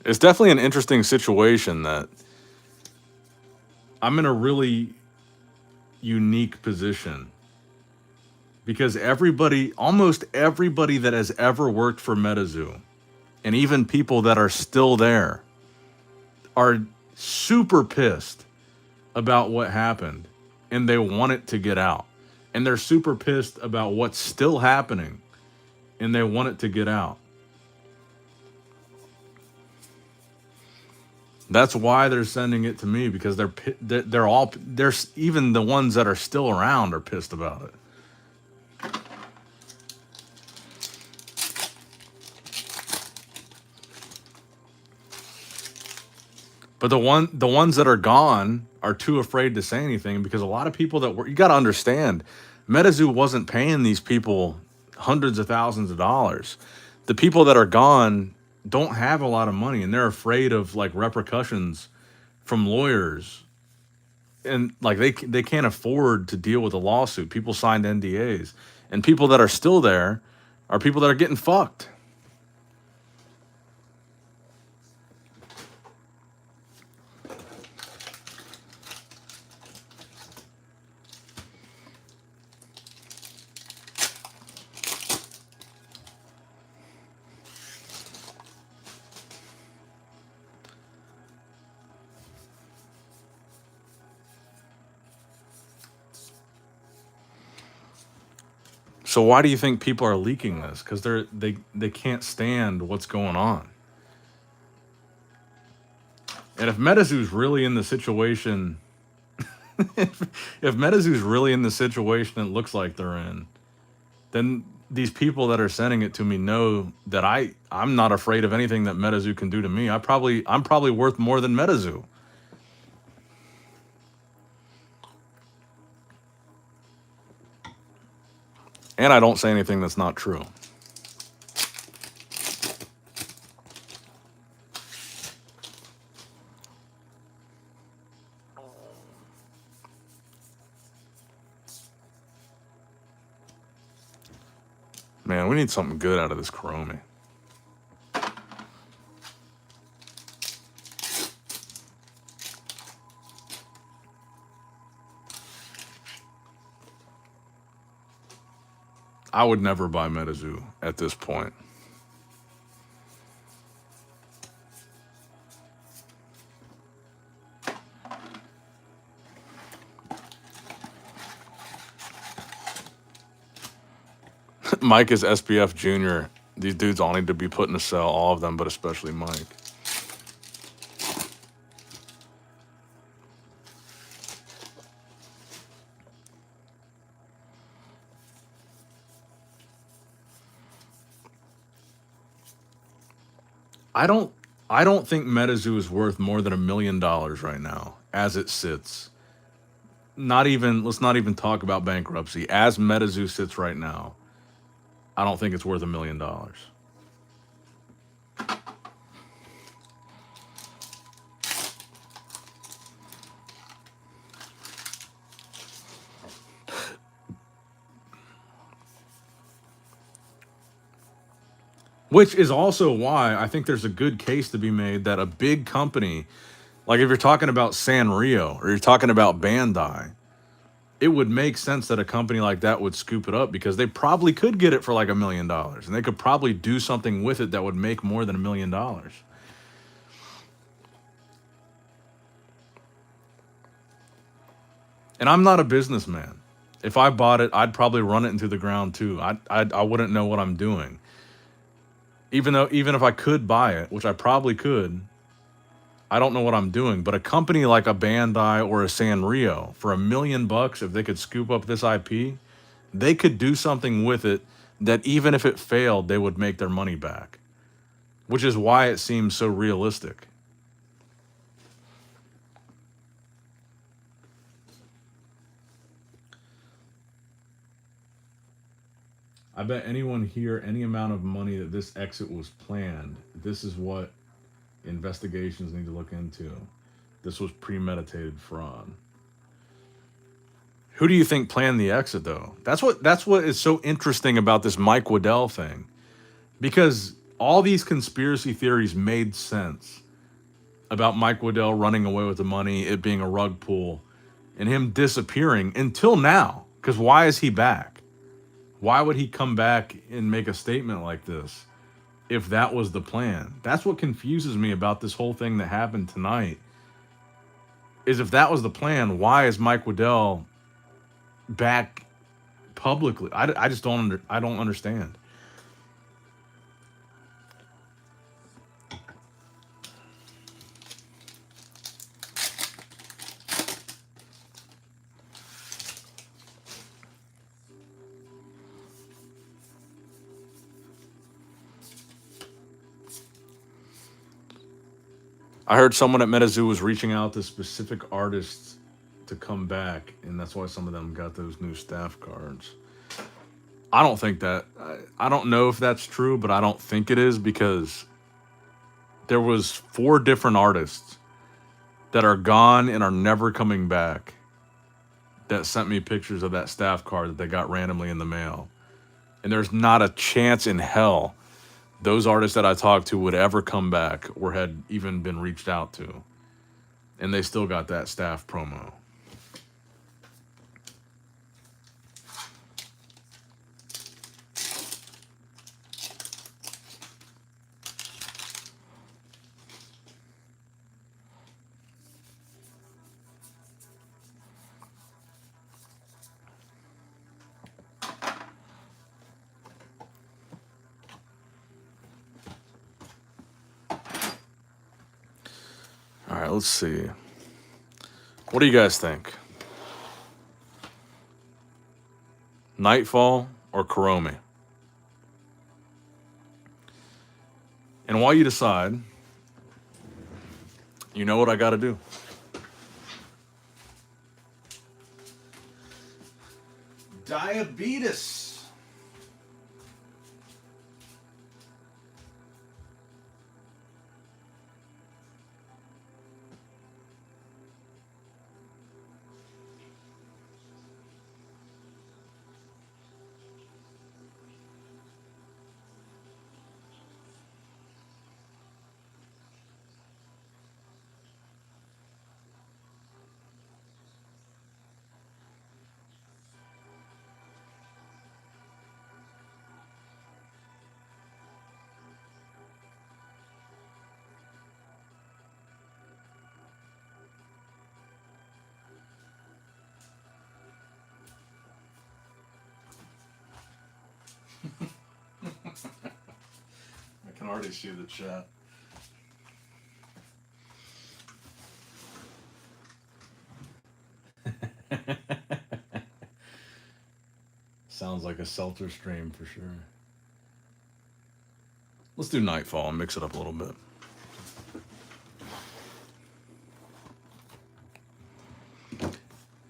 It's definitely an interesting situation that I'm in a really unique position because almost everybody that has ever worked for Metazoo, and even people that are still there, are super pissed about what happened and they want it to get out. And they're super pissed about what's still happening and they want it to get out. That's why they're sending it to me, because there's even the ones that are still around are pissed about it. But the ones that are gone are too afraid to say anything, because a lot of people you got to understand, Metazoo wasn't paying these people hundreds of thousands of dollars. The people that are gone don't have a lot of money, and they're afraid of like repercussions from lawyers, and like they can't afford to deal with a lawsuit. People signed NDAs, and people that are still there are people that are getting fucked. So why do you think people are leaking this? Because they can't stand what's going on. And if Metazoo's really in the situation, if Metazoo's really in the situation it looks like they're in, then these people that are sending it to me know that I'm not afraid of anything that Metazoo can do to me. I'm probably worth more than Metazoo. And I don't say anything that's not true. Man, we need something good out of this Chromie. I would never buy Metazoo at this point. Mike is SPF Jr. These dudes all need to be put in a cell, all of them, but especially Mike. I don't think Metazoo is worth more than $1 million right now, as it sits. Let's not even talk about bankruptcy. As Metazoo sits right now, I don't think it's worth $1 million. Which is also why I think there's a good case to be made that a big company, like if you're talking about Sanrio or you're talking about Bandai, it would make sense that a company like that would scoop it up because they probably could get it for like $1 million and they could probably do something with it that would make more than $1 million. And I'm not a businessman. If I bought it, I'd probably run it into the ground too. I wouldn't know what I'm doing. Even if I could buy it, which I probably could, I don't know what I'm doing. But a company like a Bandai or a Sanrio, for $1 million, if they could scoop up this IP, they could do something with it that even if it failed, they would make their money back. Which is why it seems so realistic. I bet anyone here, any amount of money that this exit was planned, this is what investigations need to look into. This was premeditated fraud. Who do you think planned the exit though? That's what is so interesting about this Mike Waddell thing. Because all these conspiracy theories made sense about Mike Waddell running away with the money, it being a rug pull, and him disappearing until now. Because why is he back? Why would he come back and make a statement like this if that was the plan? That's what confuses me about this whole thing that happened tonight. Is if that was the plan, why is Mike Waddell back publicly? I just don't understand. I heard someone at Metazoo was reaching out to specific artists to come back, and that's why some of them got those new staff cards. I don't think that. I don't know if that's true, but I don't think it is because there was 4 different artists that are gone and are never coming back that sent me pictures of that staff card that they got randomly in the mail. And there's not a chance in hell those artists that I talked to would ever come back or had even been reached out to. And they still got that staff promo. All right, let's see. What do you guys think? Nightfall or Chromie? And while you decide, you know what I got to do. Diabetes. can already see the chat. Sounds like a seltzer stream for sure. Let's do Nightfall and mix it up a little bit.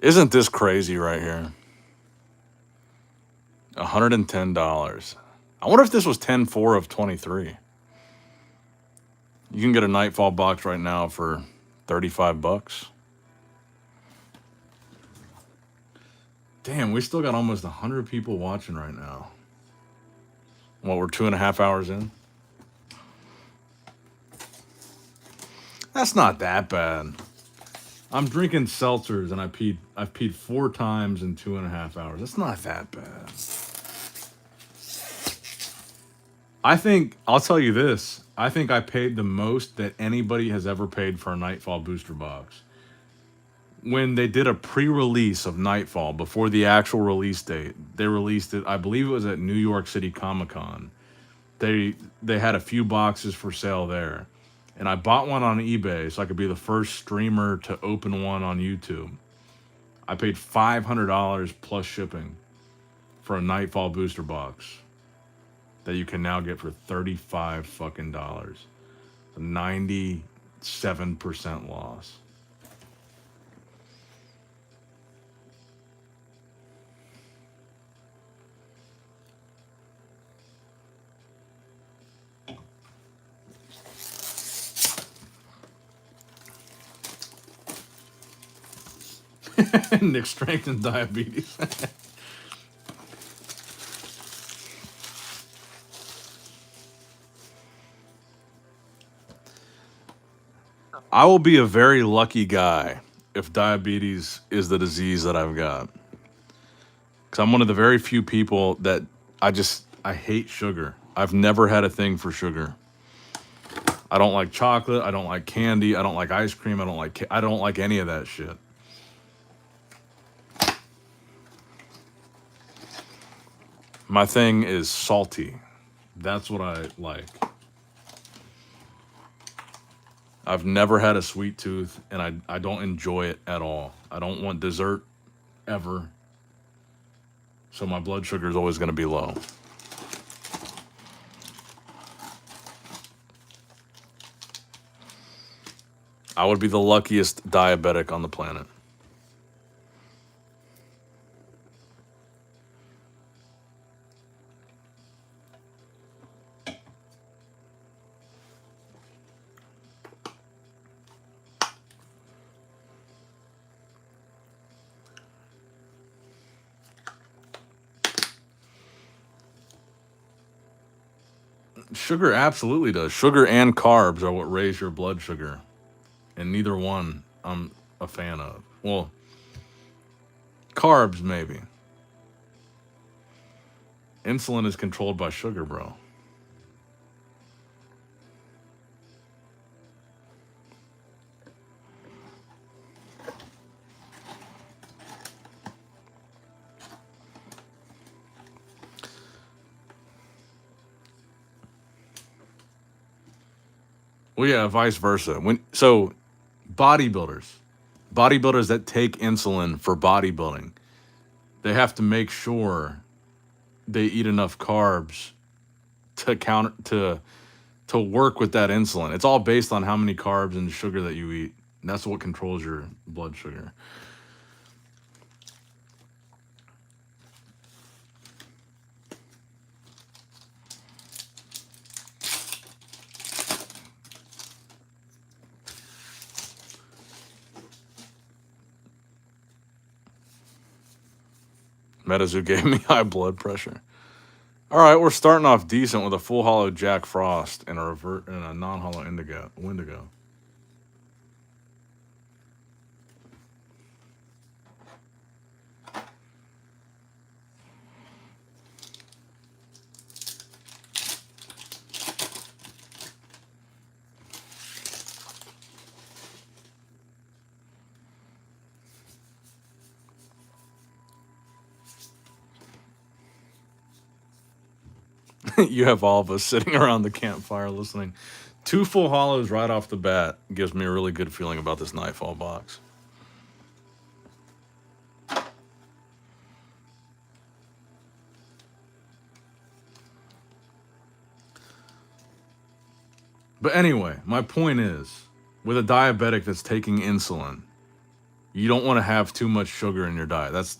Isn't this crazy right here? $110. I wonder if this was 10-4 of 23. You can get a Nightfall box right now for $35. Damn, we still got almost 100 people watching right now. Well, we're 2.5 hours in. That's not that bad. I'm drinking seltzers and I've peed 4 times in 2.5 hours. That's not that bad. I think, I'll tell you this. I think I paid the most that anybody has ever paid for a Nightfall booster box. When they did a pre-release of Nightfall before the actual release date, they released it, I believe it was at New York City Comic-Con. They had a few boxes for sale there. And I bought one on eBay so I could be the first streamer to open one on YouTube. I paid $500 plus shipping for a Nightfall booster box that you can now get for $35 fucking dollars. 97% loss. Nick strength and diabetes. I will be a very lucky guy if diabetes is the disease that I've got. Because I'm one of the very few people that I hate sugar. I've never had a thing for sugar. I don't like chocolate. I don't like candy. I don't like ice cream. I don't like any of that shit. My thing is salty. That's what I like. I've never had a sweet tooth, and I don't enjoy it at all. I don't want dessert ever. So my blood sugar is always going to be low. I would be the luckiest diabetic on the planet. Sugar absolutely does. Sugar and carbs are what raise your blood sugar. And neither one I'm a fan of. Well, carbs maybe. Insulin is controlled by sugar, bro. Well, yeah, vice versa. Bodybuilders that take insulin for bodybuilding, they have to make sure they eat enough carbs to work with that insulin. It's all based on how many carbs and sugar that you eat. And that's what controls your blood sugar. Metazoo gave me high blood pressure. All right, we're starting off decent with a full hollow Jack Frost and a non-hollow Wendigo. you have all of us sitting around the campfire listening. 2 full hollows right off the bat gives me a really good feeling about this Nightfall box. But anyway, my point is, with a diabetic that's taking insulin, you don't want to have too much sugar in your diet. That's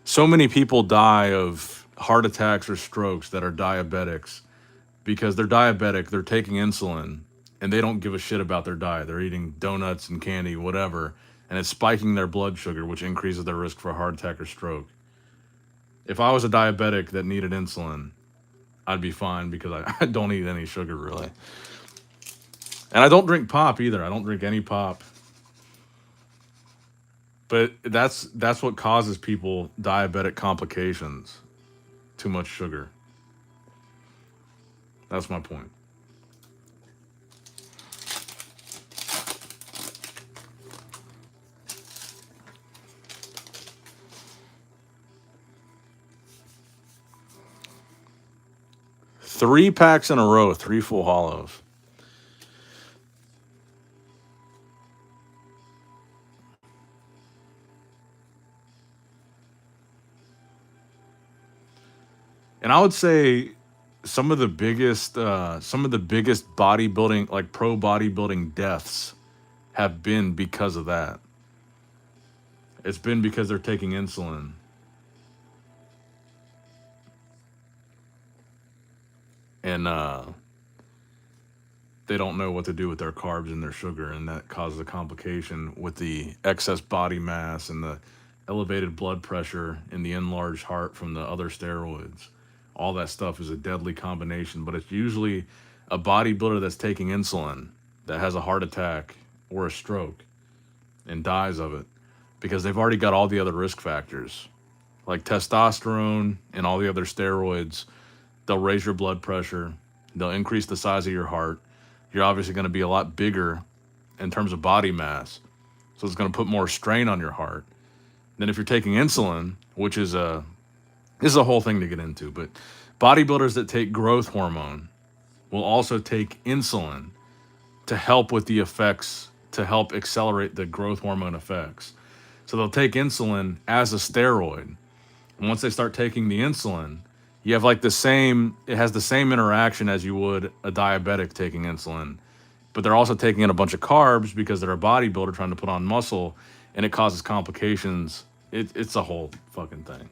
so many people die of heart attacks or strokes that are diabetics because they're diabetic, they're taking insulin, and they don't give a shit about their diet. They're eating donuts and candy, whatever, and it's spiking their blood sugar, which increases their risk for a heart attack or stroke. If I was a diabetic that needed insulin, I'd be fine because I don't eat any sugar really. And I don't drink pop either. I don't drink any pop. But that's what causes people diabetic complications. Too much sugar. That's my point. Three packs in a row, 3 full hollows. And I would say some of the biggest bodybuilding, like pro bodybuilding deaths have been because of that. It's been because they're taking insulin. And they don't know what to do with their carbs and their sugar, and that causes a complication with the excess body mass and the elevated blood pressure and the enlarged heart from the other steroids. All that stuff is a deadly combination, but it's usually a bodybuilder that's taking insulin that has a heart attack or a stroke and dies of it because they've already got all the other risk factors like testosterone and all the other steroids. They'll raise your blood pressure, they'll increase the size of your heart. You're obviously going to be a lot bigger in terms of body mass, so it's going to put more strain on your heart. Then if you're taking insulin, which is this is a whole thing to get into, but bodybuilders that take growth hormone will also take insulin to help with the effects, to help accelerate the growth hormone effects. So they'll take insulin as a steroid. And once they start taking the insulin, you have like it has the same interaction as you would a diabetic taking insulin. But they're also taking in a bunch of carbs because they're a bodybuilder trying to put on muscle, and it causes complications. It's a whole fucking thing.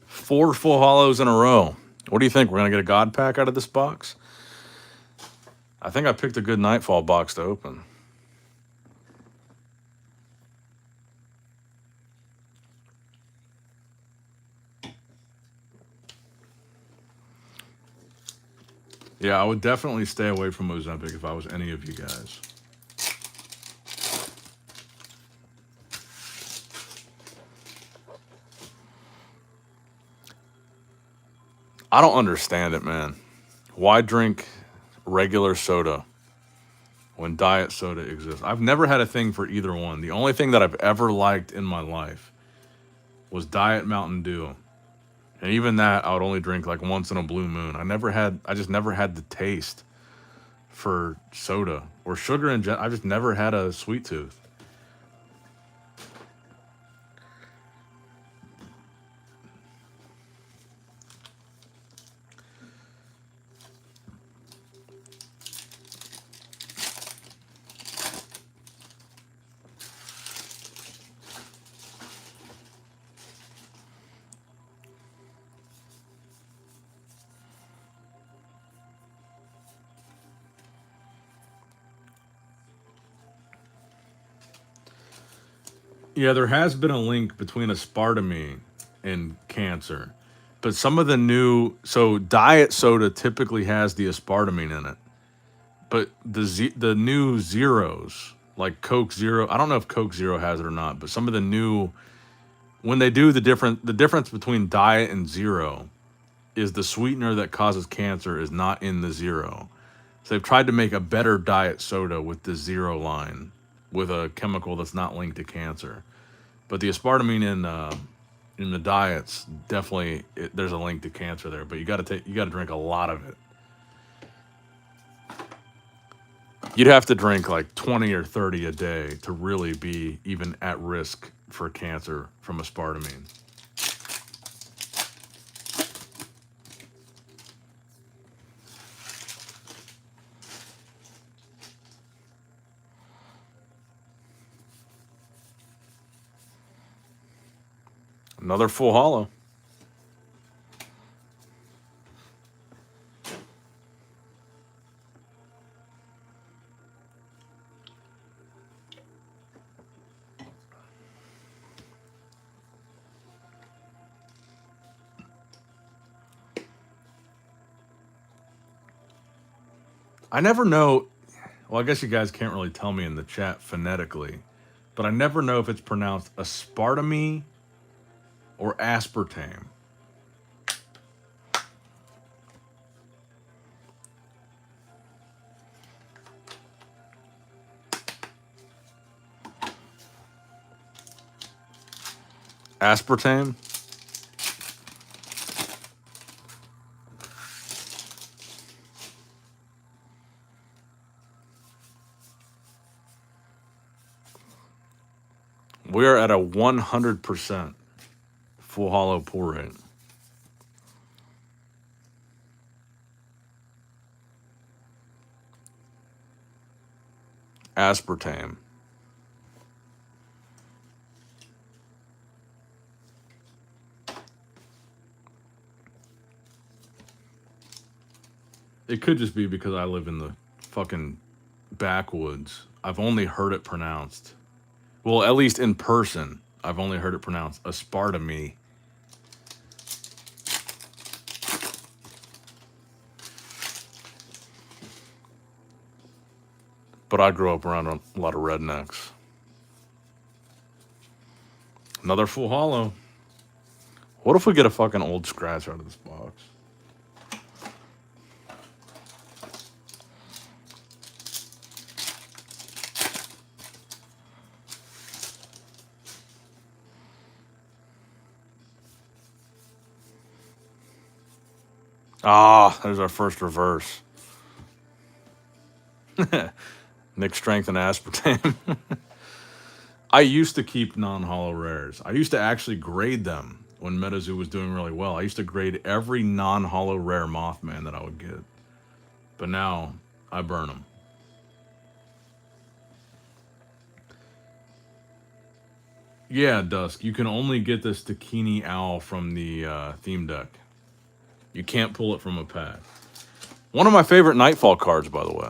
Four full hollows in a row. What do you think? We're going to get a God pack out of this box? I think I picked a good Nightfall box to open. Yeah, I would definitely stay away from Ozempic if I was any of you guys. I don't understand it, man. Why drink regular soda when diet soda exists? I've never had a thing for either one. The only thing that I've ever liked in my life was Diet Mountain Dew. And even that I would only drink like once in a blue moon. I just never had the taste for soda or sugar in general. I just never had a sweet tooth. Yeah, there has been a link between aspartame and cancer. But some of the so diet soda typically has the aspartame in it. But the new zeros, like Coke Zero, I don't know if Coke Zero has it or not, but some of the new when they do the difference between diet and zero is the sweetener that causes cancer is not in the zero. So they've tried to make a better diet soda with the zero line, with a chemical that's not linked to cancer. But the aspartame in the diets definitely there's a link to cancer there. But you got to drink a lot of it. You'd have to drink like 20 or 30 a day to really be even at risk for cancer from aspartame. Another full hollow. I never know. Well, I guess you guys can't really tell me in the chat phonetically, but I never know if it's pronounced aspartame or aspartame. Aspartame? We are at a 100% full hollow pour rate. Aspartame. It could just be because I live in the fucking backwoods. I've only heard it pronounced. Well, at least in person, I've only heard it pronounced aspartame. But I grew up around a lot of rednecks. Another full hollow. What if we get a fucking old scratch out of this box? Ah, there's our first reverse. Mixed strength and aspartame. I used to keep non-hollow rares. I used to actually grade them when Metazoo was doing really well. I used to grade every non-hollow rare Mothman that I would get. But now, I burn them. Yeah, Dusk, you can only get this Takini Owl from the theme deck. You can't pull it from a pack. One of my favorite Nightfall cards, by the way.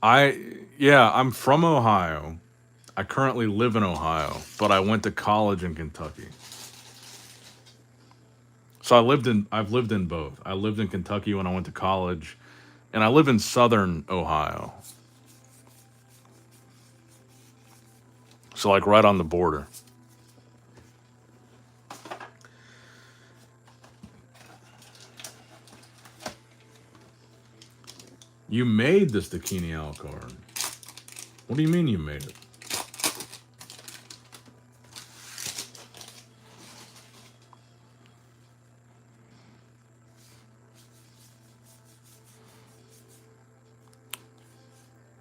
I'm from Ohio. I currently live in Ohio, but I went to college in Kentucky. So I've lived in both. I lived in Kentucky when I went to college, and I live in southern Ohio. So like right on the border. You made this Dakini Owl card. What do you mean you made it?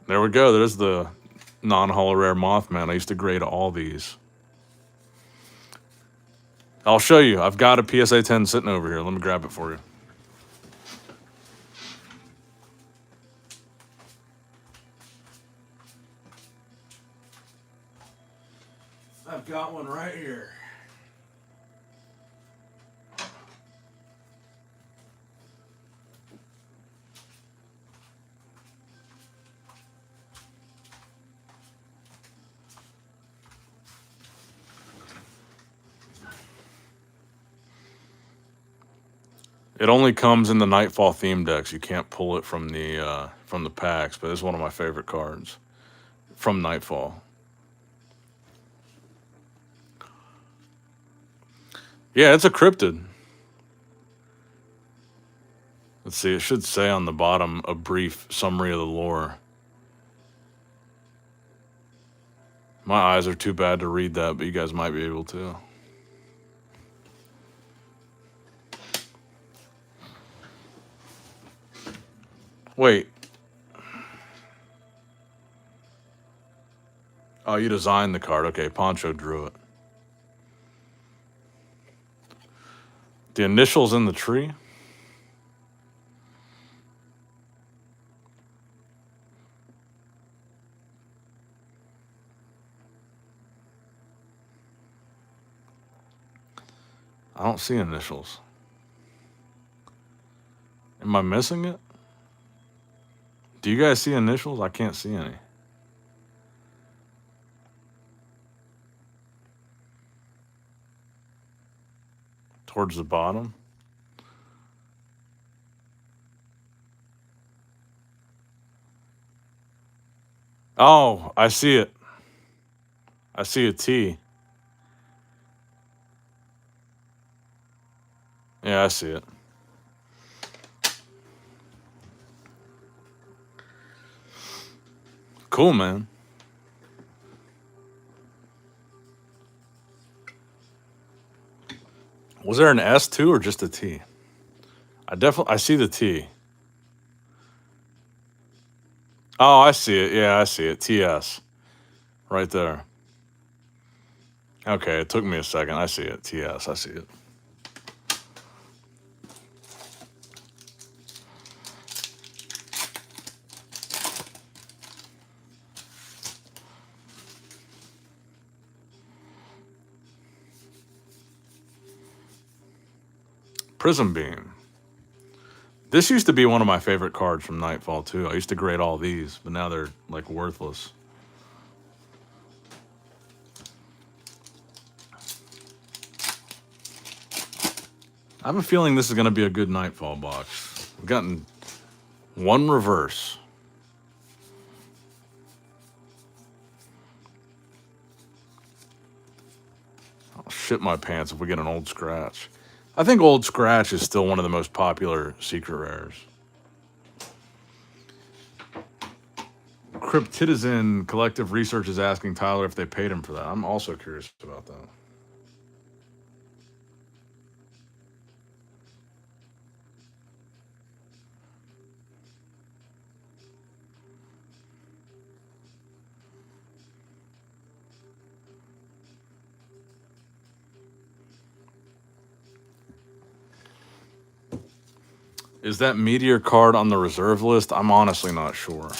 There we go. There's the non-hollow rare Mothman. I used to grade all these. I'll show you. I've got a PSA 10 sitting over here. Let me grab it for you. I've got one right here. It only comes in the Nightfall theme decks. You can't pull it from the packs, but it's one of my favorite cards. from Nightfall. Yeah, it's a cryptid. Let's see, it should say on the bottom a brief summary of the lore. My eyes are too bad to read that, but you guys might be able to. Wait. Oh, you designed the card. Okay, Poncho drew it. The initials in the tree? I don't see initials. Am I missing it? Do you guys see initials? I can't see any. Towards the bottom? Oh, I see it. I see a T. Yeah, I see it. Cool, man. Was there an S too or just a T? I see the T. Oh, I see it. Yeah, I see it. TS. Right there. Okay, it took me a second. I see it. TS. I see it. Prism Beam. This used to be one of my favorite cards from Nightfall too. I used to grade all these, but now they're like worthless. I have a feeling this is going to be a good Nightfall box. We've gotten one reverse. I'll shit my pants if we get an old scratch. I think old scratch is still one of the most popular secret rares. Cryptidizen Collective Research is asking Tyler if they paid him for that. I'm also curious about that. Is that Meteor card on the reserve list? I'm honestly not sure.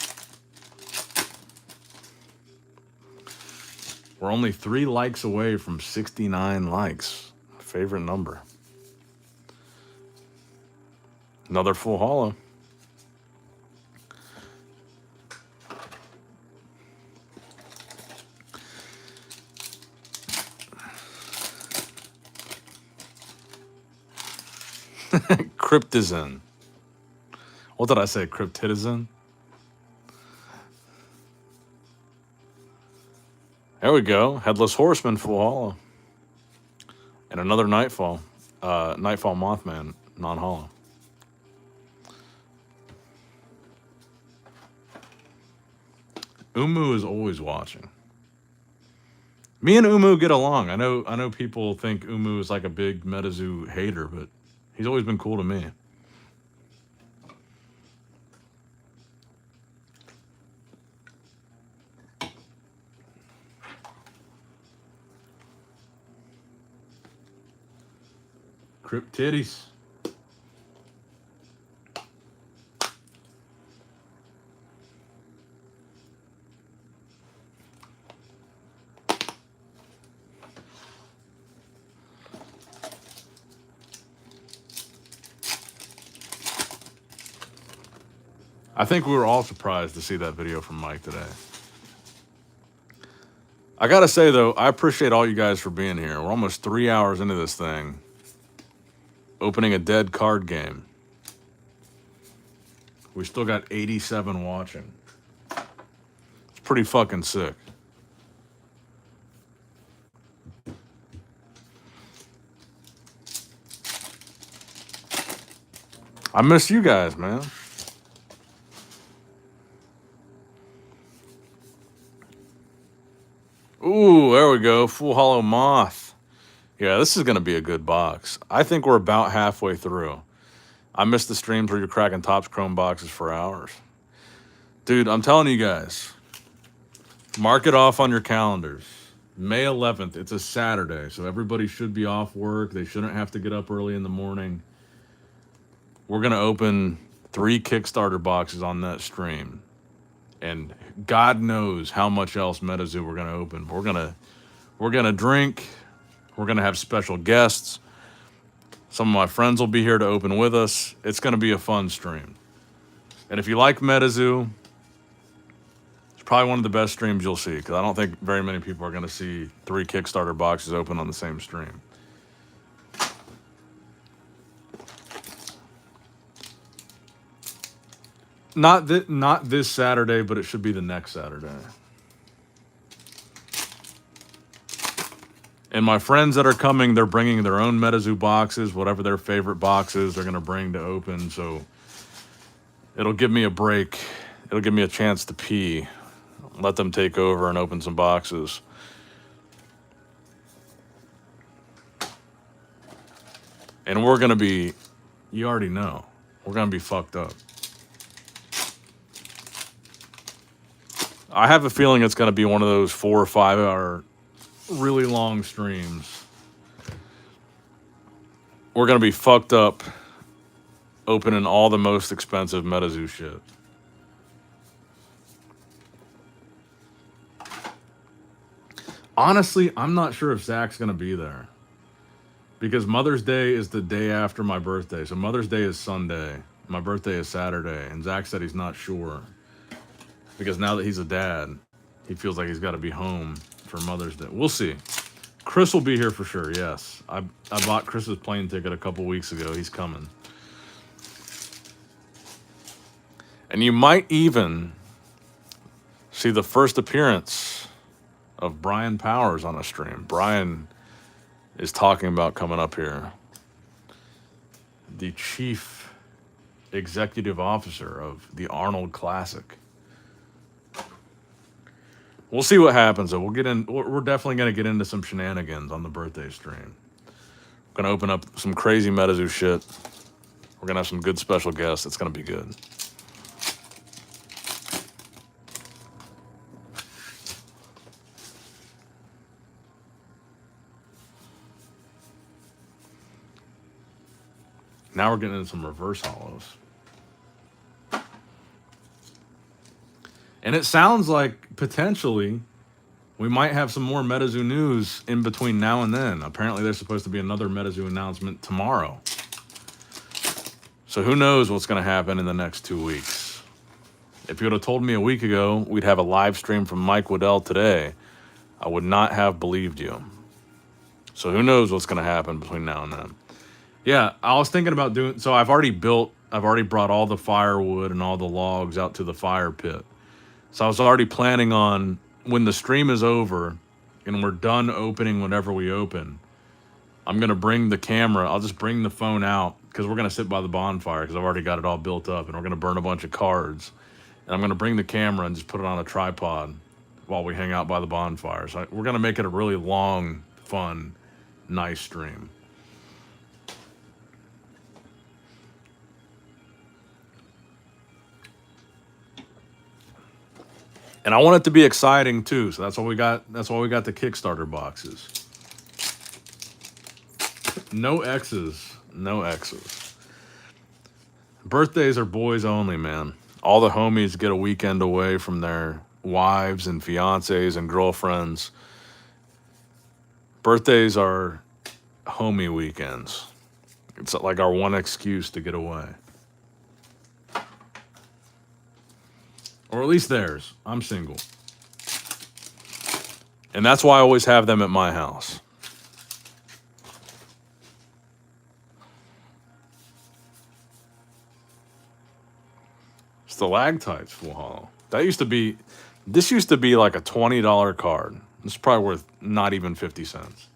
We're only 3 likes away from 69 likes. Favorite number. Another full holo. Cryptizen. What did I say? Cryptidizen? There we go. Headless Horseman full holo. And another Nightfall. Nightfall Mothman non-holo. Umu is always watching. Me and Umu get along. I know people think Umu is like a big Metazoo hater, but he's always been cool to me. Cryptidis. I think we were all surprised to see that video from Mike today. I gotta say though, I appreciate all you guys for being here. We're almost 3 hours into this thing. Opening a dead card game. We still got 87 watching. It's pretty pretty fucking sick. I miss you guys, man. Ooh, there we go. Full Hollow Moth. Yeah, this is going to be a good box. I think we're about halfway through. I missed the streams where you're cracking Topps Chrome boxes for hours. Dude, I'm telling you guys, mark it off on your calendars. May 11th, it's a Saturday, so everybody should be off work. They shouldn't have to get up early in the morning. We're going to open 3 Kickstarter boxes on that stream. And God knows how much else Metazoo we're going to open. We're going to drink. We're going to have special guests. Some of my friends will be here to open with us. It's going to be a fun stream. And if you like Metazoo, it's probably one of the best streams you'll see, because I don't think very many people are going to see 3 Kickstarter boxes open on the same stream. Not this Saturday, but it should be the next Saturday. And my friends that are coming, they're bringing their own Metazoo boxes, whatever their favorite boxes they're going to bring to open. So it'll give me a break. It'll give me a chance to pee. Let them take over and open some boxes. And we're going to be, you already know, we're going to be fucked up. I have a feeling it's going to be one of those 4 or 5 hour really long streams. We're going to be fucked up opening all the most expensive Metazoo shit. Honestly, I'm not sure if Zach's going to be there. Because Mother's Day is the day after my birthday. So Mother's Day is Sunday. My birthday is Saturday. And Zach said he's not sure. Because now that he's a dad, he feels like he's got to be home for Mother's Day. We'll see. Chris will be here for sure, yes. I bought Chris's plane ticket a couple weeks ago. He's coming. And you might even see the first appearance of Brian Powers on a stream. Brian is talking about coming up here. The chief executive officer of the Arnold Classic. We'll see what happens, though. We're definitely going to get into some shenanigans on the birthday stream. We're going to open up some crazy Metazoo shit. We're going to have some good special guests. It's going to be good. Now we're getting into some reverse hollows. And it sounds like potentially we might have some more Metazoo news in between now and then. Apparently there's supposed to be another Metazoo announcement tomorrow. So who knows what's going to happen in the next 2 weeks. If you would have told me a week ago we'd have a live stream from Mike Waddell today, I would not have believed you. So who knows what's going to happen between now and then. Yeah, I was thinking about doing... So I've already brought all the firewood and all the logs out to the fire pit. So I was already planning on, when the stream is over and we're done opening whatever we open, I'm going to bring the camera. I'll just bring the phone out because we're going to sit by the bonfire because I've already got it all built up, and we're going to burn a bunch of cards. And I'm going to bring the camera and just put it on a tripod while we hang out by the bonfire. So we're going to make it a really long, fun, nice stream. And I want it to be exciting too, so that's why we got the Kickstarter boxes. No X's, no X's. Birthdays are boys only, man. All the homies get a weekend away from their wives and fiancés and girlfriends. Birthdays are homie weekends. It's like our one excuse to get away. Or at least theirs. I'm single. And that's why I always have them at my house. Stalactites, full hollow. That used to be This used to be like a $20 card. It's probably worth not even 50 cents.